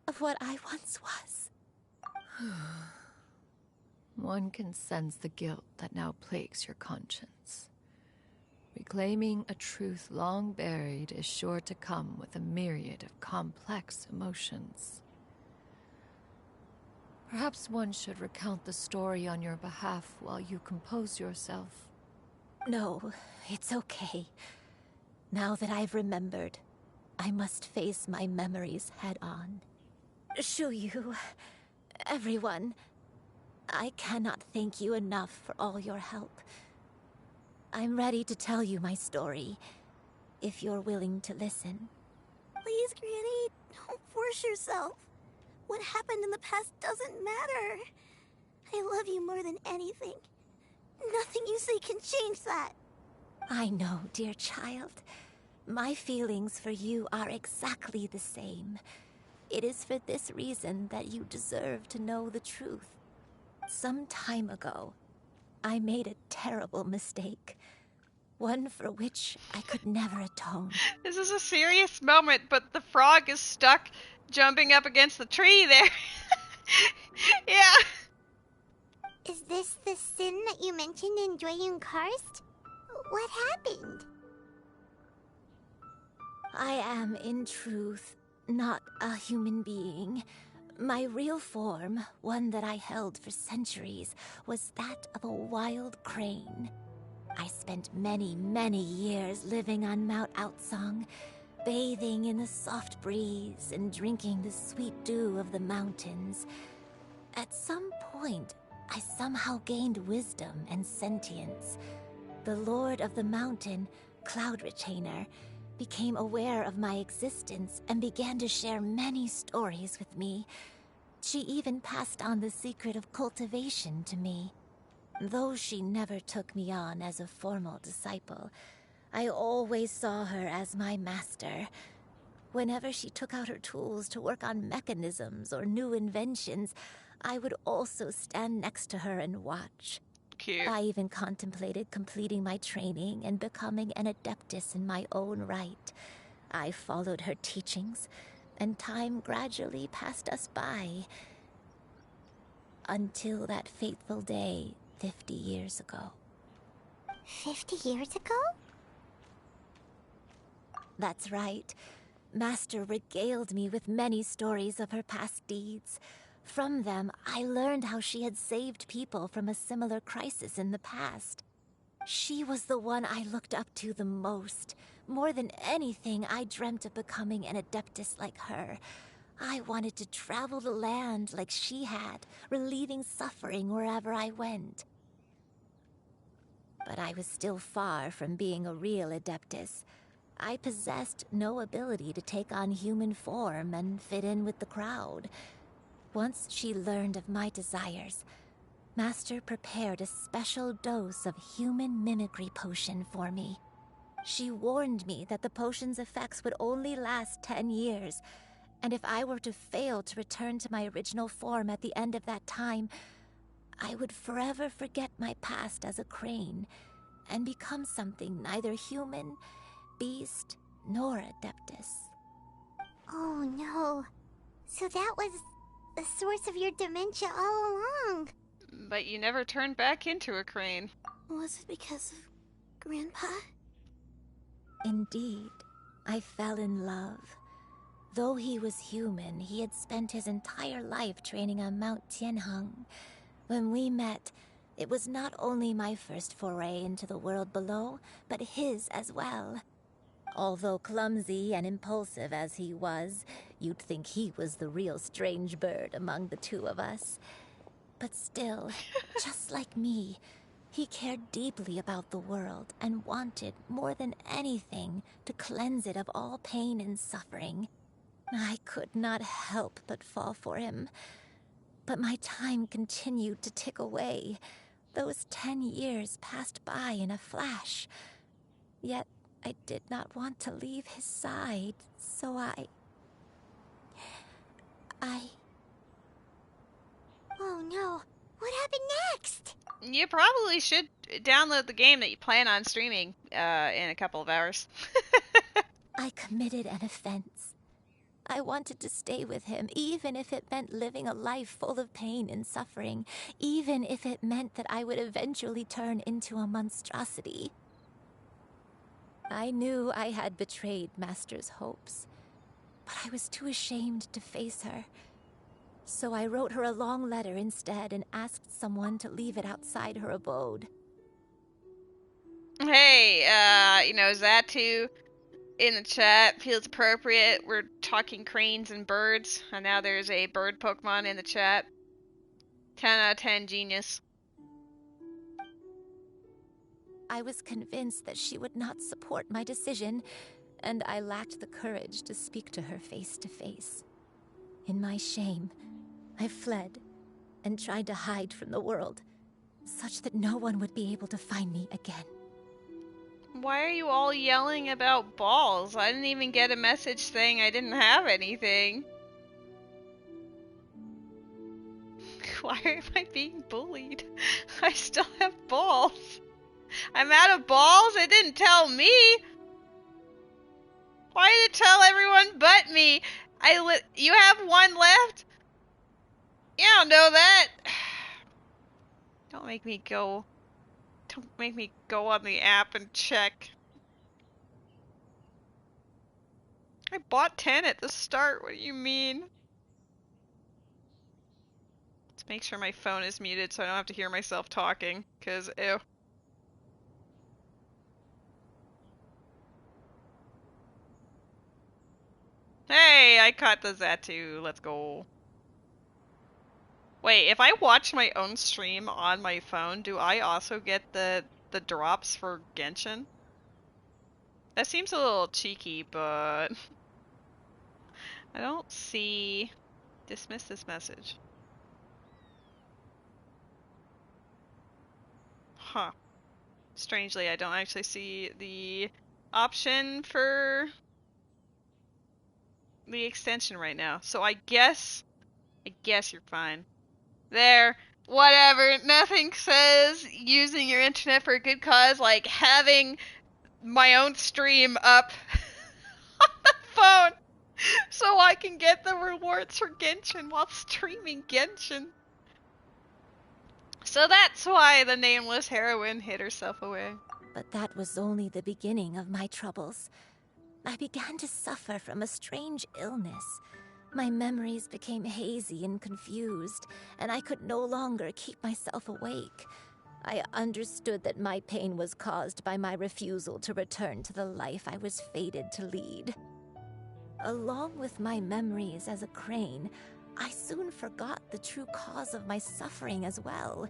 of what I once was. One can sense the guilt that now plagues your conscience. Reclaiming a truth long buried is sure to come with a myriad of complex emotions. Perhaps one should recount the story on your behalf while you compose yourself. No, it's okay. Now that I've remembered, I must face my memories head on. Shuyu, everyone, I cannot thank you enough for all your help. I'm ready to tell you my story, if you're willing to listen. Please, Granny, don't force yourself. What happened in the past doesn't matter. I love you more than anything. Nothing you say can change that. I know, dear child. My feelings for you are exactly the same. It is for this reason that you deserve to know the truth. Some time ago, I made a terrible mistake. One for which I could never atone. This is a serious moment, but the frog is stuck jumping up against the tree there. Yeah. Is this the sin that you mentioned in Xianyun Karst? What happened? I am, in truth, not a human being. My real form, one that I held for centuries, was that of a wild crane. I spent many, many years living on Mount Outsong, bathing in the soft breeze and drinking the sweet dew of the mountains. At some point, I somehow gained wisdom and sentience. The Lord of the Mountain, Cloud Retainer, became aware of my existence and began to share many stories with me. She even passed on the secret of cultivation to me. Though she never took me on as a formal disciple, I always saw her as my master. Whenever she took out her tools to work on mechanisms or new inventions, I would also stand next to her and watch. Cute. I even contemplated completing my training and becoming an adeptus in my own right. I followed her teachings, and time gradually passed us by. Until that fateful day 50 years ago. 50 years ago? That's right. Master regaled me with many stories of her past deeds. From them, I learned how she had saved people from a similar crisis in the past. She was the one I looked up to the most, more than anything, I dreamt of becoming an adeptus like her. I wanted to travel the land like she had, relieving suffering wherever I went. But I was still far from being a real adeptus. I possessed no ability to take on human form and fit in with the crowd. Once she learned of my desires, Master prepared a special dose of human mimicry potion for me. She warned me that the potion's effects would only last 10 years, and if I were to fail to return to my original form at the end of that time, I would forever forget my past as a crane and become something neither human, beast, nor adeptus. Oh no. So that was the source of your dementia all along. But you never turned back into a crane. Was it because of Grandpa? Indeed, I fell in love. Though he was human, he had spent his entire life training on Mount Tianheng. When we met, it was not only my first foray into the world below, but his as well. Although clumsy and impulsive as he was, you'd think he was the real strange bird among the two of us. But still, just like me, he cared deeply about the world and wanted, more than anything, to cleanse it of all pain and suffering. I could not help but fall for him. But my time continued to tick away. Those 10 years passed by in a flash. Yet I did not want to leave his side, so I... Oh no. What happened next? You probably should download the game that you plan on streaming in a couple of hours. I committed an offense. I wanted to stay with him, even if it meant living a life full of pain and suffering, even if it meant that I would eventually turn into a monstrosity. I knew I had betrayed Master's hopes, but I was too ashamed to face her. So I wrote her a long letter instead and asked someone to leave it outside her abode. Hey, Zatu in the chat feels appropriate. We're talking cranes and birds, and now there's a bird Pokemon in the chat. 10 out of 10, genius. I was convinced that she would not support my decision, and I lacked the courage to speak to her face to face. In my shame, I fled and tried to hide from the world, such that no one would be able to find me again. Why are you all yelling about balls? I didn't even get a message saying I didn't have anything. Why am I being bullied? I still have balls. I'm out of balls? It didn't tell me. Why did it tell everyone but me? You have one left? You don't know that. Don't make me go on the app and check. I bought 10 at the start. What do you mean? Let's make sure my phone is muted so I don't have to hear myself talking, 'cause ew. Hey, I caught the Zatu. Let's go. Wait, if I watch my own stream on my phone, do I also get the drops for Genshin? That seems a little cheeky, but I don't see... Dismiss this message. Huh. Strangely, I don't actually see the option for the extension right now. So I guess you're fine. There. Whatever. Nothing says using your internet for a good cause like having my own stream up on the phone so I can get the rewards for Genshin while streaming Genshin. So that's why the nameless heroine hid herself away. But that was only the beginning of my troubles. I began to suffer from a strange illness. My memories became hazy and confused, and I could no longer keep myself awake. I understood that my pain was caused by my refusal to return to the life I was fated to lead. Along with my memories as a crane, I soon forgot the true cause of my suffering as well.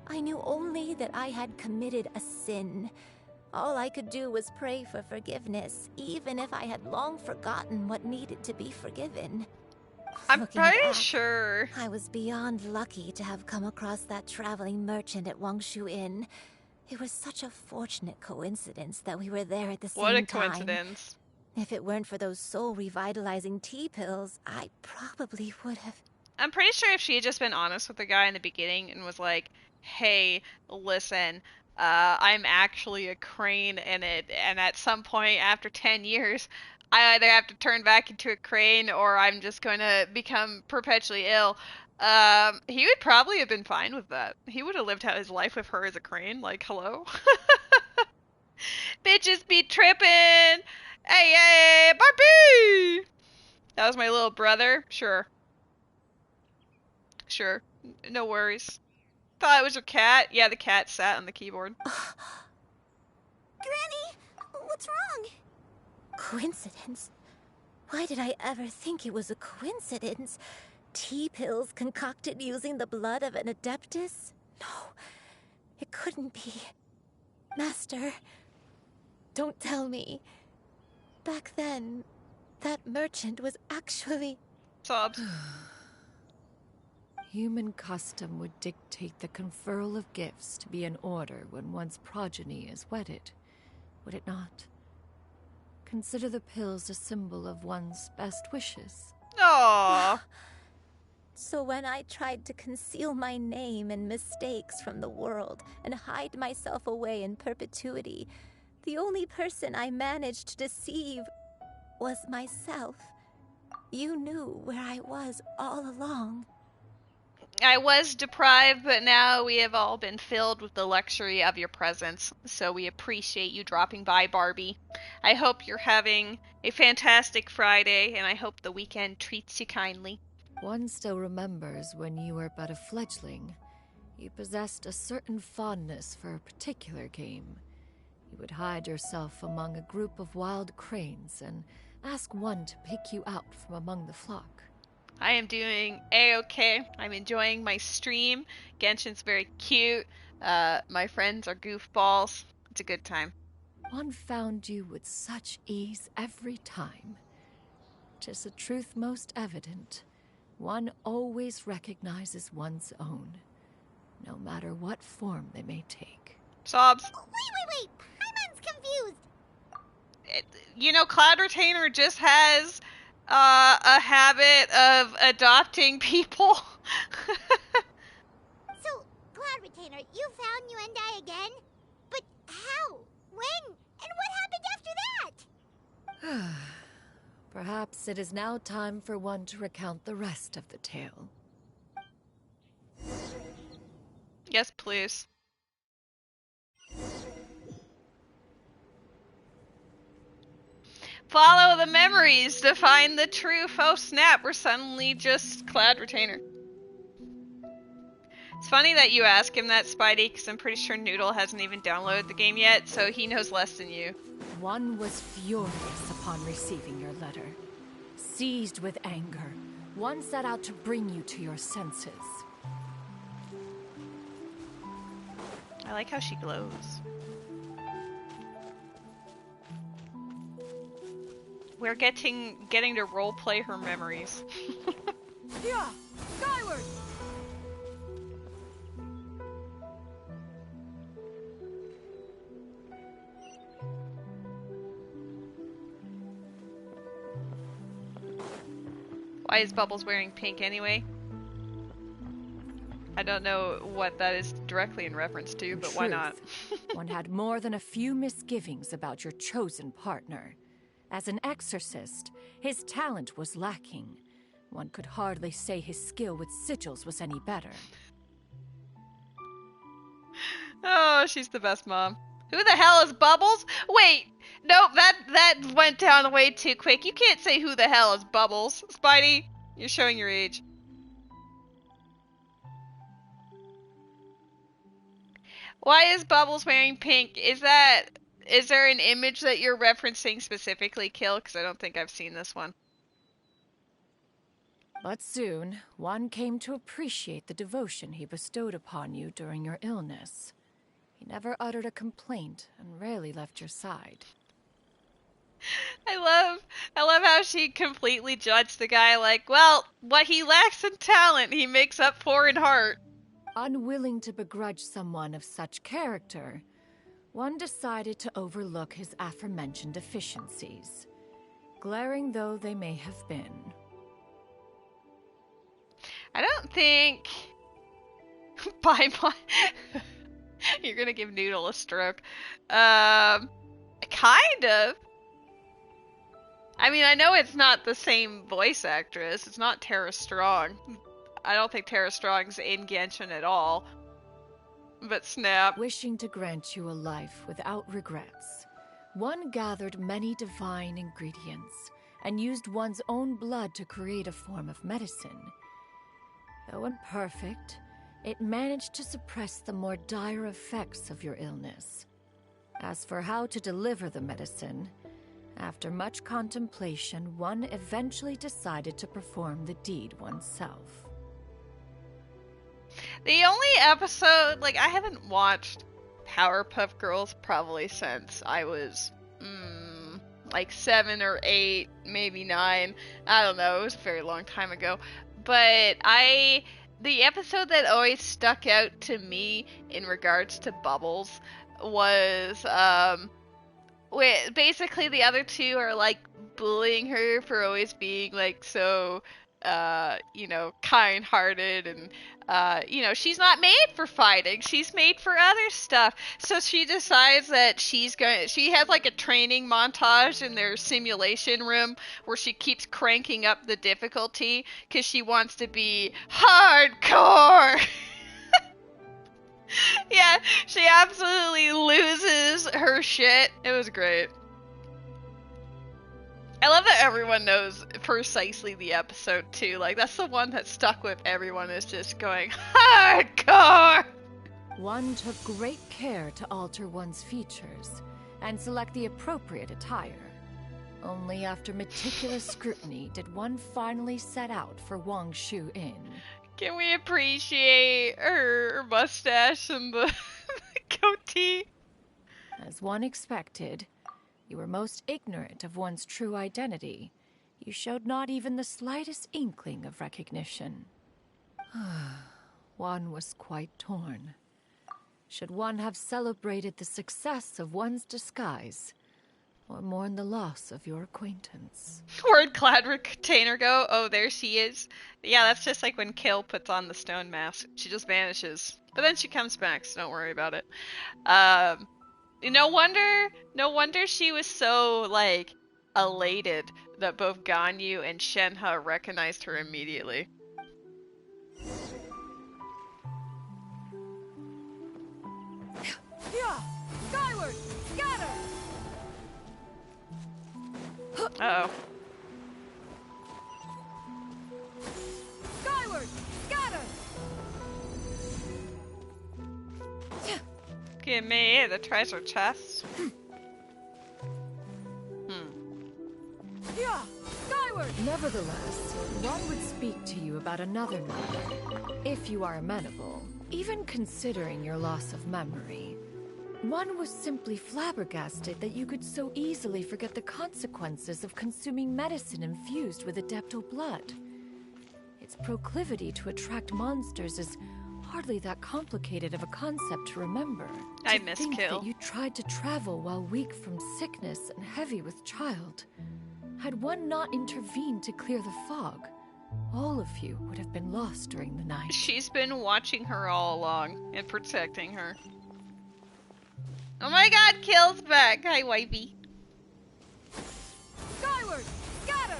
I knew only that I had committed a sin. All I could do was pray for forgiveness, even if I had long forgotten what needed to be forgiven. I'm Looking pretty back, sure I was beyond lucky to have come across that traveling merchant at Wangshu Inn. It was such a fortunate coincidence that we were there at the same time. What a coincidence. If it weren't for those soul-revitalizing tea pills, I probably would have... I'm pretty sure if she had just been honest with the guy in the beginning and was like, hey, listen, I'm actually a crane and at some point after 10 years, I either have to turn back into a crane or I'm just going to become perpetually ill. He would probably have been fine with that. He would have lived out his life with her as a crane. Like, hello? Bitches be tripping! Hey, hey, Barbie! That was my little brother? Sure. Sure. No worries. Thought it was your cat. Yeah, the cat sat on the keyboard. Granny, what's wrong? Coincidence? Why did I ever think it was a coincidence? Tea pills concocted using the blood of an adeptus? No, it couldn't be. Master, don't tell me. Back then, that merchant was actually... Sobs. Human custom would dictate the conferral of gifts to be in order when one's progeny is wedded, would it not? Consider the pills a symbol of one's best wishes. Aww. So when I tried to conceal my name and mistakes from the world and hide myself away in perpetuity, the only person I managed to deceive was myself. You knew where I was all along. I was deprived, but now we have all been filled with the luxury of your presence, so we appreciate you dropping by, Barbie. I hope you're having a fantastic Friday, and I hope the weekend treats you kindly. One still remembers when you were but a fledgling. You possessed a certain fondness for a particular game. You would hide yourself among a group of wild cranes and ask one to pick you out from among the flock. I am doing A-okay. I'm enjoying my stream. Genshin's very cute. My friends are goofballs. It's a good time. One found you with such ease every time. 'Tis a truth most evident. One always recognizes one's own, no matter what form they may take. Sobs. Wait. Paimon's confused. Cloud Retainer just has a habit of adopting people. So, Cloud Retainer, you found Yuendai again? But how? When? And what happened after that? Perhaps it is now time for one to recount the rest of the tale. Yes, please. Follow the memories to find the truth. Oh snap, we're suddenly just Cloud Retainer. It's funny that you ask him that, Spidey, because I'm pretty sure Noodle hasn't even downloaded the game yet, so he knows less than you. One was furious upon receiving your letter. Seized with anger, one set out to bring you to your senses. I like how she glows. We're getting to roleplay her memories. Yeah, skyward! Why is Bubbles wearing pink anyway? I don't know what that is directly in reference to, but why not? One had more than a few misgivings about your chosen partner. As an exorcist, his talent was lacking. One could hardly say his skill with sigils was any better. Oh, she's the best mom. Who the hell is Bubbles? Wait, nope, that went down way too quick. You can't say who the hell is Bubbles. Spidey, you're showing your age. Why is Bubbles wearing pink? Is there an image that you're referencing specifically, Kill? Because I don't think I've seen this one. But soon, one came to appreciate the devotion he bestowed upon you during your illness. He never uttered a complaint and rarely left your side. I love how she completely judged the guy like, well, what he lacks in talent, he makes up for in heart. Unwilling to begrudge someone of such character, one decided to overlook his aforementioned deficiencies, glaring though they may have been. I don't think... Paimon... You're gonna give Noodle a stroke. Kind of. I mean, I know it's not the same voice actress. It's not Tara Strong. I don't think Tara Strong's in Genshin at all. But snap. Wishing to grant you a life without regrets, one gathered many divine ingredients and used one's own blood to create a form of medicine. Though imperfect, it managed to suppress the more dire effects of your illness. As for how to deliver the medicine, after much contemplation, one eventually decided to perform the deed oneself. The only episode, like, I haven't watched Powerpuff Girls probably since I was, like 7 or 8, maybe 9. I don't know, it was a very long time ago. But the episode that always stuck out to me in regards to Bubbles was, basically the other two are like bullying her for always being like so, kind-hearted and, she's not made for fighting. She's made for other stuff. So she decides that she has like a training montage in their simulation room where she keeps cranking up the difficulty because she wants to be hardcore. Yeah, she absolutely loses her shit. It was great. I love that everyone knows precisely the episode too. Like, that's the one that stuck with everyone, is just going hardcore. One took great care to alter one's features and select the appropriate attire. Only after meticulous scrutiny did one finally set out for Wang Shu Inn. Can we appreciate her mustache and the goatee? As one expected, you were most ignorant of one's true identity. You showed not even the slightest inkling of recognition. One was quite torn. Should one have celebrated the success of one's disguise, or mourn the loss of your acquaintance? Where'd Cloud Retainer go? Oh, there she is. Yeah, that's just like when Kill puts on the stone mask. She just vanishes. But then she comes back, so don't worry about it. No wonder she was so, like, elated that both Ganyu and Shenhe recognized her immediately. Yeah! Skyward! Scatter! Uh-oh. Skyward! Scatter! Give me the treasure chest. Yeah! Skyward! Nevertheless, one would speak to you about another matter, if you are amenable. Even considering your loss of memory, one was simply flabbergasted that you could so easily forget the consequences of consuming medicine infused with adeptal blood. Its proclivity to attract monsters is hardly that complicated of a concept to remember. I To miss think Kill. that you tried to travel while weak from sickness and heavy with child. Had one not intervened to clear the fog, all of you would have been lost during the night. She's been watching her all along and protecting her. Oh my god, Kill's back. Hi, wifey. Skyward! Scatter!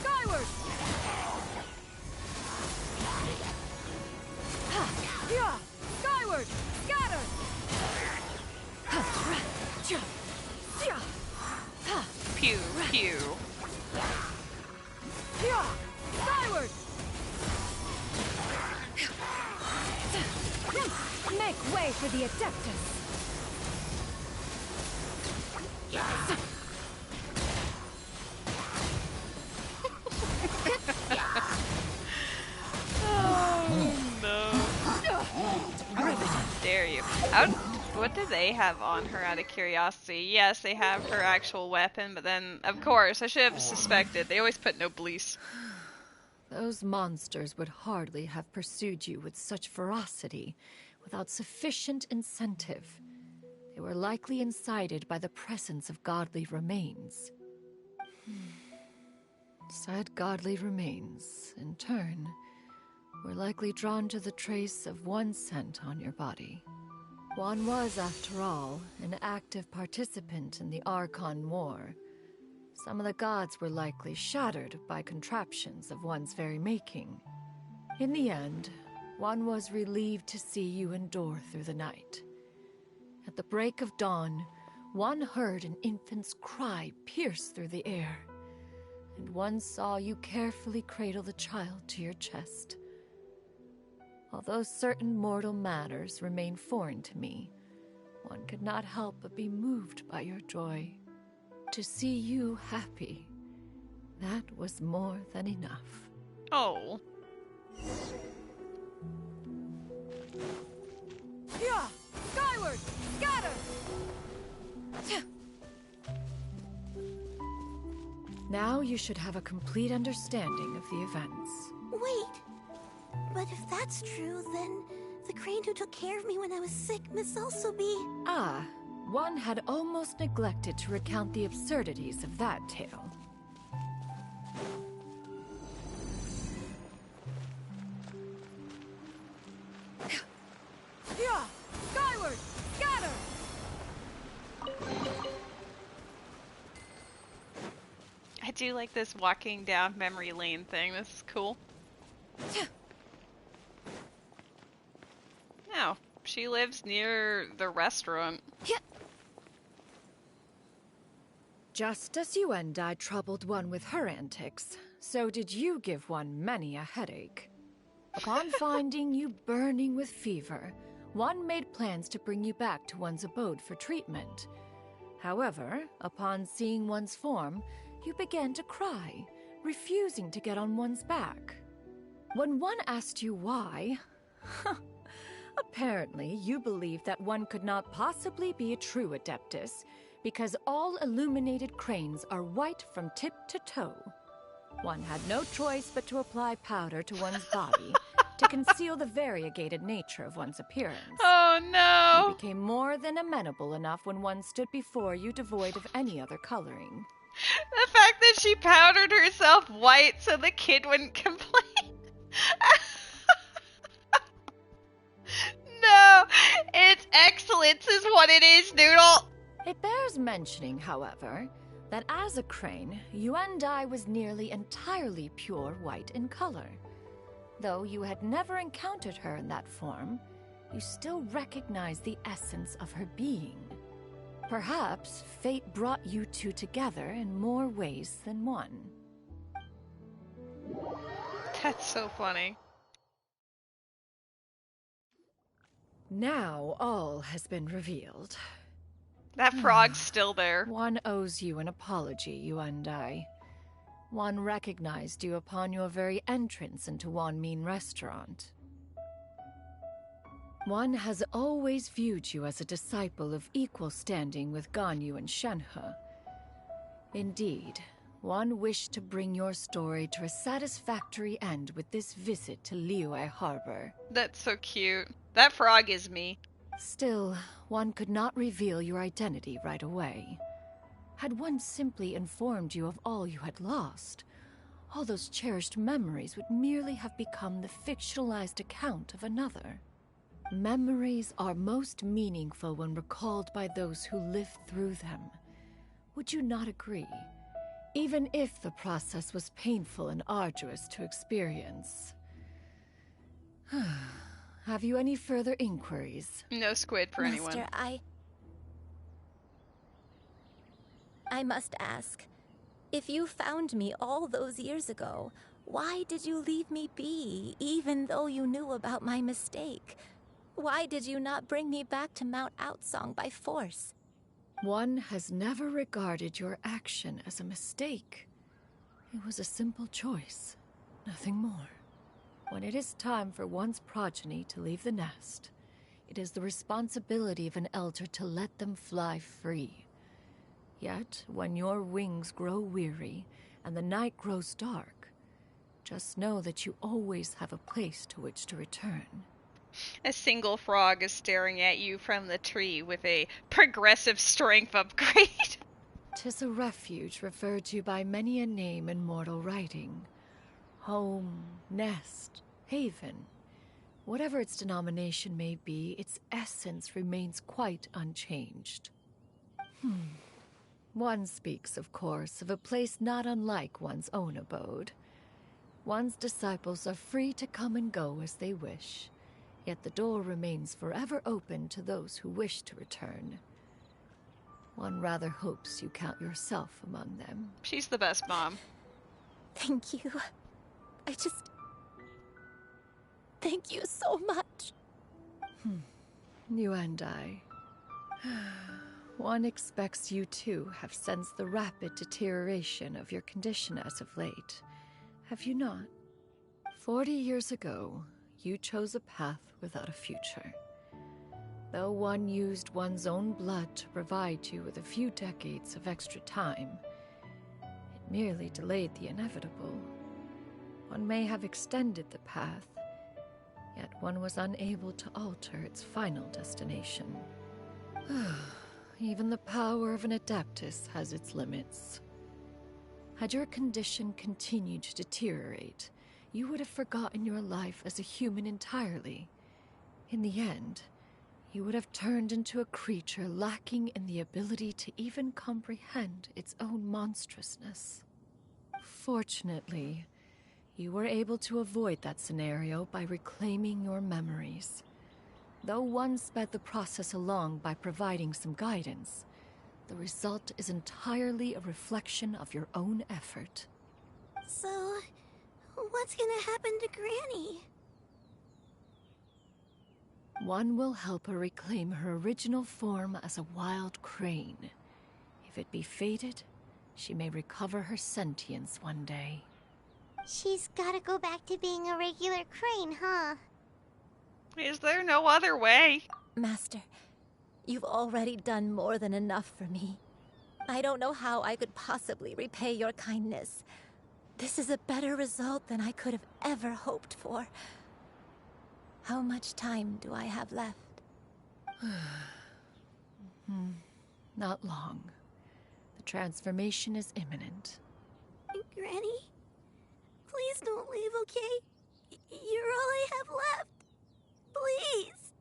Skyward! Yeah! Skyward! Scatter! Pew, pew. Yeah! Skyward! for the Adeptus. Oh no. How dare you? What do they have on her out of curiosity? Yes, they have her actual weapon, but then, of course, I should have suspected. They always put noblesse. Those monsters would hardly have pursued you with such ferocity without sufficient incentive. They were likely incited by the presence of godly remains. Said godly remains, in turn, were likely drawn to the trace of one scent on your body. One was, after all, an active participant in the Archon War. Some of the gods were likely shattered by contraptions of one's very making. In the end, one was relieved to see you endure through the night. At the break of dawn, one heard an infant's cry pierce through the air, and one saw you carefully cradle the child to your chest. Although certain mortal matters remain foreign to me, one could not help but be moved by your joy. To see you happy, that was more than enough. Oh. Yeah! Skyward! Scatter! Now you should have a complete understanding of the events. Wait! But if that's true, then the crane who took care of me when I was sick must also be... Ah, one had almost neglected to recount the absurdities of that tale. Yeah! Skyward! Scatter! I do like this walking down memory lane thing. This is cool. Now, she lives near the restaurant. Just as you and I troubled one with her antics, so did you give one many a headache. Upon finding you burning with fever, one made plans to bring you back to one's abode for treatment. However, upon seeing one's form, you began to cry, refusing to get on one's back. When one asked you why, apparently you believed that one could not possibly be a true Adeptus, because all illuminated cranes are white from tip to toe. One had no choice but to apply powder to one's body to conceal the variegated nature of one's appearance. Oh no! You became more than amenable enough when one stood before you devoid of any other coloring. The fact that she powdered herself white so the kid wouldn't complain. No! It's excellence is what it is, Noodle! It bears mentioning, however, that as a crane, Yuandai was nearly entirely pure white in color. Though you had never encountered her in that form, you still recognized the essence of her being. Perhaps fate brought you two together in more ways than one. That's so funny. Now all has been revealed. That frog's still there. One owes you an apology, Yuandai. One recognized you upon your very entrance into Wanmin Restaurant. One has always viewed you as a disciple of equal standing with Ganyu and Shenhe. Indeed, one wished to bring your story to a satisfactory end with this visit to Liyue Harbor. That's so cute. That frog is me. Still, one could not reveal your identity right away. Had one simply informed you of all you had lost, all those cherished memories would merely have become the fictionalized account of another. Memories are most meaningful when recalled by those who lived through them. Would you not agree? Even if the process was painful and arduous to experience. Have you any further inquiries? No squid for anyone. Master, I must ask, if you found me all those years ago, why did you leave me be, even though you knew about my mistake? Why did you not bring me back to Mount Outsong by force? One has never regarded your action as a mistake. It was a simple choice, nothing more. When it is time for one's progeny to leave the nest, it is the responsibility of an elder to let them fly free. Yet, when your wings grow weary and the night grows dark, just know that you always have a place to which to return. A single frog is staring at you from the tree with a progressive strength upgrade. 'Tis a refuge referred to by many a name in mortal writing. Home, nest, haven. Whatever its denomination may be, its essence remains quite unchanged. One speaks, of course, of a place not unlike one's own abode. One's disciples are free to come and go as they wish, yet the door remains forever open to those who wish to return. One rather hopes you count yourself among them. She's the best mom. Thank you. Thank you so much. You and I. One expects you too have sensed the rapid deterioration of your condition as of late. Have you not? 40 years ago, you chose a path without a future. Though one used one's own blood to provide you with a few decades of extra time, it merely delayed the inevitable. One may have extended the path, yet one was unable to alter its final destination. Even the power of an Adeptus has its limits. Had your condition continued to deteriorate, you would have forgotten your life as a human entirely. In the end, you would have turned into a creature lacking in the ability to even comprehend its own monstrousness. Fortunately, you were able to avoid that scenario by reclaiming your memories. Though one sped the process along by providing some guidance, the result is entirely a reflection of your own effort. So, what's gonna happen to Granny? One will help her reclaim her original form as a wild crane. If it be fated, she may recover her sentience one day. She's gotta go back to being a regular crane, huh? Is there no other way? Master, you've already done more than enough for me. I don't know how I could possibly repay your kindness. This is a better result than I could have ever hoped for. How much time do I have left? Not long. The transformation is imminent. Granny? Please don't leave, okay? You're all I have left. Please!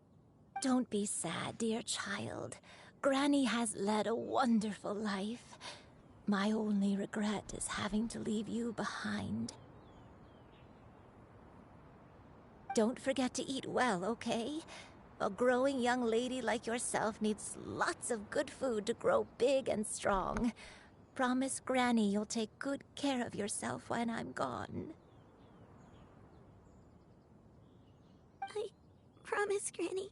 Don't be sad, dear child. Granny has led a wonderful life. My only regret is having to leave you behind. Don't forget to eat well, okay? A growing young lady like yourself needs lots of good food to grow big and strong. Promise Granny you'll take good care of yourself when I'm gone. I promise, Granny.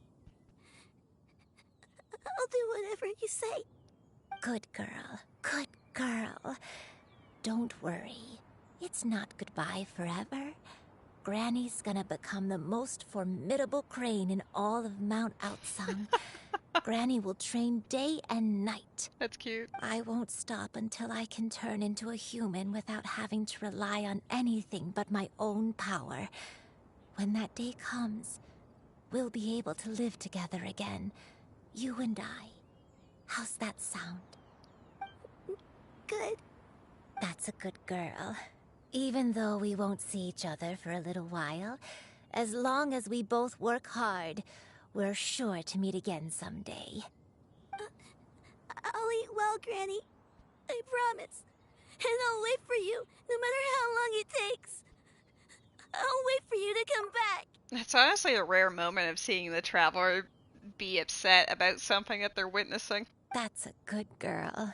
I'll do whatever you say. Good girl. Good girl. Don't worry. It's not goodbye forever. Granny's gonna become the most formidable crane in all of Mount Outsong. Granny will train day and night. That's cute. I won't stop until I can turn into a human without having to rely on anything but my own power. When that day comes, we'll be able to live together again. You and I. How's that sound? Good. That's a good girl. Even though we won't see each other for a little while, as long as we both work hard, we're sure to meet again someday. I'll eat well, Granny. I promise. And I'll wait for you, no matter how long it takes. I'll wait for you to come back. It's honestly a rare moment of seeing the traveler be upset about something that they're witnessing. That's a good girl.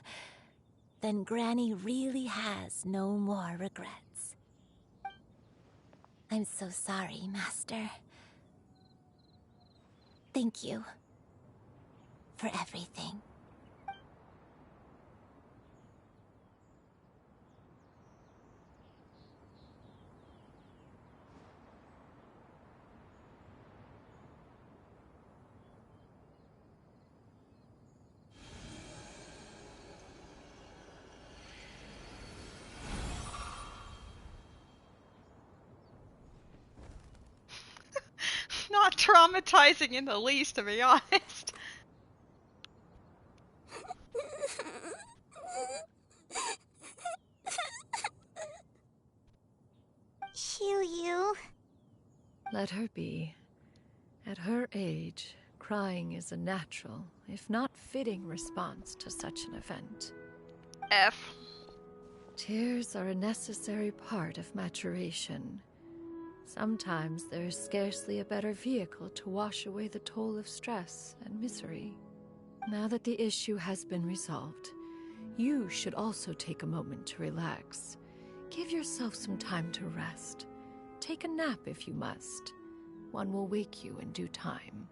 Then Granny really has no more regrets. I'm so sorry, Master. Thank you. For everything. Not traumatizing in the least, to be honest. Xianyun. Let her be. At her age, crying is a natural, if not fitting, response to such an event. F. Tears are a necessary part of maturation. Sometimes there is scarcely a better vehicle to wash away the toll of stress and misery. Now that the issue has been resolved, you should also take a moment to relax. Give yourself some time to rest. Take a nap if you must. One will wake you in due time.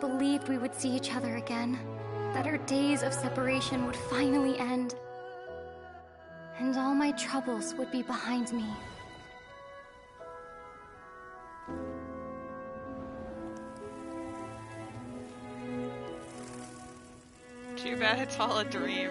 Believed we would see each other again, that our days of separation would finally end, and all my troubles would be behind me. Too bad it's all a dream.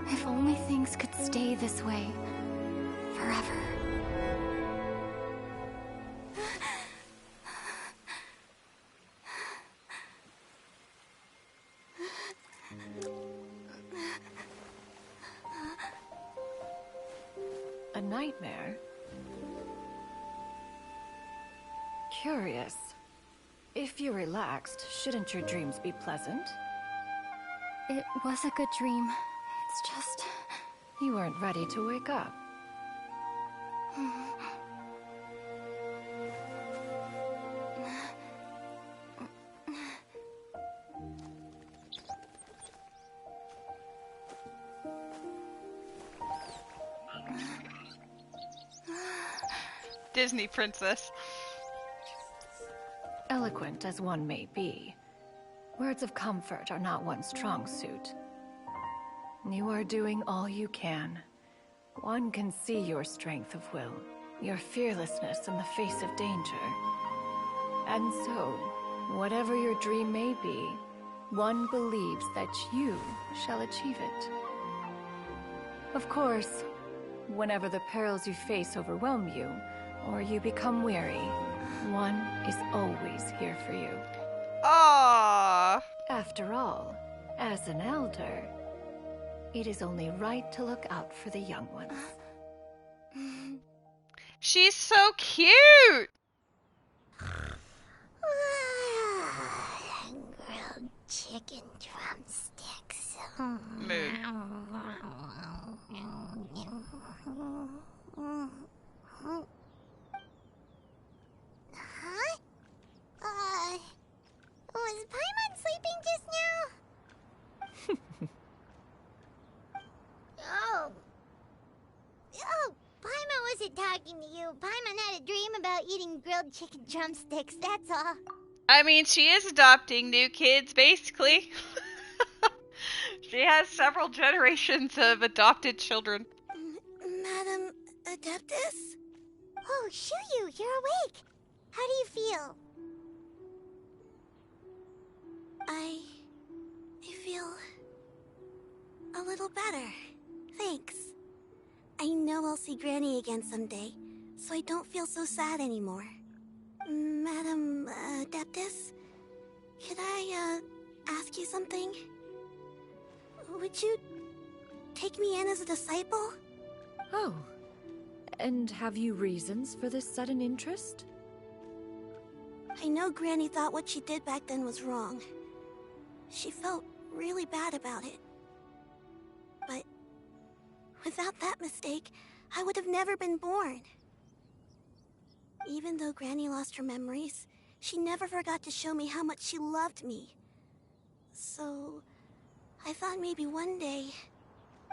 If only things could stay this way forever. A nightmare? Curious. If you're relaxed, shouldn't your dreams be pleasant? It was a good dream. It's just... You weren't ready to wake up. Disney princess. Eloquent as one may be, words of comfort are not one's strong suit. You are doing all you can. One can see your strength of will, your fearlessness in the face of danger. And so, whatever your dream may be, one believes that you shall achieve it. Of course, whenever the perils you face overwhelm you, or you become weary, one is always here for you. Aww. After all, as an elder, it is only right to look out for the young ones. She's so cute! Grilled chicken drumsticks. Mood. talking to you. Paimon had a dream about eating grilled chicken drumsticks, that's all. I mean, she is adopting new kids, basically. She has several generations of adopted children. Madam Adeptus? Oh, Xianyun, you're awake. How do you feel? I feel a little better. Thanks. I know I'll see Granny again someday, so I don't feel so sad anymore. Madam Adeptus, could I ask you something? Would you take me in as a disciple? Oh, and have you reasons for this sudden interest? I know Granny thought what she did back then was wrong. She felt really bad about it. But without that mistake, I would have never been born. Even though Granny lost her memories, she never forgot to show me how much she loved me. So, I thought maybe one day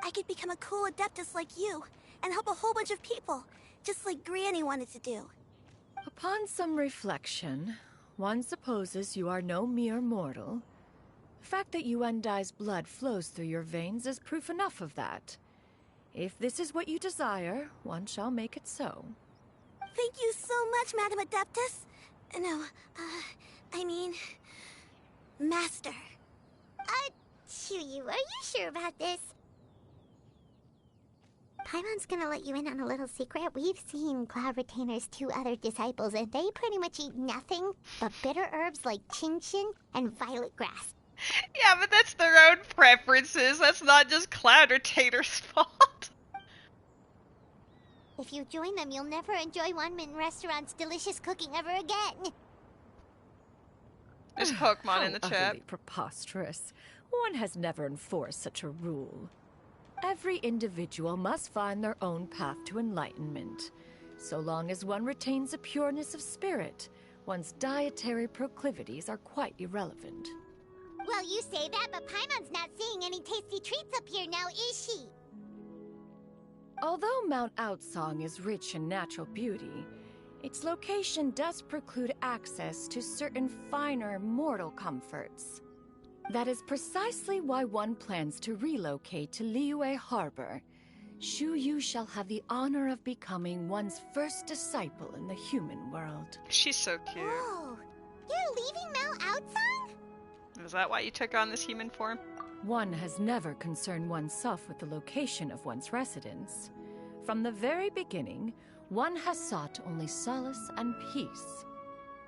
I could become a cool Adeptus like you and help a whole bunch of people, just like Granny wanted to do. Upon some reflection, one supposes you are no mere mortal. The fact that Yuendai's blood flows through your veins is proof enough of that. If this is what you desire, one shall make it so. Thank you so much, Madam Adeptus. No, I mean, Master. Xianyun, are you sure about this? Paimon's gonna let you in on a little secret. We've seen Cloud Retainer's 2 other disciples, and they pretty much eat nothing but bitter herbs like chin-chin and violet grass. Yeah, but that's their own preferences. That's not just Cloud Retainer's fault. If you join them, you'll never enjoy One Min Restaurant's delicious cooking ever again. There's Pokemon in the chat. Utterly preposterous. One has never enforced such a rule. Every individual must find their own path to enlightenment. So long as one retains a pureness of spirit, one's dietary proclivities are quite irrelevant. Well, you say that, but Paimon's not seeing any tasty treats up here now, is she? Although Mount Outsong is rich in natural beauty, its location does preclude access to certain finer mortal comforts. That is precisely why one plans to relocate to Liyue Harbor. Xianyun shall have the honor of becoming one's first disciple in the human world. She's so cute. Whoa! You're leaving Mount Outsong? Is that why you took on this human form? One has never concerned oneself with the location of one's residence. From the very beginning, one has sought only solace and peace.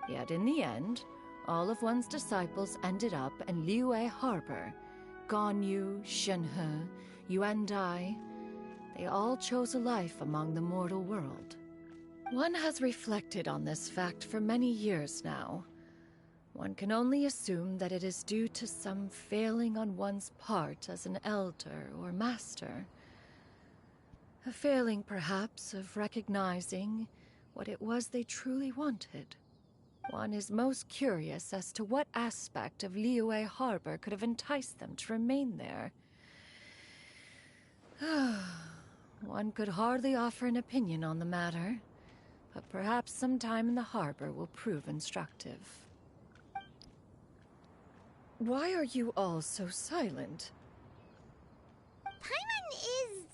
Yet in the end, all of one's disciples ended up in Liyue Harbor. Ganyu, Shenhe, Yuendai, they all chose a life among the mortal world. One has reflected on this fact for many years now. One can only assume that it is due to some failing on one's part as an elder or master. A failing, perhaps, of recognizing what it was they truly wanted. One is most curious as to what aspect of Liyue Harbor could have enticed them to remain there. One could hardly offer an opinion on the matter, but perhaps some time in the harbor will prove instructive. Why are you all so silent? Paimon is,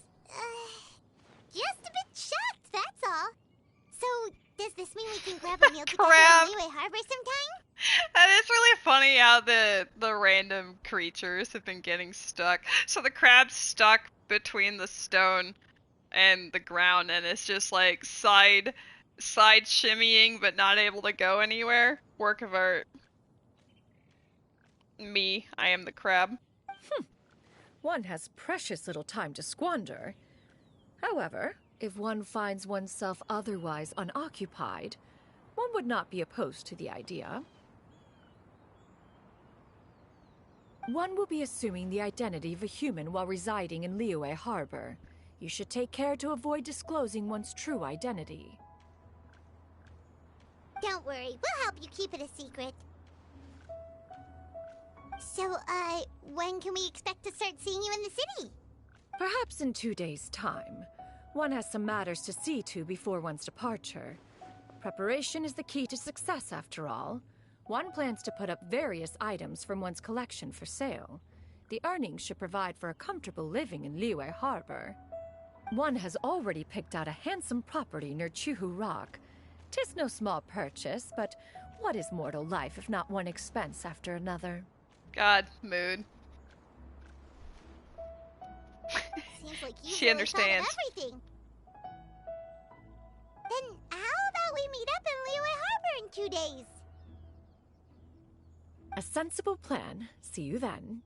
just a bit shocked, that's all. So, does this mean we can grab a meal together in Liyue Harbor sometime? And it's really funny how the random creatures have been getting stuck. So the crab's stuck between the stone and the ground, and it's just like side shimmying but not able to go anywhere. Work of art. Me, I am the crab. One has precious little time to squander. However, if one finds oneself otherwise unoccupied, one would not be opposed to the idea. One will be assuming the identity of a human while residing in Liyue Harbor. You should take care to avoid disclosing one's true identity. Don't worry, we'll help you keep it a secret. So, when can we expect to start seeing you in the city? Perhaps in 2 days' time. One has some matters to see to before one's departure. Preparation is the key to success, after all. One plans to put up various items from one's collection for sale. The earnings should provide for a comfortable living in Liyue Harbor. One has already picked out a handsome property near Chuhu Rock. 'Tis no small purchase, but what is mortal life if not one expense after another? God, mood. Seems like you She really understands. thought of everything. Then how about we meet up in Liyue Harbor in 2 days? A sensible plan. See you then.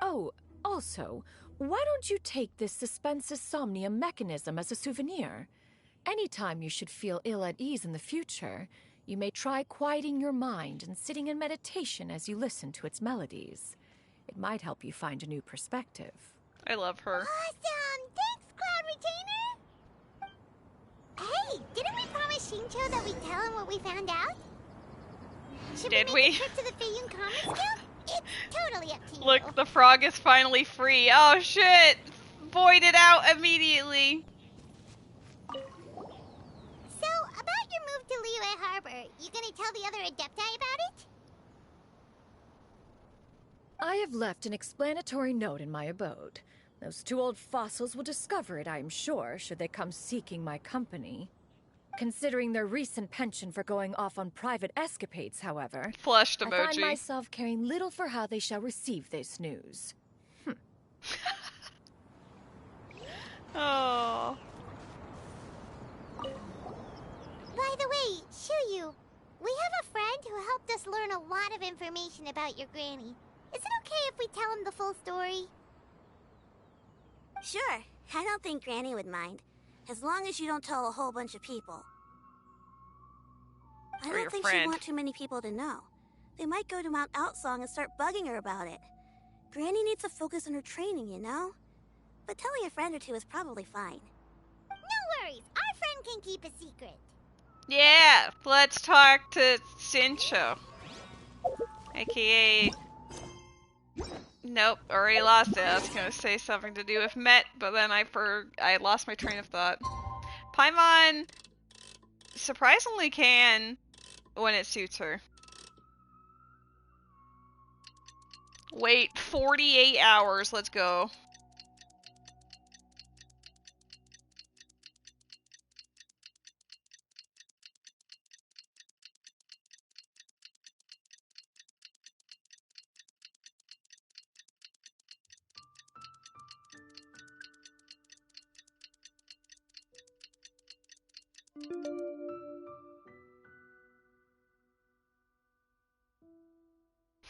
Oh, also, why don't you take this suspensus somnium mechanism as a souvenir? Anytime you should feel ill at ease in the future, you may try quieting your mind and sitting in meditation as you listen to its melodies. It might help you find a new perspective. I love her. Awesome! Thanks, Cloud Retainer! Hey, didn't we promise Shincho that we'd tell him what we found out? Should Did we make we? a trip to the Feiyun Commons Guild? It's totally up to you. Look, the frog is finally free. Oh shit! Voided out immediately. So, about your move to Liyue Harbor, you gonna tell the other Adepti about it? I have left an explanatory note in my abode. Those two old fossils will discover it, I am sure, should they come seeking my company. Considering their recent penchant for going off on private escapades, however, Flushed I emoji. find myself caring little for how they shall receive this news. Oh. By the way, Shuyu, we have a friend who helped us learn a lot of information about your granny. Is it okay if we tell him the full story? Sure. I don't think Granny would mind. As long as you don't tell a whole bunch of people. I Or don't your think friend. she'd want too many people to know. They might go to Mount Outsong and start bugging her about it. Granny needs to focus on her training, you know? But telling a friend or two is probably fine. No worries, our friend can keep a secret. Yeah, let's talk to Shincho. AKA... Nope, already lost it. I was gonna say something to do with Met, but then I lost my train of thought. Paimon surprisingly can when it suits her. Wait, 48 hours, let's go.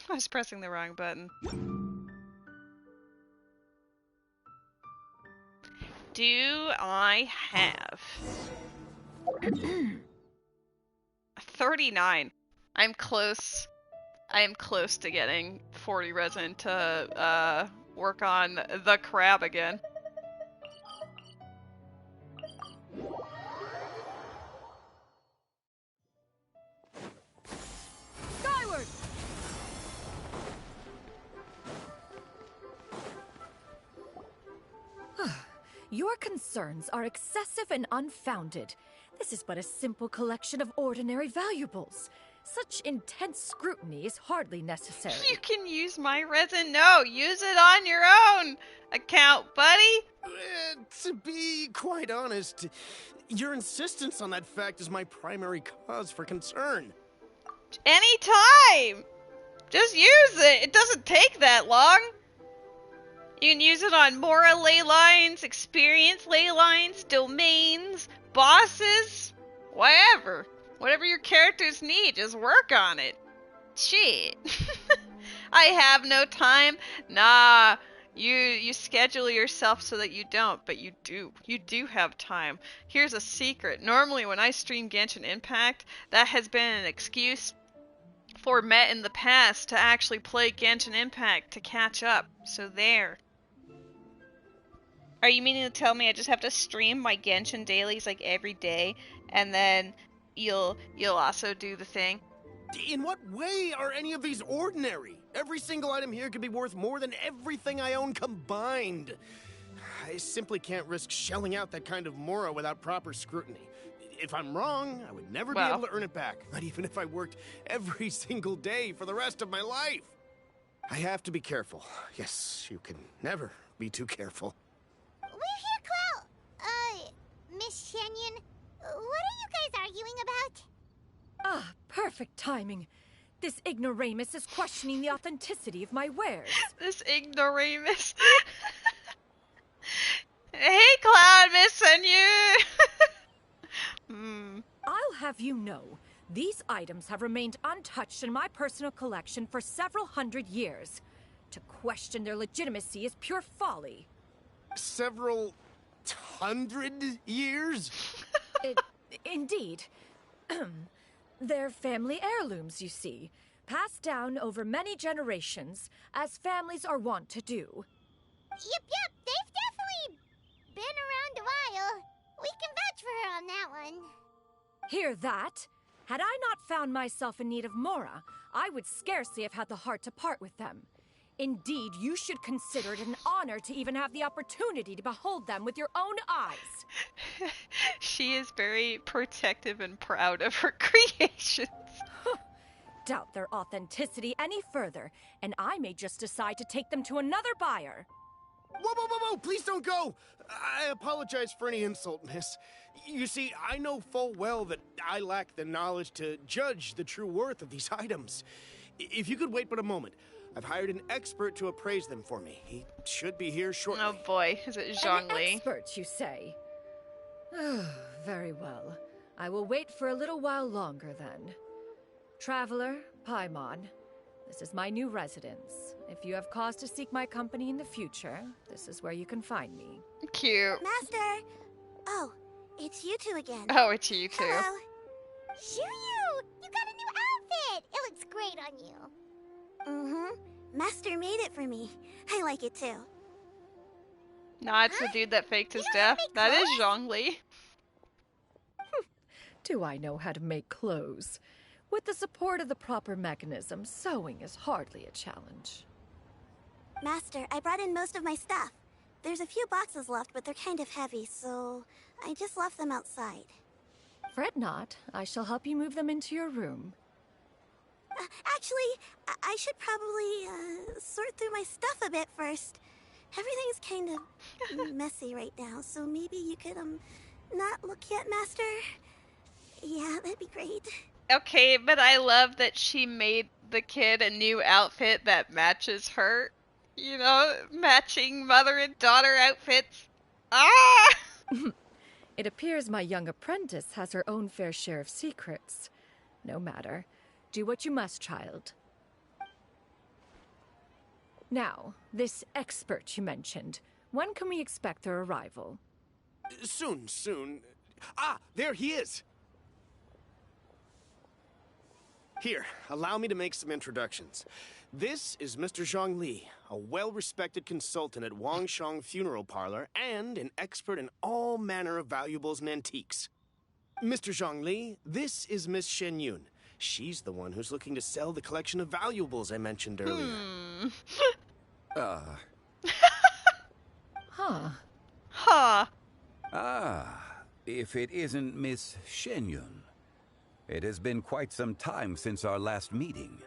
I was pressing the wrong button. Do I have 39? I'm close. I am close to getting 40 resin to work on the crab again. Skyward! Your concerns are excessive and unfounded. This is but a simple collection of ordinary valuables. Such intense scrutiny is hardly necessary. You can use my resin. No, use it on your own account, buddy. To be quite honest, your insistence on that fact is my primary cause for concern. Anytime! Just use it. It doesn't take that long. You can use it on Mora ley lines, experience ley lines, domains, bosses, whatever. Whatever your characters need, just work on it. Shit. I have no time. Nah, you schedule yourself so that you don't, but you do. You do have time. Here's a secret. Normally when I stream Genshin Impact, that has been an excuse for Met in the past to actually play Genshin Impact to catch up. So there. Are you meaning to tell me I just have to stream my Genshin dailies like every day, and then you'll also do the thing? In what way are any of these ordinary? Every single item here could be worth more than everything I own combined. I simply can't risk shelling out that kind of mora without proper scrutiny. If I'm wrong, I would never be able to earn it back, not even if I worked every single day for the rest of my life. I have to be careful. Yes, you can never be too careful. We're here, Clow. Miss Xianyun, what are you guys arguing about? Ah, perfect timing. This ignoramus is questioning the authenticity of my wares. This ignoramus. Hey, Cloud, Miss Xianyun. I'll have you know, these items have remained untouched in my personal collection for several hundred years. To question their legitimacy is pure folly. Several hundred years? Indeed. They're family heirlooms, you see, passed down over many generations, as families are wont to do. Yep, they've definitely been around a while. We can vouch for her on that one. Hear that? Had I not found myself in need of Mora, I would scarcely have had the heart to part with them. Indeed, you should consider it an honor to even have the opportunity to behold them with your own eyes. She is very protective and proud of her creations. Doubt their authenticity any further, and I may just decide to take them to another buyer. Whoa, please don't go! I apologize for any insult, miss. You see, I know full well that I lack the knowledge to judge the true worth of these items. If you could wait but a moment, I've hired an expert to appraise them for me. He should be here shortly. Oh boy, is it Zhongli? An expert, you say? Very well. I will wait for a little while longer then. Traveler, Paimon, this is my new residence. If you have cause to seek my company in the future, this is where you can find me. Cute. Master! Oh, it's you two again. Oh, it's you two. Hello. Xianyun! You got a new outfit! It looks great on you. Master made it for me. I like it too. Nah, it's the dude that faked his death. That is Zhongli. Do I know how to make clothes? With the support of the proper mechanism, sewing is hardly a challenge. Master, I brought in most of my stuff. There's a few boxes left, but they're kind of heavy, so I just left them outside. Fret not. I shall help you move them into your room. Actually, I should probably sort through my stuff a bit first. Everything's kind of messy right now, so maybe you could, not look yet, Master? Yeah, that'd be great. Okay, but I love that she made the kid a new outfit that matches her. You know, matching mother and daughter outfits. Ah! It appears my young apprentice has her own fair share of secrets. No matter. Do what you must, child. Now, this expert you mentioned, when can we expect their arrival? Soon. Ah, there he is! Here, allow me to make some introductions. This is Mr. Zhongli, a well-respected consultant at Wangshang Funeral Parlor and an expert in all manner of valuables and antiques. Mr. Zhongli, this is Miss Xianyun. She's the one who's looking to sell the collection of valuables I mentioned earlier. If it isn't Miss Xianyun. It has been quite some time since our last meeting.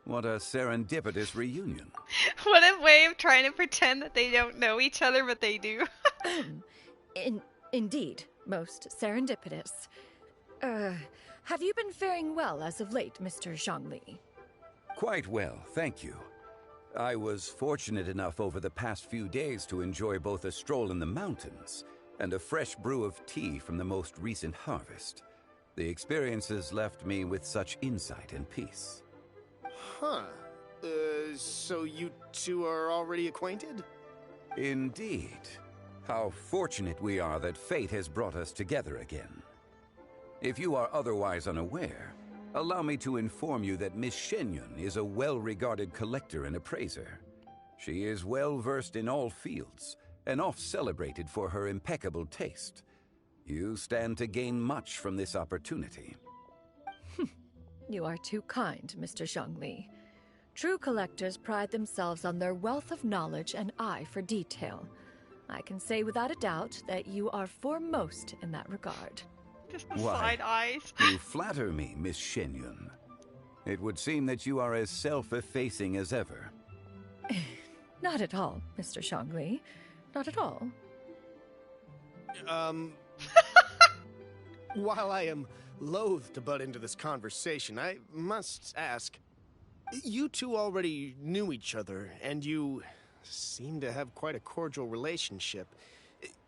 What a serendipitous reunion. What a way of trying to pretend that they don't know each other, but they do. Indeed, most serendipitous. Have you been faring well as of late, Mr. Zhongli? Quite well, thank you. I was fortunate enough over the past few days to enjoy both a stroll in the mountains and a fresh brew of tea from the most recent harvest. The experiences left me with such insight and peace. So you two are already acquainted? Indeed. How fortunate we are that fate has brought us together again. If you are otherwise unaware, allow me to inform you that Miss Xianyun is a well-regarded collector and appraiser. She is well-versed in all fields, and oft-celebrated for her impeccable taste. You stand to gain much from this opportunity. You are too kind, Mr. Zhongli. True collectors pride themselves on their wealth of knowledge and eye for detail. I can say without a doubt that you are foremost in that regard. Just the Why, side eyes. You flatter me, Miss Xianyun. It would seem that you are as self-effacing as ever. Not at all, Mr. Xiangli. Not at all. While I am loath to butt into this conversation, I must ask, you two already knew each other, and you seem to have quite a cordial relationship.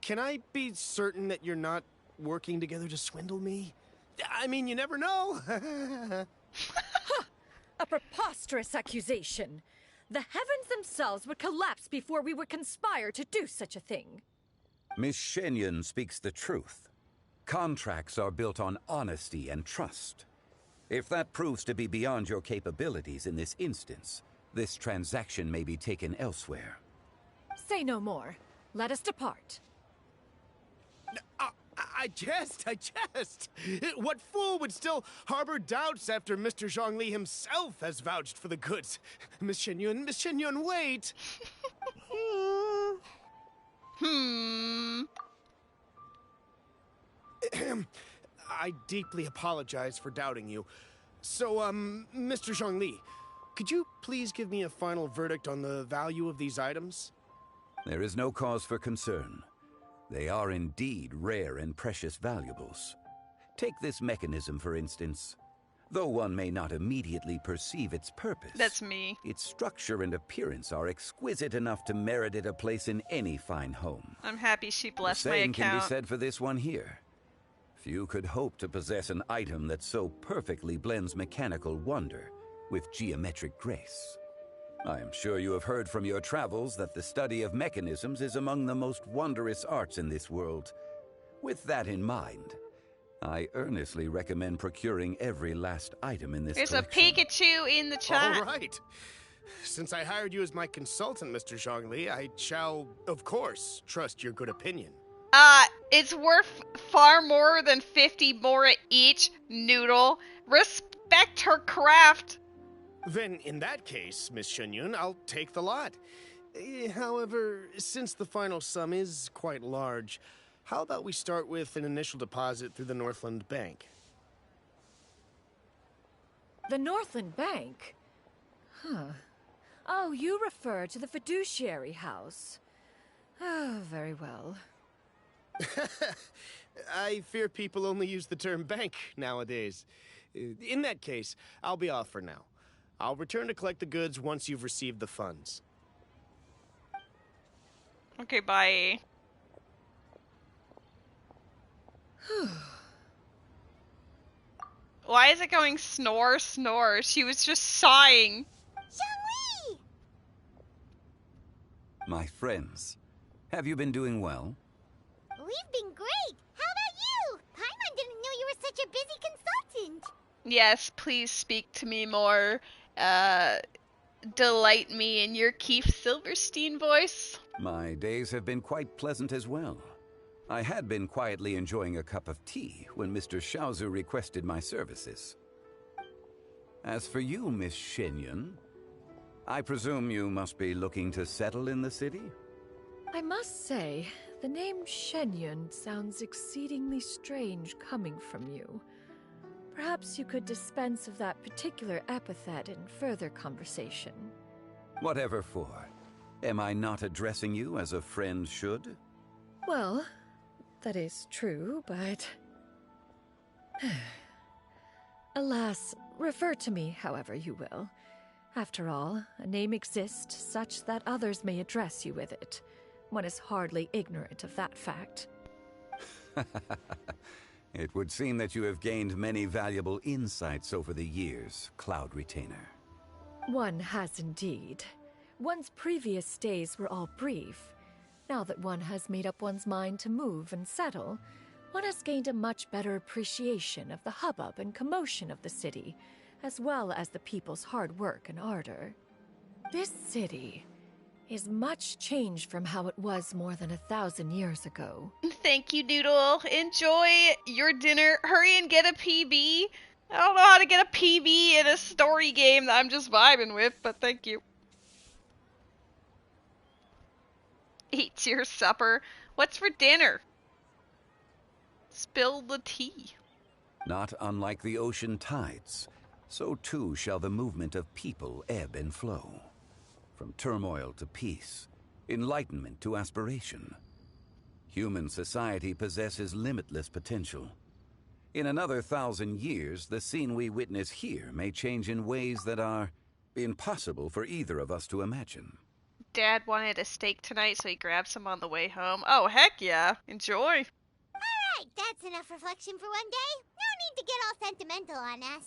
Can I be certain that you're not working together to swindle me? I mean, you never know. A preposterous accusation. The heavens themselves would collapse before we would conspire to do such a thing. Miss Xianyun speaks the truth. Contracts are built on honesty and trust. If that proves to be beyond your capabilities in this instance, this transaction may be taken elsewhere. Say no more. Let us depart. I jest. What fool would still harbor doubts after Mr. Zhongli himself has vouched for the goods? Miss Xianyun, wait! I deeply apologize for doubting you. So, Mr. Zhongli, could you please give me a final verdict on the value of these items? There is no cause for concern. They are indeed rare and precious valuables. Take this mechanism, for instance. Though one may not immediately perceive its purpose, That's me. its structure and appearance are exquisite enough to merit it a place in any fine home. I'm happy she blessed The my same can be account. said for this one here. Few could hope to possess an item that so perfectly blends mechanical wonder with geometric grace. I am sure you have heard from your travels that the study of mechanisms is among the most wondrous arts in this world. With that in mind, I earnestly recommend procuring every last item in this There's collection. a Pikachu in the chat. All right. Since I hired you as my consultant, Mr. Zhongli, I shall, of course, trust your good opinion. It's worth far more than 50 more each, Noodle. Respect her craft. Then, in that case, Miss Xianyun, I'll take the lot. However, since the final sum is quite large, how about we start with an initial deposit through the Northland Bank? The Northland Bank? Huh. Oh, you refer to the fiduciary house. Oh, very well. I fear people only use the term bank nowadays. In that case, I'll be off for now. I'll return to collect the goods once you've received the funds. Okay, bye. Why is it going snore, snore? She was just sighing. Xiangli! My friends, have you been doing well? We've been great. How about you? Paimon didn't know you were such a busy consultant. Yes, please speak to me more. Delight me in your Keith Silverstein voice. My days have been quite pleasant as well. I had been quietly enjoying a cup of tea when Mr. Xiaozu requested my services. As for you, Miss Xianyun, I presume you must be looking to settle in the city? I must say, the name Xianyun sounds exceedingly strange coming from you. Perhaps you could dispense of that particular epithet in further conversation. Whatever for. Am I not addressing you as a friend should? Well, that is true, but... Alas, refer to me however you will. After all, a name exists such that others may address you with it. One is hardly ignorant of that fact. It would seem that you have gained many valuable insights over the years, Cloud Retainer. One has indeed. One's previous stays were all brief. Now that one has made up one's mind to move and settle, one has gained a much better appreciation of the hubbub and commotion of the city, as well as the people's hard work and ardor. This city is much changed from how it was more than 1,000 years ago. Thank you, Noodle. Enjoy your dinner. Hurry and get a PB. I don't know how to get a PB in a story game that I'm just vibing with, but thank you. Eat your supper. What's for dinner? Spill the tea. Not unlike the ocean tides, so too shall the movement of people ebb and flow. From turmoil to peace, enlightenment to aspiration. Human society possesses limitless potential. In another 1,000 years, the scene we witness here may change in ways that are impossible for either of us to imagine. Dad wanted a steak tonight, so he grabbed some on the way home. Oh, heck yeah. Enjoy. Alright, that's enough reflection for one day. No need to get all sentimental on us.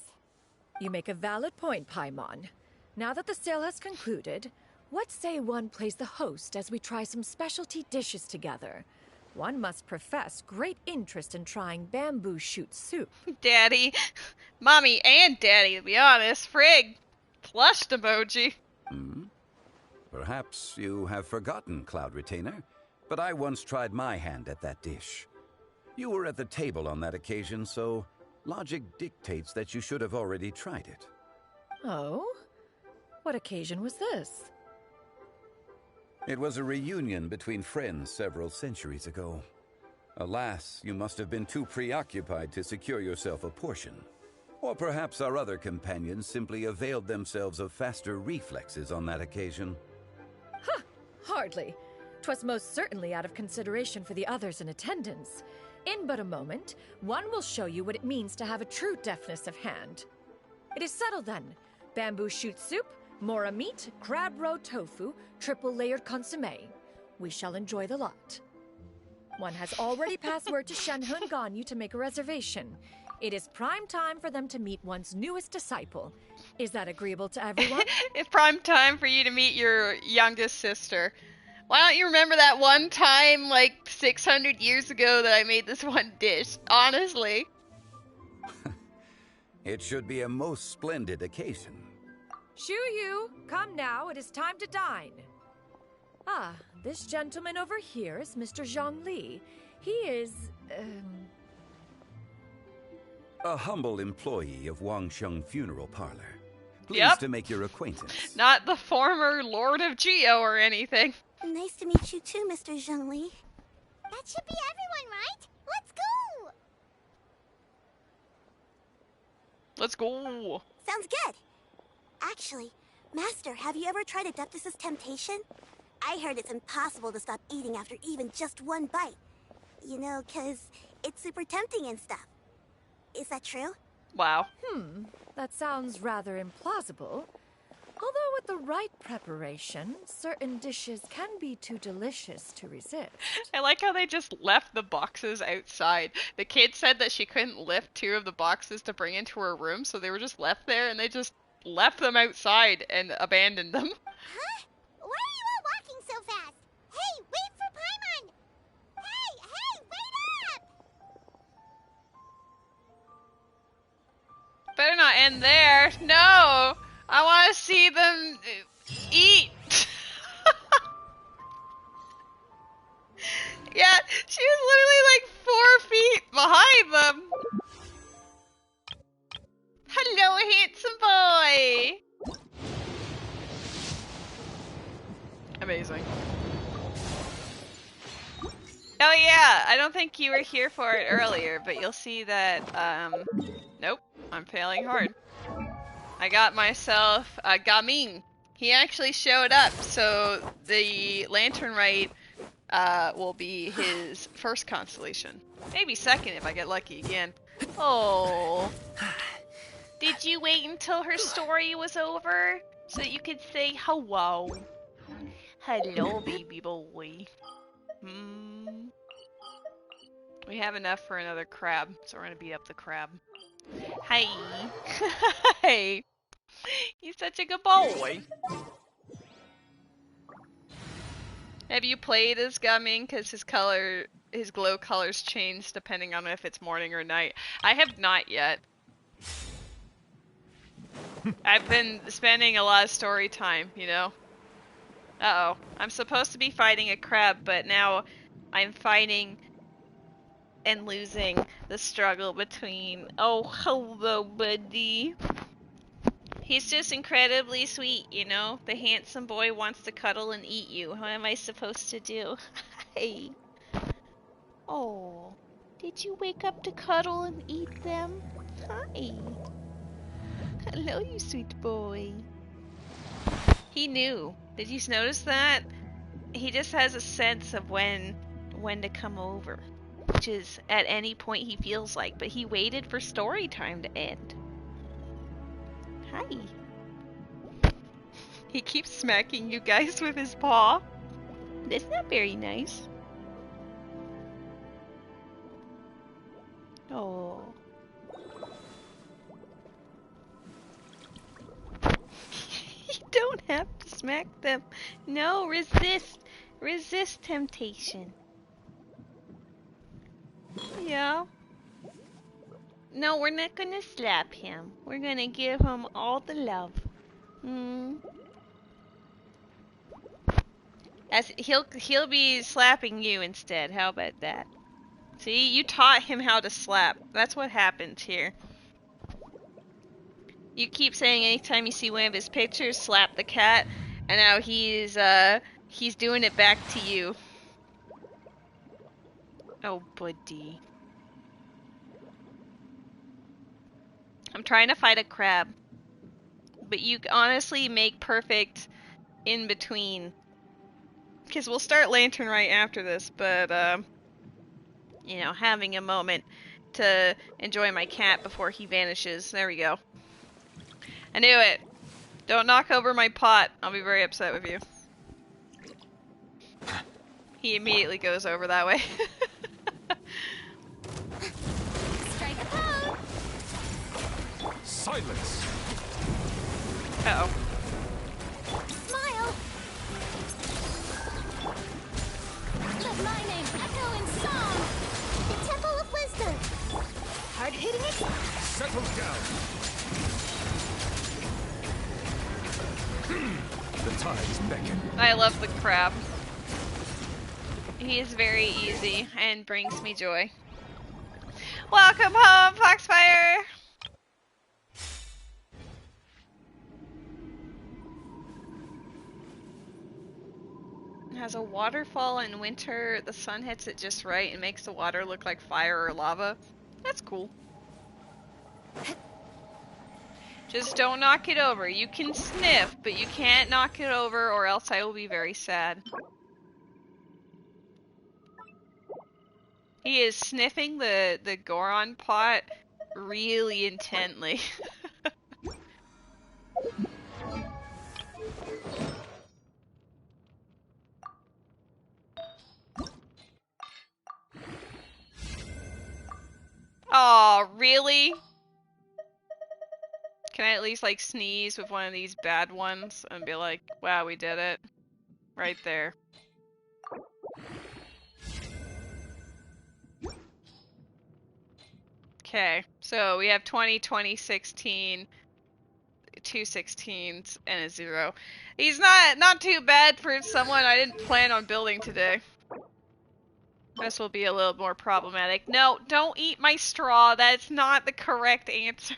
You make a valid point, Paimon. Now that the sale has concluded, what say one plays the host as we try some specialty dishes together? One must profess great interest in trying bamboo shoot soup. Daddy. Mommy and Daddy, to be honest. Frig. Flushed emoji. Perhaps you have forgotten, Cloud Retainer, but I once tried my hand at that dish. You were at the table on that occasion, so logic dictates that you should have already tried it. Oh? What occasion was this? It was a reunion between friends several centuries ago. Alas, you must have been too preoccupied to secure yourself a portion. Or perhaps our other companions simply availed themselves of faster reflexes on that occasion. Huh, hardly. 'Twas most certainly out of consideration for the others in attendance. In but a moment, one will show you what it means to have a true deftness of hand. It is settled then. Bamboo shoot soup, mora meat, crab roe tofu, triple-layered consommé. We shall enjoy the lot. One has already passed word to Xianyun Ganyu to make a reservation. It is prime time for them to meet one's newest disciple. Is that agreeable to everyone? It's prime time for you to meet your youngest sister. Why don't you remember that one time, like, 600 years ago that I made this one dish? Honestly. It should be a most splendid occasion. Shu-Yu, come now, it is time to dine. Ah, this gentleman over here is Mr. Zhongli. He is, A humble employee of Wangsheng Funeral Parlor. Pleased to make your acquaintance. Not the former Lord of Geo or anything. Nice to meet you too, Mr. Zhongli. That should be everyone, right? Let's go! Let's go. Sounds good. Actually, Master, have you ever tried Adeptus' temptation? I heard it's impossible to stop eating after even just one bite. You know, 'cause it's super tempting and stuff. Is that true? Wow. That sounds rather implausible. Although with the right preparation, certain dishes can be too delicious to resist. I like how they just left the boxes outside. The kid said that she couldn't lift 2 of the boxes to bring into her room, so they were just left there, and they just left them outside and abandoned them. Huh? Why are you all walking so fast? Hey, wait for Paimon! Hey, wait up! Better not end there. No! I want to see them eat. Yeah, she was literally like 4 feet behind them. Hello, handsome boy. Amazing. Oh yeah, I don't think you were here for it earlier, but you'll see that, nope, I'm failing hard. I got myself a Gaming. He actually showed up, so the Lantern Rite will be his first constellation. Maybe second if I get lucky again. Oh. Did you wait until her story was over so that you could say hello? Hello, baby boy. We have enough for another crab, so we're gonna beat up the crab. Hi. Hey. He's such a good boy. Have you played as Gaming? Because his glow colors change depending on if it's morning or night. I have not yet. I've been spending a lot of story time, you know? Uh-oh. I'm supposed to be fighting a crab, but now I'm fighting and losing the struggle between... Oh, hello, buddy. He's just incredibly sweet, you know? The handsome boy wants to cuddle and eat you. What am I supposed to do? Hey. Oh. Did you wake up to cuddle and eat them? Hi. Hello, you sweet boy. He knew. Did you notice that? He just has a sense of when to come over. Which is at any point he feels like. But he waited for story time to end. Hi. He keeps smacking you guys with his paw. That's not very nice. Oh. You don't have to smack them. No, resist. Resist temptation. Yeah. No, we're not gonna slap him. We're gonna give him all the love. As he'll be slapping you instead. How about that? See, you taught him how to slap. That's what happens here. You keep saying anytime you see one of his pictures, slap the cat, and now he's doing it back to you. Oh, buddy. I'm trying to fight a crab. But you honestly make perfect in between. Because we'll start Lantern right after this, but, you know, having a moment to enjoy my cat before he vanishes. There we go. I knew it. Don't knock over my pot. I'll be very upset with you. He immediately goes over that way. Strike a pose! Silence! Uh-oh. Smile! Let my name echo in song! The Temple of Wisdom! Hard hitting it? Settle down! The tides beckon. I love the crab. He is very easy and brings me joy. Welcome home, Foxfire! It has a waterfall in winter. The sun hits it just right and makes the water look like fire or lava. That's cool. Just don't knock it over. You can sniff, but you can't knock it over or else I will be very sad. He is sniffing the Goron pot really intently. Aw, really? Can I at least, like, sneeze with one of these bad ones and be like, wow, we did it? Right there. Okay, so we have 20, 16, 2 16s, and a 0. He's not too bad for someone I didn't plan on building today. This will be a little more problematic. No, don't eat my straw. That's not the correct answer.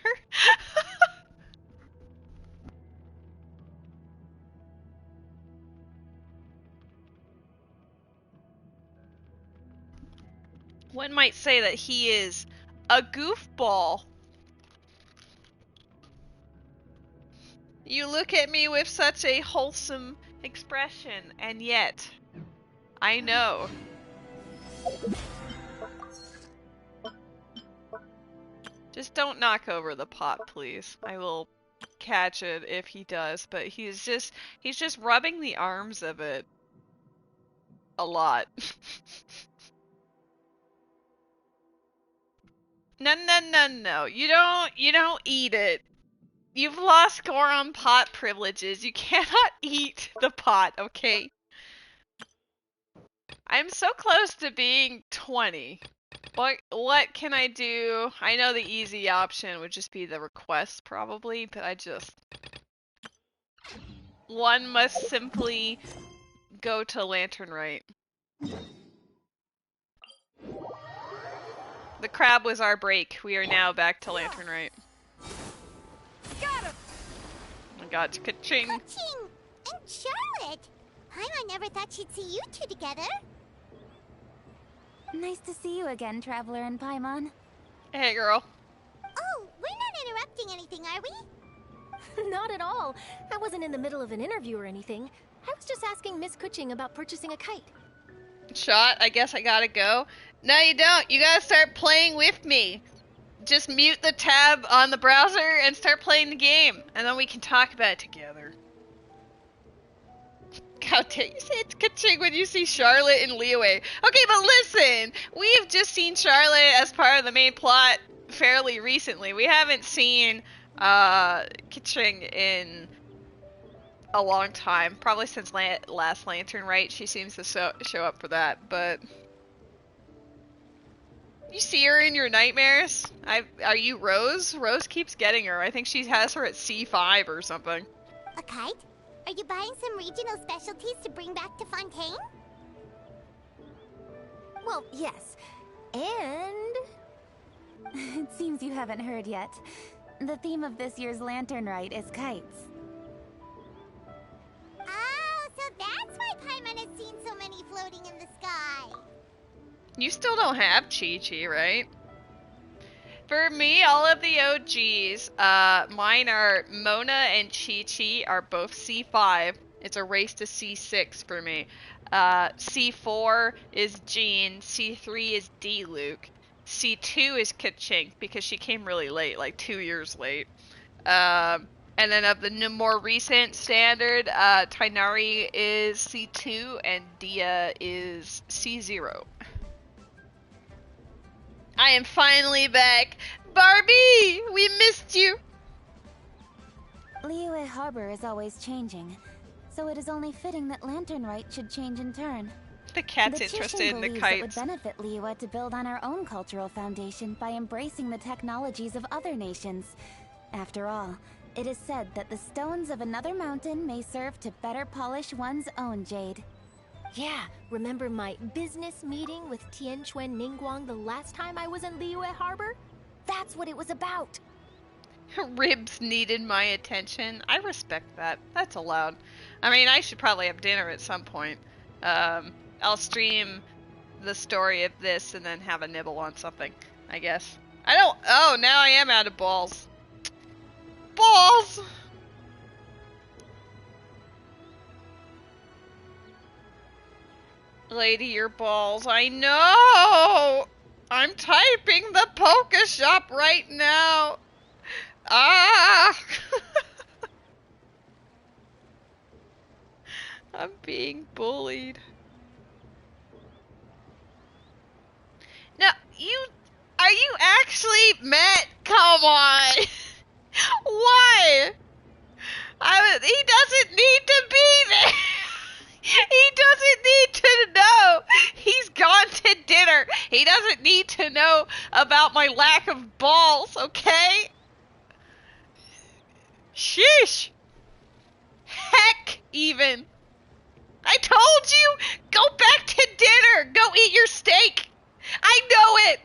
One might say that he is a goofball. You look at me with such a wholesome expression, and yet, I know. Just don't knock over the pot, please. I will catch it if he does, but he's just rubbing the arms of it a lot. No. You don't eat it. You've lost Goron pot privileges. You cannot eat the pot, okay? I'm so close to being 20. What can I do? I know the easy option would just be the request, probably, but one must simply go to Lantern Rite. The crab was our break. We are now back to Lantern Rite. Got him! god, ka-ching. Ka-ching! And Charlotte! I never thought she'd see you two together. Nice to see you again, Traveler and Paimon. Hey, girl. Oh, we're not interrupting anything, are we? Not at all. I wasn't in the middle of an interview or anything. I was just asking Miss Kuching about purchasing a kite. Shot, I guess I gotta go. No, you don't. You gotta start playing with me. Just mute the tab on the browser and start playing the game. And then we can talk about it together. How dare you say it's ka-ching when you see Charlotte and Liyue? Okay, but listen! We've just seen Charlotte as part of the main plot fairly recently. We haven't seen ka-ching in a long time. Probably since last Lantern, right? She seems to show up for that, but... You see her in your nightmares? Are you Rose? Rose keeps getting her. I think she has her at C5 or something. A kite? Are you buying some regional specialties to bring back to Fontaine? Well, yes. And... it seems you haven't heard yet. The theme of this year's Lantern Rite is kites. Oh, so that's why Paimon has seen so many floating in the sky. You still don't have Chi-Chi, right? For me, all of the OGs, mine are Mona and Chi-Chi are both C5. It's a race to C6 for me. C4 is Jean, C3 is D-Luke, C2 is ka-ching because she came really late, like 2 years late. And then of the more recent standard, Tainari is C2 and Dia is C0. I am finally back! Barbie! We missed you! Liyue Harbor is always changing, so it is only fitting that Lantern Rite should change in turn. The cat's interested in the kites. It would benefit Liyue to build on our own cultural foundation by embracing the technologies of other nations. After all, it is said that the stones of another mountain may serve to better polish one's own jade. Yeah, remember my business meeting with Tianquan Ningguang the last time I was in Liyue Harbor? That's what it was about. Ribs needed my attention. I respect that. That's allowed. I mean, I should probably have dinner at some point. I'll stream the story of this and then have a nibble on something, I guess. Oh, now I am out of balls. Balls! Lady, your balls. I know! I'm typing the Poke Shop right now. Ah! I'm being bullied. No, are you actually Matt? Come on. Why? He doesn't need to be there. He doesn't need to know. He's gone to dinner. He doesn't need to know about my lack of balls, okay? Sheesh. Heck, even. I told you, go back to dinner. Go eat your steak. I know it.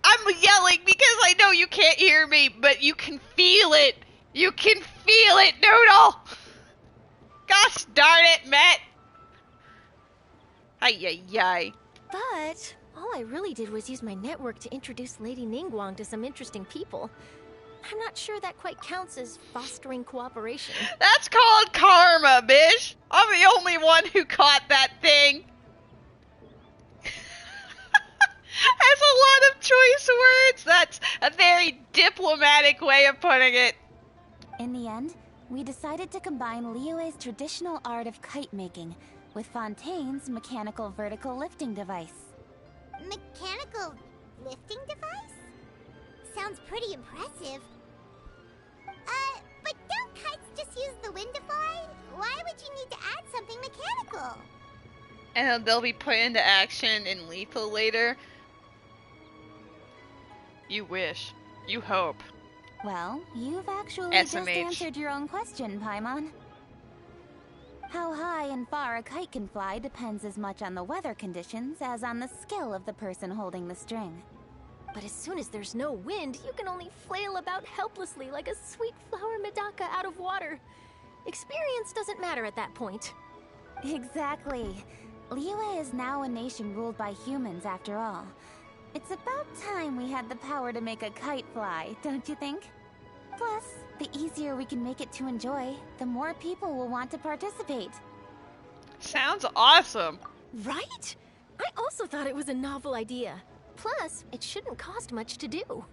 I'm yelling because I know you can't hear me, but you can feel it. You can feel it, Noodle. Gosh darn it, Matt. Ay. But all I really did was use my network to introduce Lady Ningguang to some interesting people. I'm not sure that quite counts as fostering cooperation. That's called karma, bitch. I'm the only one who caught that thing. That's a lot of choice words. That's a very diplomatic way of putting it. In the end, we decided to combine Liyue's traditional art of kite making with Fontaine's mechanical vertical lifting device. Mechanical lifting device? Sounds pretty impressive. But don't kites just use the wind to fly? Why would you need to add something mechanical? And they'll be put into action in Lethal later. You wish. You hope. Well, you've actually SMH. just answered your own question, Paimon. How high and far a kite can fly depends as much on the weather conditions as on the skill of the person holding the string. But as soon as there's no wind, you can only flail about helplessly like a sweet flower medaka out of water. Experience doesn't matter at that point. Exactly. Liyue is now a nation ruled by humans, after all. It's about time we had the power to make a kite fly, don't you think? Plus, the easier we can make it to enjoy, the more people will want to participate. Sounds awesome. Right? I also thought it was a novel idea. Plus, it shouldn't cost much to do.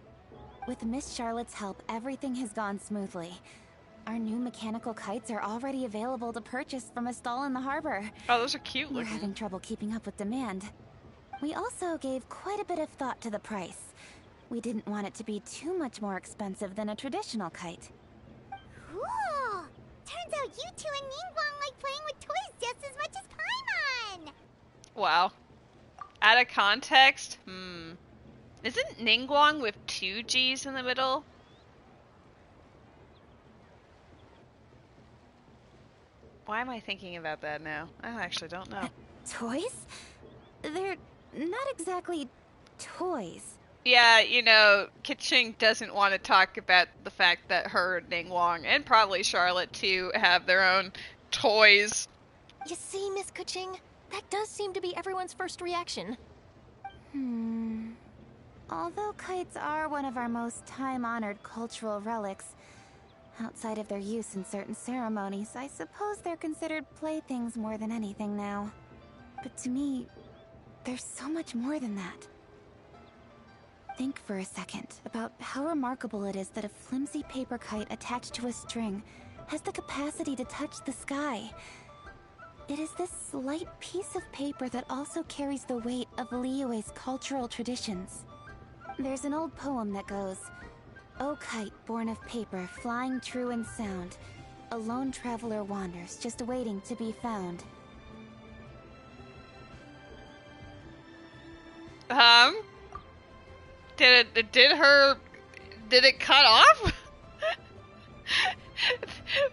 With Miss Charlotte's help, everything has gone smoothly. Our new mechanical kites are already available to purchase from a stall in the harbor. Oh, those are cute We're looking. having trouble keeping up with demand. We also gave quite a bit of thought to the price. We didn't want it to be too much more expensive than a traditional kite. Cool! Turns out you two and Ningguang like playing with toys just as much as Paimon! Wow. Out of context? Isn't Ningguang with 2 G's in the middle? Why am I thinking about that now? I actually don't know. Toys? They're not exactly toys. Yeah, you know, Keqing doesn't want to talk about the fact that her, Ningguang, and probably Charlotte too, have their own toys. You see, Miss Keqing, that does seem to be everyone's first reaction. Although kites are one of our most time-honored cultural relics, outside of their use in certain ceremonies, I suppose they're considered playthings more than anything now. But to me, there's so much more than that. Think for a second about how remarkable it is that a flimsy paper kite attached to a string has the capacity to touch the sky. It is this light piece of paper that also carries the weight of Liyue's cultural traditions. There's an old poem that goes, "O kite born of paper, flying true in sound, a lone traveler wanders, just waiting to be found." Did it cut off?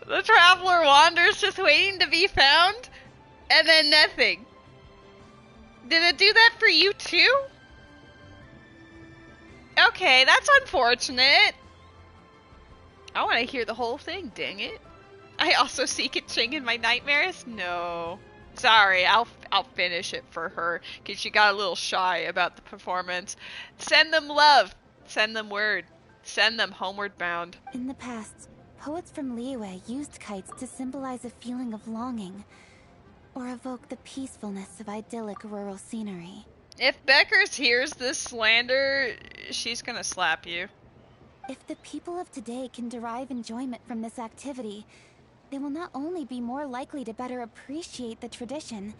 The traveler wanders just waiting to be found? And then nothing. Did it do that for you too? Okay, that's unfortunate. I want to hear the whole thing, dang it. I also see Keqing in my nightmares? No. Sorry, I'll finish it for her, because she got a little shy about the performance. Send them love. Send them word. Send them homeward bound. In the past, poets from Liyue used kites to symbolize a feeling of longing, or evoke the peacefulness of idyllic rural scenery. If Beckers hears this slander, she's gonna slap you. If the people of today can derive enjoyment from this activity, they will not only be more likely to better appreciate the tradition,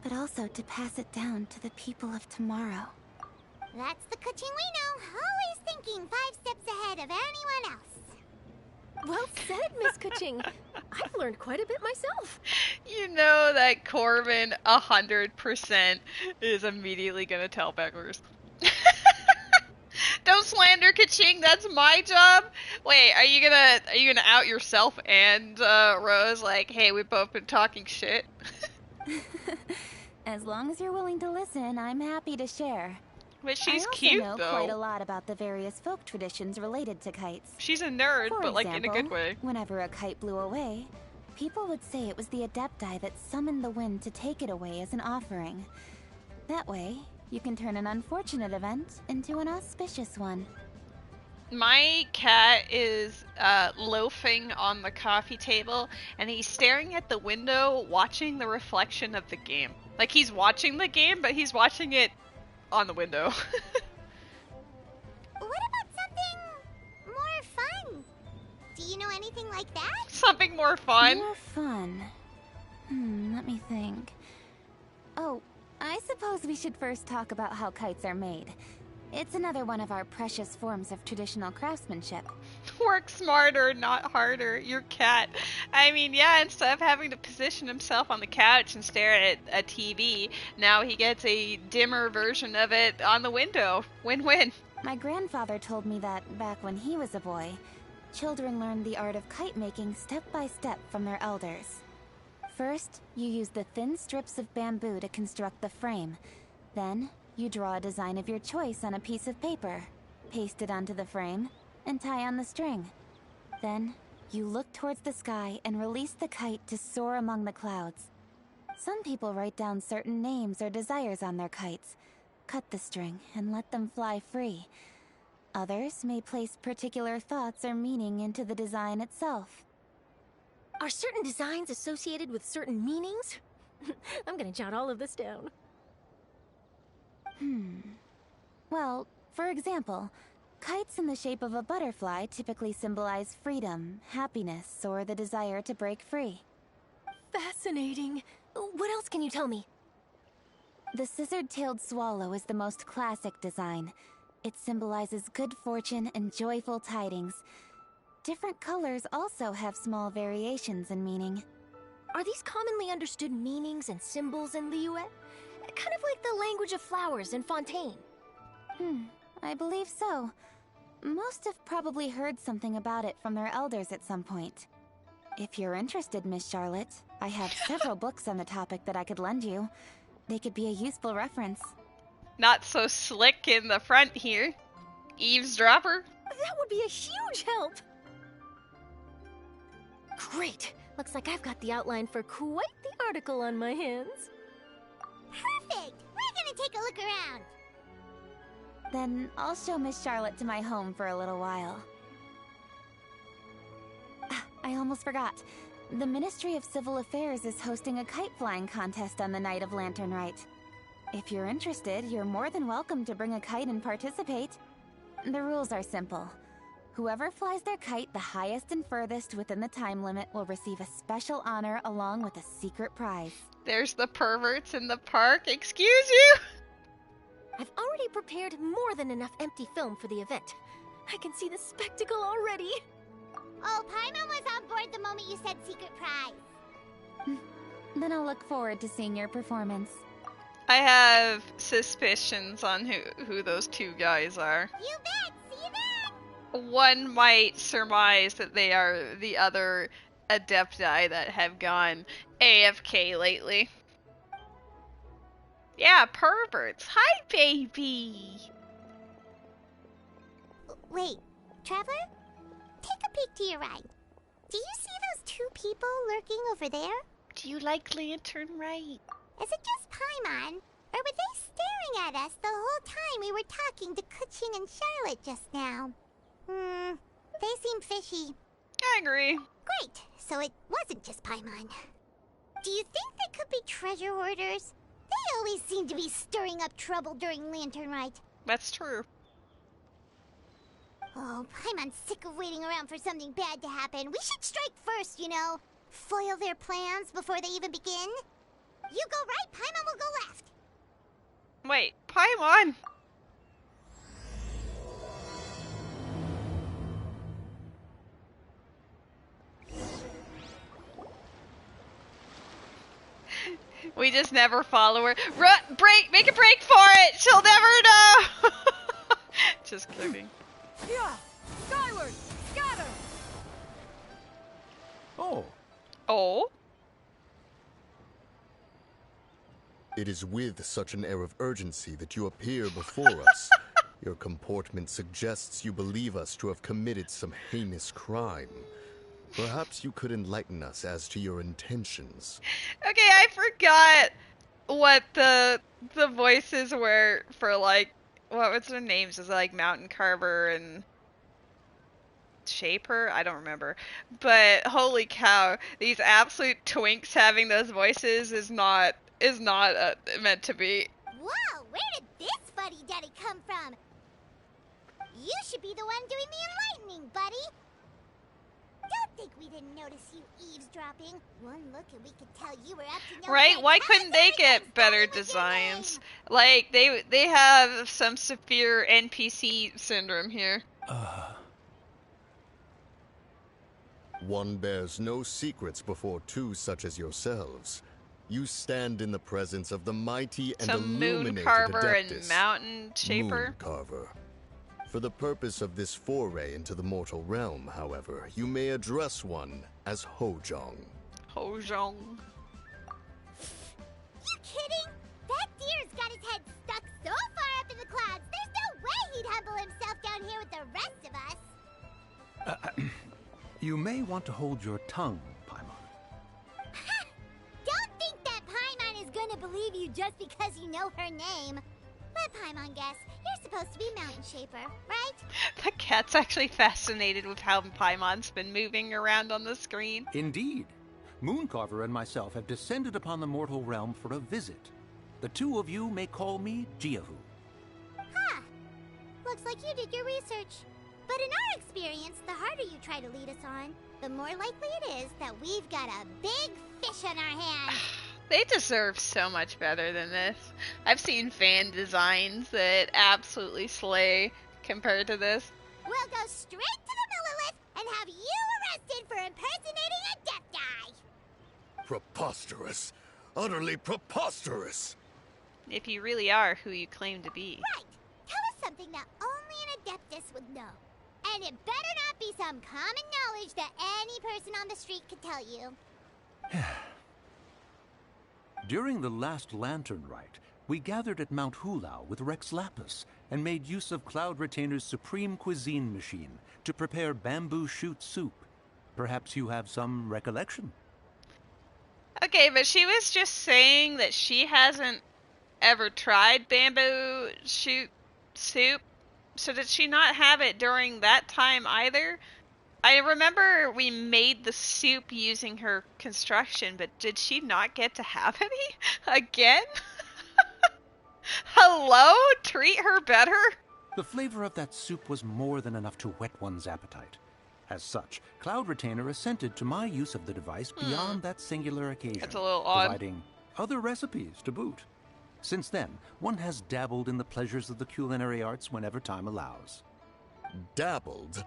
but also to pass it down to the people of tomorrow. That's the Keqing we know, always thinking 5 steps ahead of anyone else. Well said, Miss Keqing. I've learned quite a bit myself. You know that Corbin 100% is immediately gonna tell Beckers. Don't slander Keqing, that's my job. Wait, are you gonna out yourself and Rose like, hey, we've both been talking shit? As long as you're willing to listen, I'm happy to share. But she's cute, though. I also know quite a lot about the various folk traditions related to kites. She's a nerd, For but example, like in a good way. Whenever a kite blew away, people would say it was the Adepti that summoned the wind to take it away as an offering. That way, you can turn an unfortunate event into an auspicious one. My cat is loafing on the coffee table, and he's staring at the window, watching the reflection of the game. Like, he's watching the game, but he's watching it on the window. What about something more fun? Do you know anything like that? Something more fun? More fun. Let me think. Oh, I suppose we should first talk about how kites are made. It's another one of our precious forms of traditional craftsmanship. Work smarter, not harder. Your cat. I mean, yeah, instead of having to position himself on the couch and stare at a TV, now he gets a dimmer version of it on the window. Win-win. My grandfather told me that back when he was a boy, children learned the art of kite making step by step from their elders. First, you use the thin strips of bamboo to construct the frame. Then, you draw a design of your choice on a piece of paper, paste it onto the frame, and tie on the string. Then, You look towards the sky and release the kite to soar among the clouds. Some people write down certain names or desires on their kites, cut the string, and let them fly free. Others may place particular thoughts or meaning into the design itself. Are certain designs associated with certain meanings? I'm gonna jot all of this down. Well, for example, kites in the shape of a butterfly typically symbolize freedom, happiness, or the desire to break free. Fascinating. What else can you tell me? The scissored-tailed swallow is the most classic design. It symbolizes good fortune and joyful tidings. Different colors also have small variations in meaning. Are these commonly understood meanings and symbols in Liyue? Kind of like the language of flowers in Fontaine. I believe so. Most have probably heard something about it from their elders at some point. If you're interested, Miss Charlotte, I have several books on the topic that I could lend you. They could be a useful reference. Not so slick in the front here. Eavesdropper? That would be a huge help! Great! Looks like I've got the outline for quite the article on my hands. Perfect! We're gonna take a look around. Then I'll show Miss Charlotte to my home for a little while. I almost forgot. The Ministry of Civil Affairs is hosting a kite flying contest on the night of Lantern Rite. If you're interested, you're more than welcome to bring a kite and participate. The rules are simple. Whoever flies their kite the highest and furthest within the time limit will receive a special honor along with a secret prize. There's the perverts in the park. Excuse you? I've already prepared more than enough empty film for the event. I can see the spectacle already. Oh, Paimon was on board the moment you said secret prize. Then I'll look forward to seeing your performance. I have suspicions on who those two guys are. You bet! See you then! One might surmise that they are the other Adepti that have gone AFK lately. Yeah, perverts. Hi, baby! Wait, Traveler? Take a peek to your right. Do you see those two people lurking over there? Do you like Lantern Rite? Is it just Paimon? Or were they staring at us the whole time we were talking to Kuching and Charlotte just now? They seem fishy. I agree. Great, so it wasn't just Paimon. Do you think they could be treasure hoarders? They always seem to be stirring up trouble during Lantern Rite. That's true. Oh, Paimon's sick of waiting around for something bad to happen. We should strike first, you know. Foil their plans before they even begin. You go right, Paimon will go left. Wait, Paimon? We just never follow her. Break! Make a break for it! She'll never know! Just kidding. Yeah! Skyward! Scatter! Oh. Oh? It is with such an air of urgency that you appear before us. Your comportment suggests you believe us to have committed some heinous crime. Perhaps you could enlighten us as to your intentions. Okay, I forgot what the voices were for, like, what was their names? Is it like Mountain Carver and Shaper? I don't remember. But holy cow, these absolute twinks having those voices is not meant to be. Whoa, where did this fuddy-duddy come from? You should be the one doing the enlightening, buddy. Don't think we didn't notice you eavesdropping. One look and we could tell you were up to no Right? good. Why couldn't they get better designs? Like, they have some severe NPC syndrome here. One bears no secrets before two such as yourselves. You stand in the presence of the mighty and Some Moon illuminated Carver Adeptus, and Mountain Shaper. Moon Carver. For the purpose of this foray into the mortal realm, however, you may address one as Hojong. Hojong. You kidding? That deer's got his head stuck so far up in the clouds, there's no way he'd humble himself down here with the rest of us. You may want to hold your tongue, Paimon. Don't think that Paimon is gonna believe you just because you know her name. Let Paimon guess. You're supposed to be Mountain Shaper, right? The cat's actually fascinated with how Paimon's been moving around on the screen. Indeed. Mooncarver and myself have descended upon the mortal realm for a visit. The two of you may call me Jiahu. Huh. Looks like you did your research. But in our experience, the harder you try to lead us on, the more likely it is that we've got a big fish on our hands. They deserve so much better than this. I've seen fan designs that absolutely slay compared to this. We'll go straight to the Millilith and have you arrested for impersonating a Death Guy. Preposterous. Utterly preposterous. If you really are who you claim to be. Right. Tell us something that only an Adeptus would know. And it better not be some common knowledge that any person on the street could tell you. During the last Lantern Rite, we gathered at Mount Hulao with Rex Lapis and made use of Cloud Retainer's supreme cuisine machine to prepare bamboo shoot soup. Perhaps you have some recollection? Okay, but she was just saying that she hasn't ever tried bamboo shoot soup. So did she not have it during that time either? I remember we made the soup using her construction, but did she not get to have any? Again? Hello? Treat her better? The flavor of that soup was more than enough to whet one's appetite. As such, Cloud Retainer assented to my use of the device beyond that singular occasion, That's a little odd. providing other recipes to boot. Since then, one has dabbled in the pleasures of the culinary arts whenever time allows. Dabbled?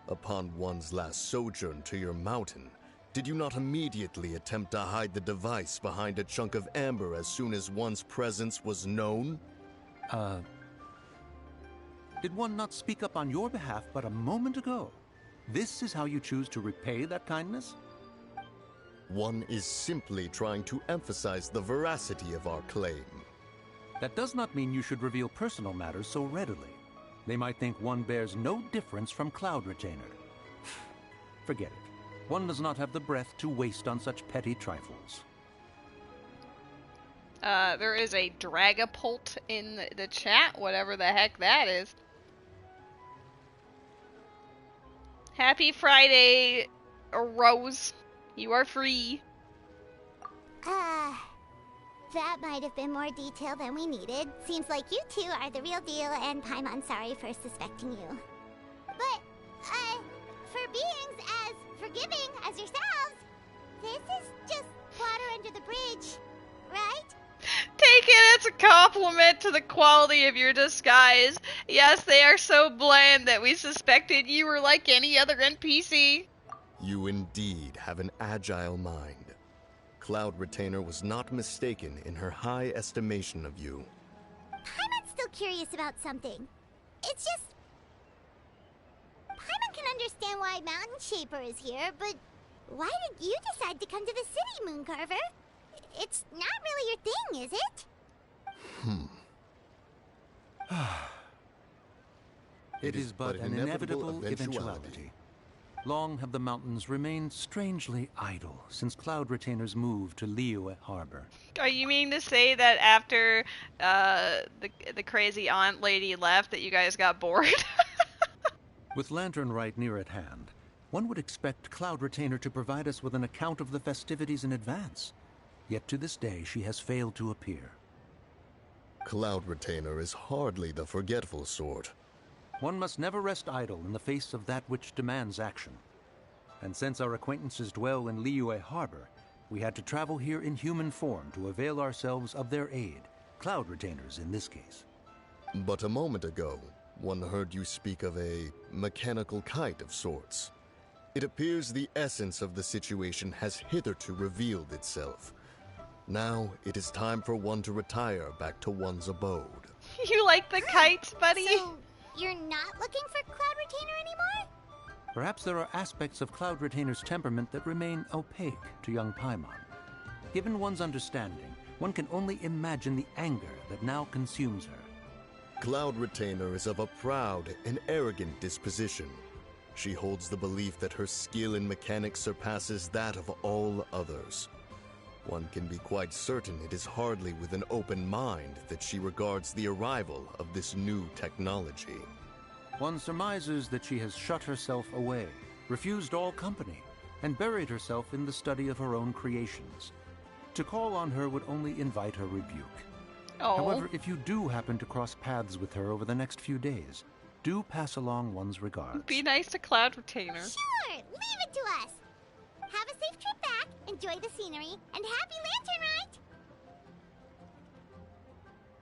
Upon one's last sojourn to your mountain, did you not immediately attempt to hide the device behind a chunk of amber as soon as one's presence was known? Did one not speak up on your behalf but a moment ago? This is how you choose to repay that kindness? One is simply trying to emphasize the veracity of our claim. That does not mean you should reveal personal matters so readily. They might think one bears no difference from Cloud Retainer. Forget it. One does not have the breath to waste on such petty trifles. There is a Dragapult in the chat, whatever the heck that is. Happy Friday, Rose. You are free. That might have been more detail than we needed. Seems like you two are the real deal, and Paimon's sorry for suspecting you. But, for beings as forgiving as yourselves, this is just water under the bridge, right? Take it as a compliment to the quality of your disguise. Yes, they are so bland that we suspected you were like any other NPC. You indeed have an agile mind. Cloud Retainer was not mistaken in her high estimation of you. Paimon's still curious about something. It's just... Paimon can understand why Mountain Shaper is here, but why did you decide to come to the city, Mooncarver? It's not really your thing, is it? It is but an inevitable eventuality. Long have the mountains remained strangely idle since Cloud Retainer's move to Liyue Harbor. Are you meaning to say that after the crazy aunt lady left that you guys got bored? With Lantern Rite near at hand, one would expect Cloud Retainer to provide us with an account of the festivities in advance. Yet to this day she has failed to appear. Cloud Retainer is hardly the forgetful sort. One must never rest idle in the face of that which demands action. And since our acquaintances dwell in Liyue Harbor, we had to travel here in human form to avail ourselves of their aid, Cloud Retainers in this case. But a moment ago, one heard you speak of a mechanical kite of sorts. It appears the essence of the situation has hitherto revealed itself. Now it is time for one to retire back to one's abode. You like the kites, buddy? So, you're not looking for Cloud Retainer anymore? Perhaps there are aspects of Cloud Retainer's temperament that remain opaque to young Paimon. Given one's understanding, one can only imagine the anger that now consumes her. Cloud Retainer is of a proud and arrogant disposition. She holds the belief that her skill in mechanics surpasses that of all others. One can be quite certain it is hardly with an open mind that she regards the arrival of this new technology. One surmises that she has shut herself away, refused all company, and buried herself in the study of her own creations. To call on her would only invite her rebuke. Oh. However, if you do happen to cross paths with her over the next few days, do pass along one's regards. Be nice to Cloud Retainer. Sure, leave it to us. Have a safe trip back, enjoy the scenery, and happy Lantern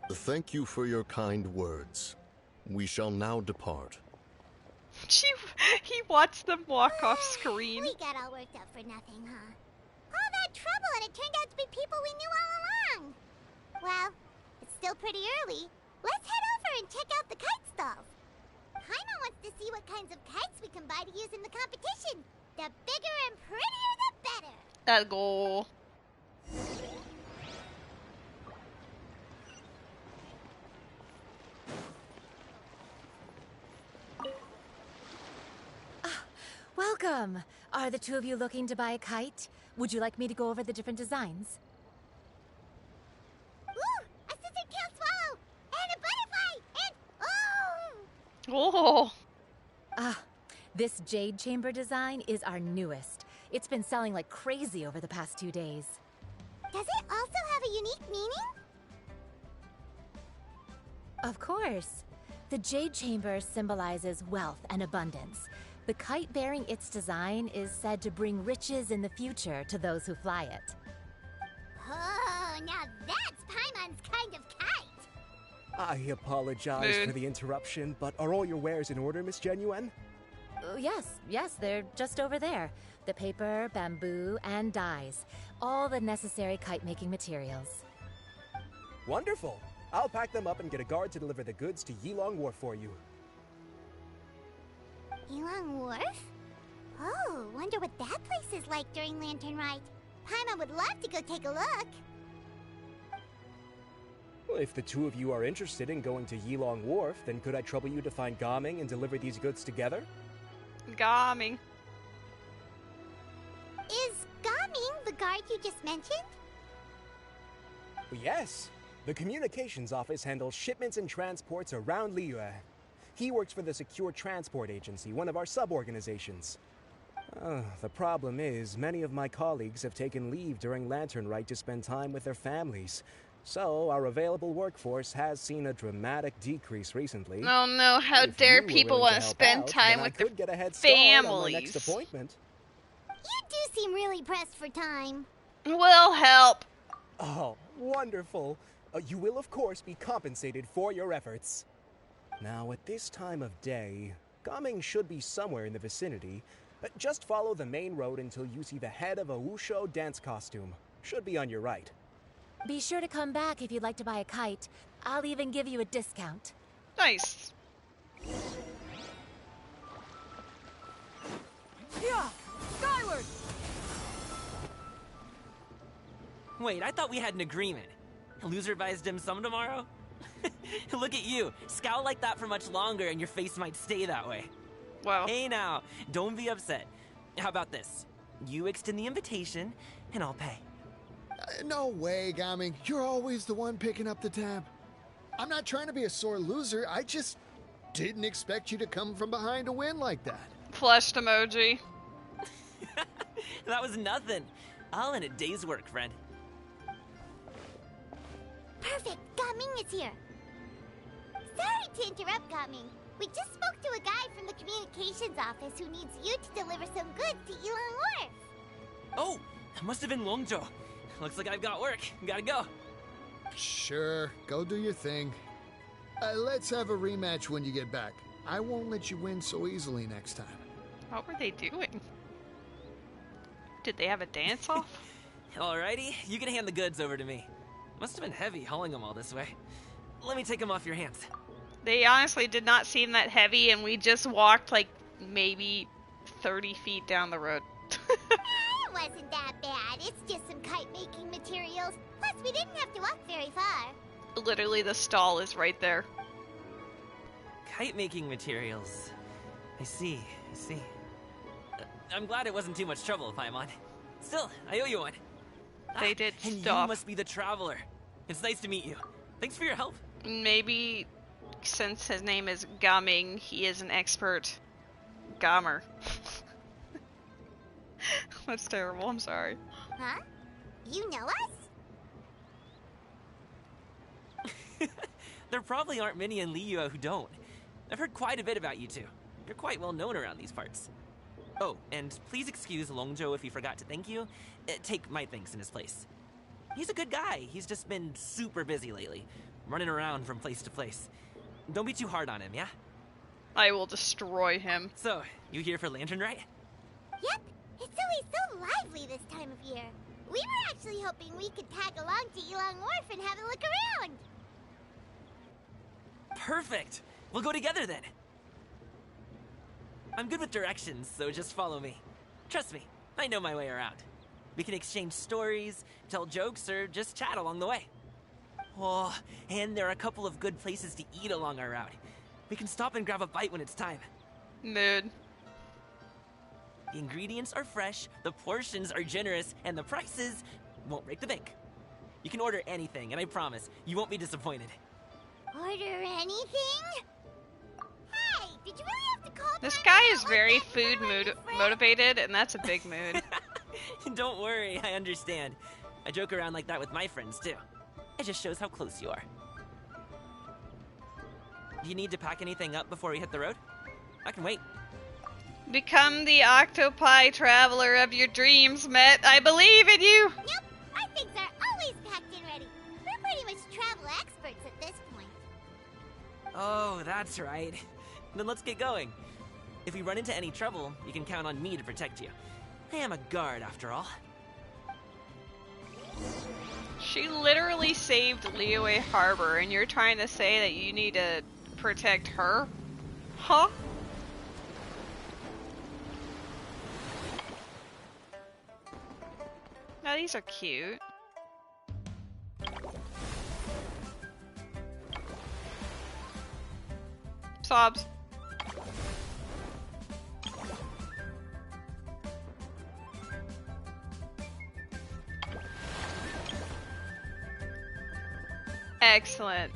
Rite! Thank you for your kind words. We shall now depart. He watched them walk off screen. We got all worked up for nothing, huh? All that trouble, and it turned out to be people we knew all along. Well, it's still pretty early. Let's head over and check out the kite stalls. Paimon wants to see what kinds of kites we can buy to use in the competition. The bigger and prettier, the better. That goal. Welcome! Are the two of you looking to buy a kite? Would you like me to go over the different designs? Ooh! A scissor-tailed swallow! And a butterfly! And Oh! This jade chamber design is our newest. It's been selling like crazy over the past 2 days. Does it also have a unique meaning? Of course. The jade chamber symbolizes wealth and abundance. The kite bearing its design is said to bring riches in the future to those who fly it. Oh, now that's Paimon's kind of kite! I apologize for the interruption, but are all your wares in order, Miss Xianyun? Yes, they're just over there. The paper, bamboo, and dyes. All the necessary kite-making materials. Wonderful! I'll pack them up and get a guard to deliver the goods to Yilong Wharf for you. Yilong Wharf? Oh, wonder what that place is like during Lantern Rite. Paimon would love to go take a look. Well, if the two of you are interested in going to Yilong Wharf, then could I trouble you to find Gaming and deliver these goods together? Gaming. Is Gaming the guard you just mentioned? Yes. The communications office handles shipments and transports around Liyue. He works for the Secure Transport Agency, one of our sub-organizations. The problem is, many of my colleagues have taken leave during Lantern Rite to spend time with their families. So, our available workforce has seen a dramatic decrease recently. Oh no, how dare people want to spend time with their families. Next appointment. You do seem really pressed for time. We'll help. Oh, wonderful. You will, of course, be compensated for your efforts. Now, at this time of day, Gaming should be somewhere in the vicinity. Just follow the main road until you see the head of a Wushu dance costume. Should be on your right. Be sure to come back if you'd like to buy a kite. I'll even give you a discount. Nice. Yeah! Skyward! Wait, I thought we had an agreement. Loser buys dim sum tomorrow? Look at you. Scowl like that for much longer and your face might stay that way. Wow. Hey now, don't be upset. How about this? You extend the invitation and I'll pay. No way, Gaming. You're always the one picking up the tab. I'm not trying to be a sore loser. I just didn't expect you to come from behind to win like that. Flushed emoji. That was nothing. All in a day's work, friend. Perfect, Gaming is here. Sorry to interrupt, Gaming. We just spoke to a guy from the communications office who needs you to deliver some goods to Yilong Wharf. Oh, that must have been Longzhou. Looks like I've got work. Gotta go. Sure, go do your thing. Let's have a rematch when you get back. I won't let you win so easily next time. What were they doing? Did they have a dance-off? Alrighty, you can hand the goods over to me. Must have been heavy hauling them all this way. Let me take them off your hands. They honestly did not seem that heavy, and we just walked like maybe 30 feet down the road. It wasn't that bad. It's just some kite-making materials. Plus, we didn't have to walk very far. Literally, the stall is right there. Kite-making materials. I see. I see. I'm glad it wasn't too much trouble, Paimon. Still, I owe you one. They did and stuff. You must be the traveler. It's nice to meet you. Thanks for your help. Maybe since his name is Gaming, he is an expert Gamer. That's terrible, I'm sorry. Huh? You know us? There probably aren't many in Liyue who don't. I've heard quite a bit about you two. You're quite well known around these parts. Oh, and please excuse Longzhou if he forgot to thank you. Take my thanks in his place. He's a good guy. He's just been super busy lately, running around from place to place. Don't be too hard on him, yeah? I will destroy him. So, you here for Lantern Rite? Yep. It's always so lively this time of year. We were actually hoping we could tag along to Yilong Wharf and have a look around. Perfect! We'll go together then. I'm good with directions, so just follow me. Trust me, I know my way around. We can exchange stories, tell jokes, or just chat along the way. Oh, and there are a couple of good places to eat along our route. We can stop and grab a bite when it's time. Mood. The ingredients are fresh, the portions are generous, and the prices won't break the bank. You can order anything, and I promise, you won't be disappointed. Order anything? Hey, did you really have to call This guy is very food motivated, and that's a big mood. Don't worry, I understand. I joke around like that with my friends, too. It just shows how close you are. Do you need to pack anything up before we hit the road? I can wait. Become the octopi traveler of your dreams, Met. I believe in you! Yep, our things are always packed and ready. We're pretty much travel experts at this point. Oh, that's right. Then let's get going. If we run into any trouble, you can count on me to protect you. I am a guard, after all. She literally saved Liyue Harbor, and you're trying to say that you need to protect her? Huh? Now these are cute. Sobs. Excellent.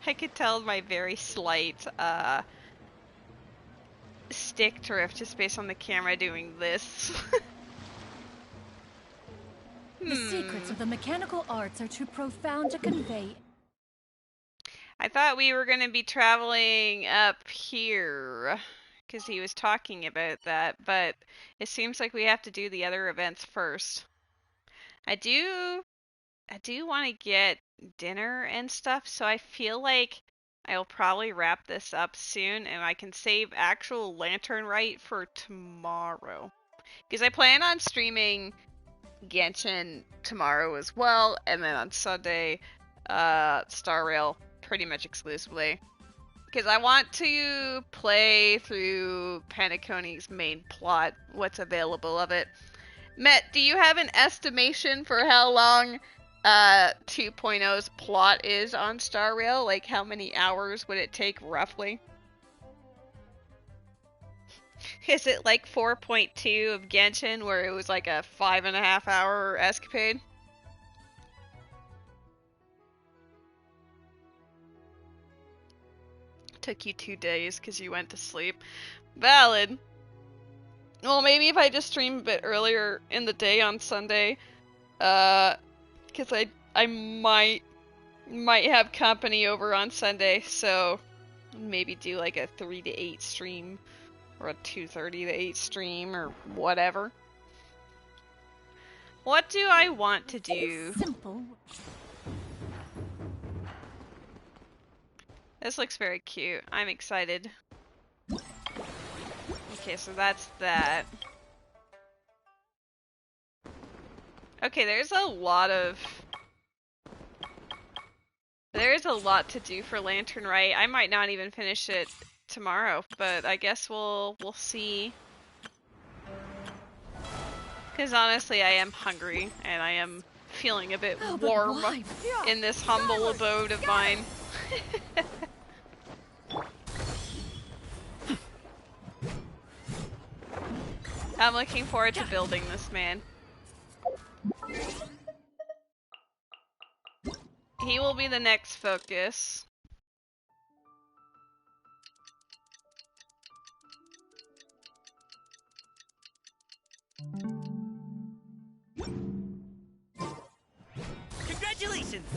I could tell my very slight stick drift just based on the camera doing this. The secrets of the mechanical arts are too profound to convey. I thought we were going to be traveling up here because he was talking about that, but it seems like we have to do the other events first. I do want to get dinner and stuff, so I feel like I'll probably wrap this up soon and I can save actual Lantern Rite for tomorrow. Because I plan on streaming Genshin tomorrow as well, and then on Sunday, Star Rail pretty much exclusively. Because I want to play through Penacony's main plot, what's available of it. Met, do you have an estimation for how long 2.0's plot is on Star Rail? Like, how many hours would it take roughly? Is it like 4.2 of Genshin, where it was like a 5.5 hour escapade? Took you 2 days because you went to sleep. Valid. Well, maybe if I just stream a bit earlier in the day on Sunday, because I might have company over on Sunday, so maybe do like a 3 to 8 stream, or a 2:30 to 8 stream, or whatever. What do I want to do? Simple. This looks very cute. I'm excited. Okay, so that's that. Okay, there's a lot to do for Lantern Rite. I might not even finish it tomorrow, but I guess we'll see. Because honestly, I am hungry, and I am feeling a bit Oh, but warm why? in this humble abode of mine. I'm looking forward to building this man. He will be the next focus. Congratulations!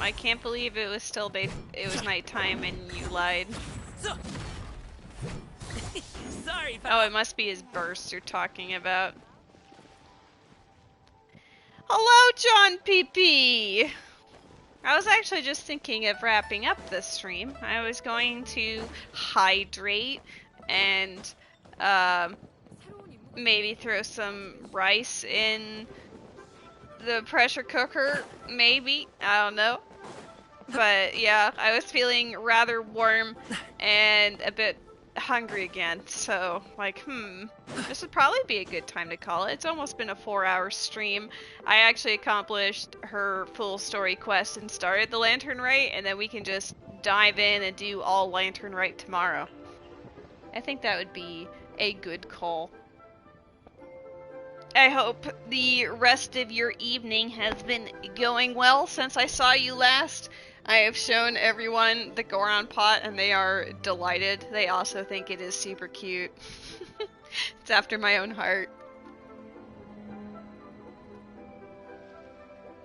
I can't believe it was still it was nighttime and you lied. Sorry. Oh, it must be his burst you're talking about. Hello, John PP! I was actually just thinking of wrapping up this stream. I was going to hydrate and maybe throw some rice in the pressure cooker, maybe. I don't know. But yeah, I was feeling rather warm and a bit hungry again, so like, this would probably be a good time to call it. It's almost been a 4-hour stream. I actually accomplished her full story quest and started the Lantern Rite, and then we can just dive in and do all Lantern Rite tomorrow. I think that would be a good call. I hope the rest of your evening has been going well since I saw you last. I have shown everyone the Goron pot and they are delighted. They also think it is super cute. It's after my own heart.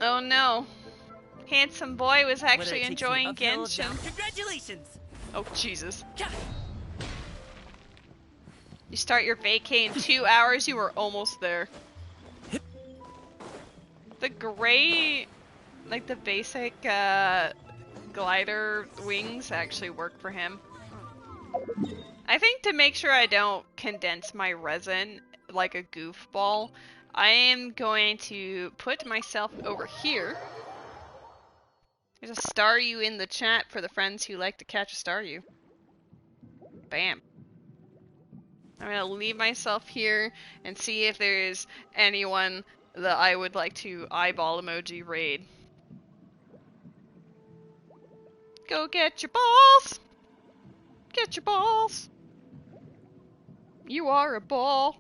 Oh no. Handsome boy was actually enjoying Genshin. Congratulations! Oh Jesus. You start your vacay in 2 hours, you were almost there. The gray, like the basic glider wings actually work for him. I think to make sure I don't condense my resin like a goofball, I am going to put myself over here. There's a Staryu in the chat for the friends who like to catch a Staryu. Bam. I'm gonna leave myself here and see if there's anyone that I would like to eyeball emoji raid. Go get your balls! Get your balls! You are a ball.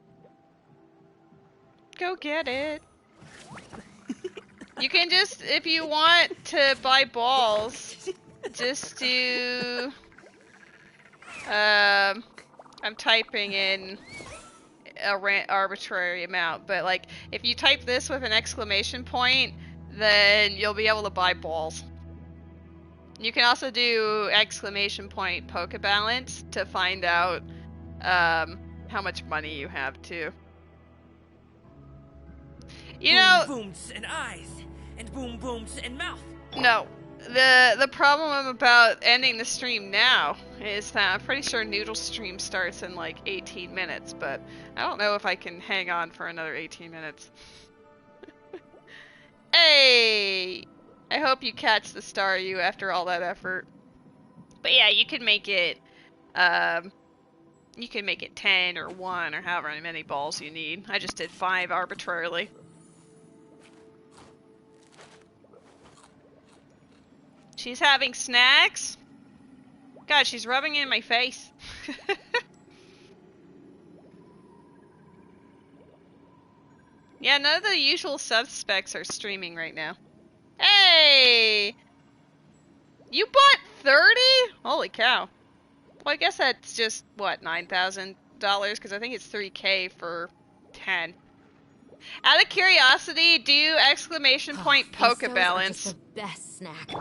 Go get it. You can just, if you want to buy balls, just do... I'm typing in a arbitrary amount, but like, if you type this with an exclamation point, then you'll be able to buy balls. You can also do exclamation point Poke Balance to find out how much money you have too. You know, boom booms and eyes, and boom booms and mouth. No, the problem about ending the stream now is that I'm pretty sure Noodle's stream starts in like 18 minutes, but I don't know if I can hang on for another 18 minutes. Hey! I hope you catch the Staryu after all that effort. But yeah, you can make it 10 or 1 or however many balls you need. I just did 5 arbitrarily. She's having snacks? God, she's rubbing it in my face. Yeah, none of the usual suspects are streaming right now. Hey! You bought 30? Holy cow. Well, I guess that's just, what, $9,000? Because I think it's $3K for 10. Out of curiosity, do exclamation point Poke Balance. Just the best snack.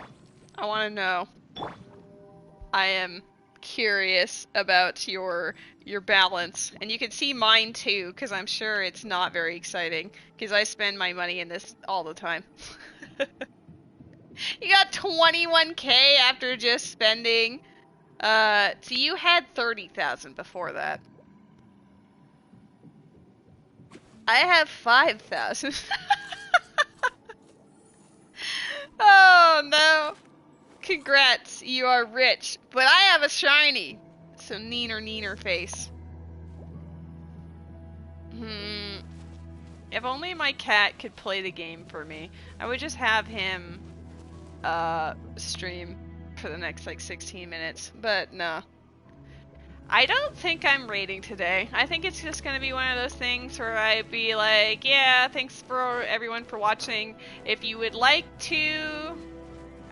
I want to know. I am curious about your balance, and you can see mine too, because I'm sure it's not very exciting, because I spend my money in this all the time. You got 21K after just spending. So you had 30,000 before that. I have 5,000. Oh no. Congrats, you are rich. But I have a shiny. So neener face. If only my cat could play the game for me. I would just have him stream for the next like 16 minutes. But no. I don't think I'm raiding today. I think it's just gonna be one of those things where I'd be like, yeah, thanks for everyone for watching. If you would like to,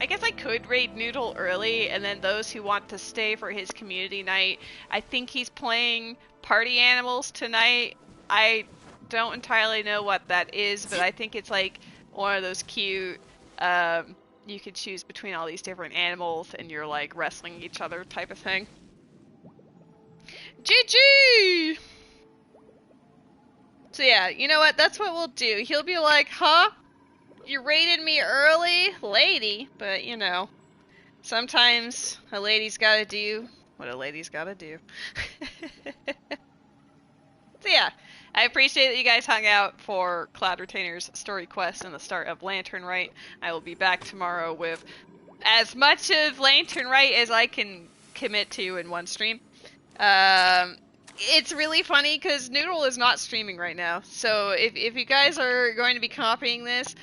I guess I could raid Noodle early, and then those who want to stay for his community night, I think he's playing Party Animals tonight. I don't entirely know what that is, but I think it's like one of those cute, you could choose between all these different animals and you're like wrestling each other type of thing. GG! So yeah, you know what? That's what we'll do. He'll be like, huh? You raided me early? Lady. But, you know, sometimes a lady's gotta do what a lady's gotta do. So yeah, I appreciate that you guys hung out for Cloud Retainer's story quest and the start of Lantern Rite. I will be back tomorrow with as much of Lantern Rite as I can commit to in one stream. It's really funny because Noodle is not streaming right now, so if you guys are going to be copying this,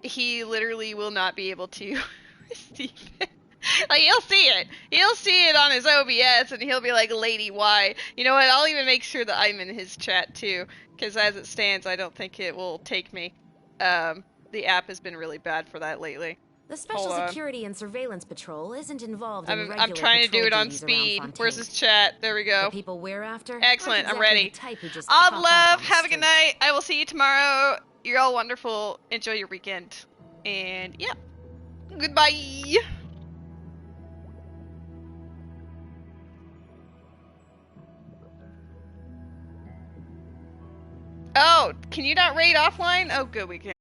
he literally will not be able to receive it. Like, he'll see it. He'll see it on his OBS, and he'll be like, Lady Y. You know what, I'll even make sure that I'm in his chat, too, because as it stands, I don't think it will take me. The app has been really bad for that lately. The Special Security and Surveillance Patrol isn't involved in regular I'm trying to do it on duties speed. around Where's Fontaine. his chat? There we go. The people we're after? Excellent, aren't I'm exactly ready. the type who just All pop up love, on the have a good street. night. I will see you tomorrow. You're all wonderful. Enjoy your weekend. And yeah, goodbye. Oh, can you not raid offline? Oh, good, we can.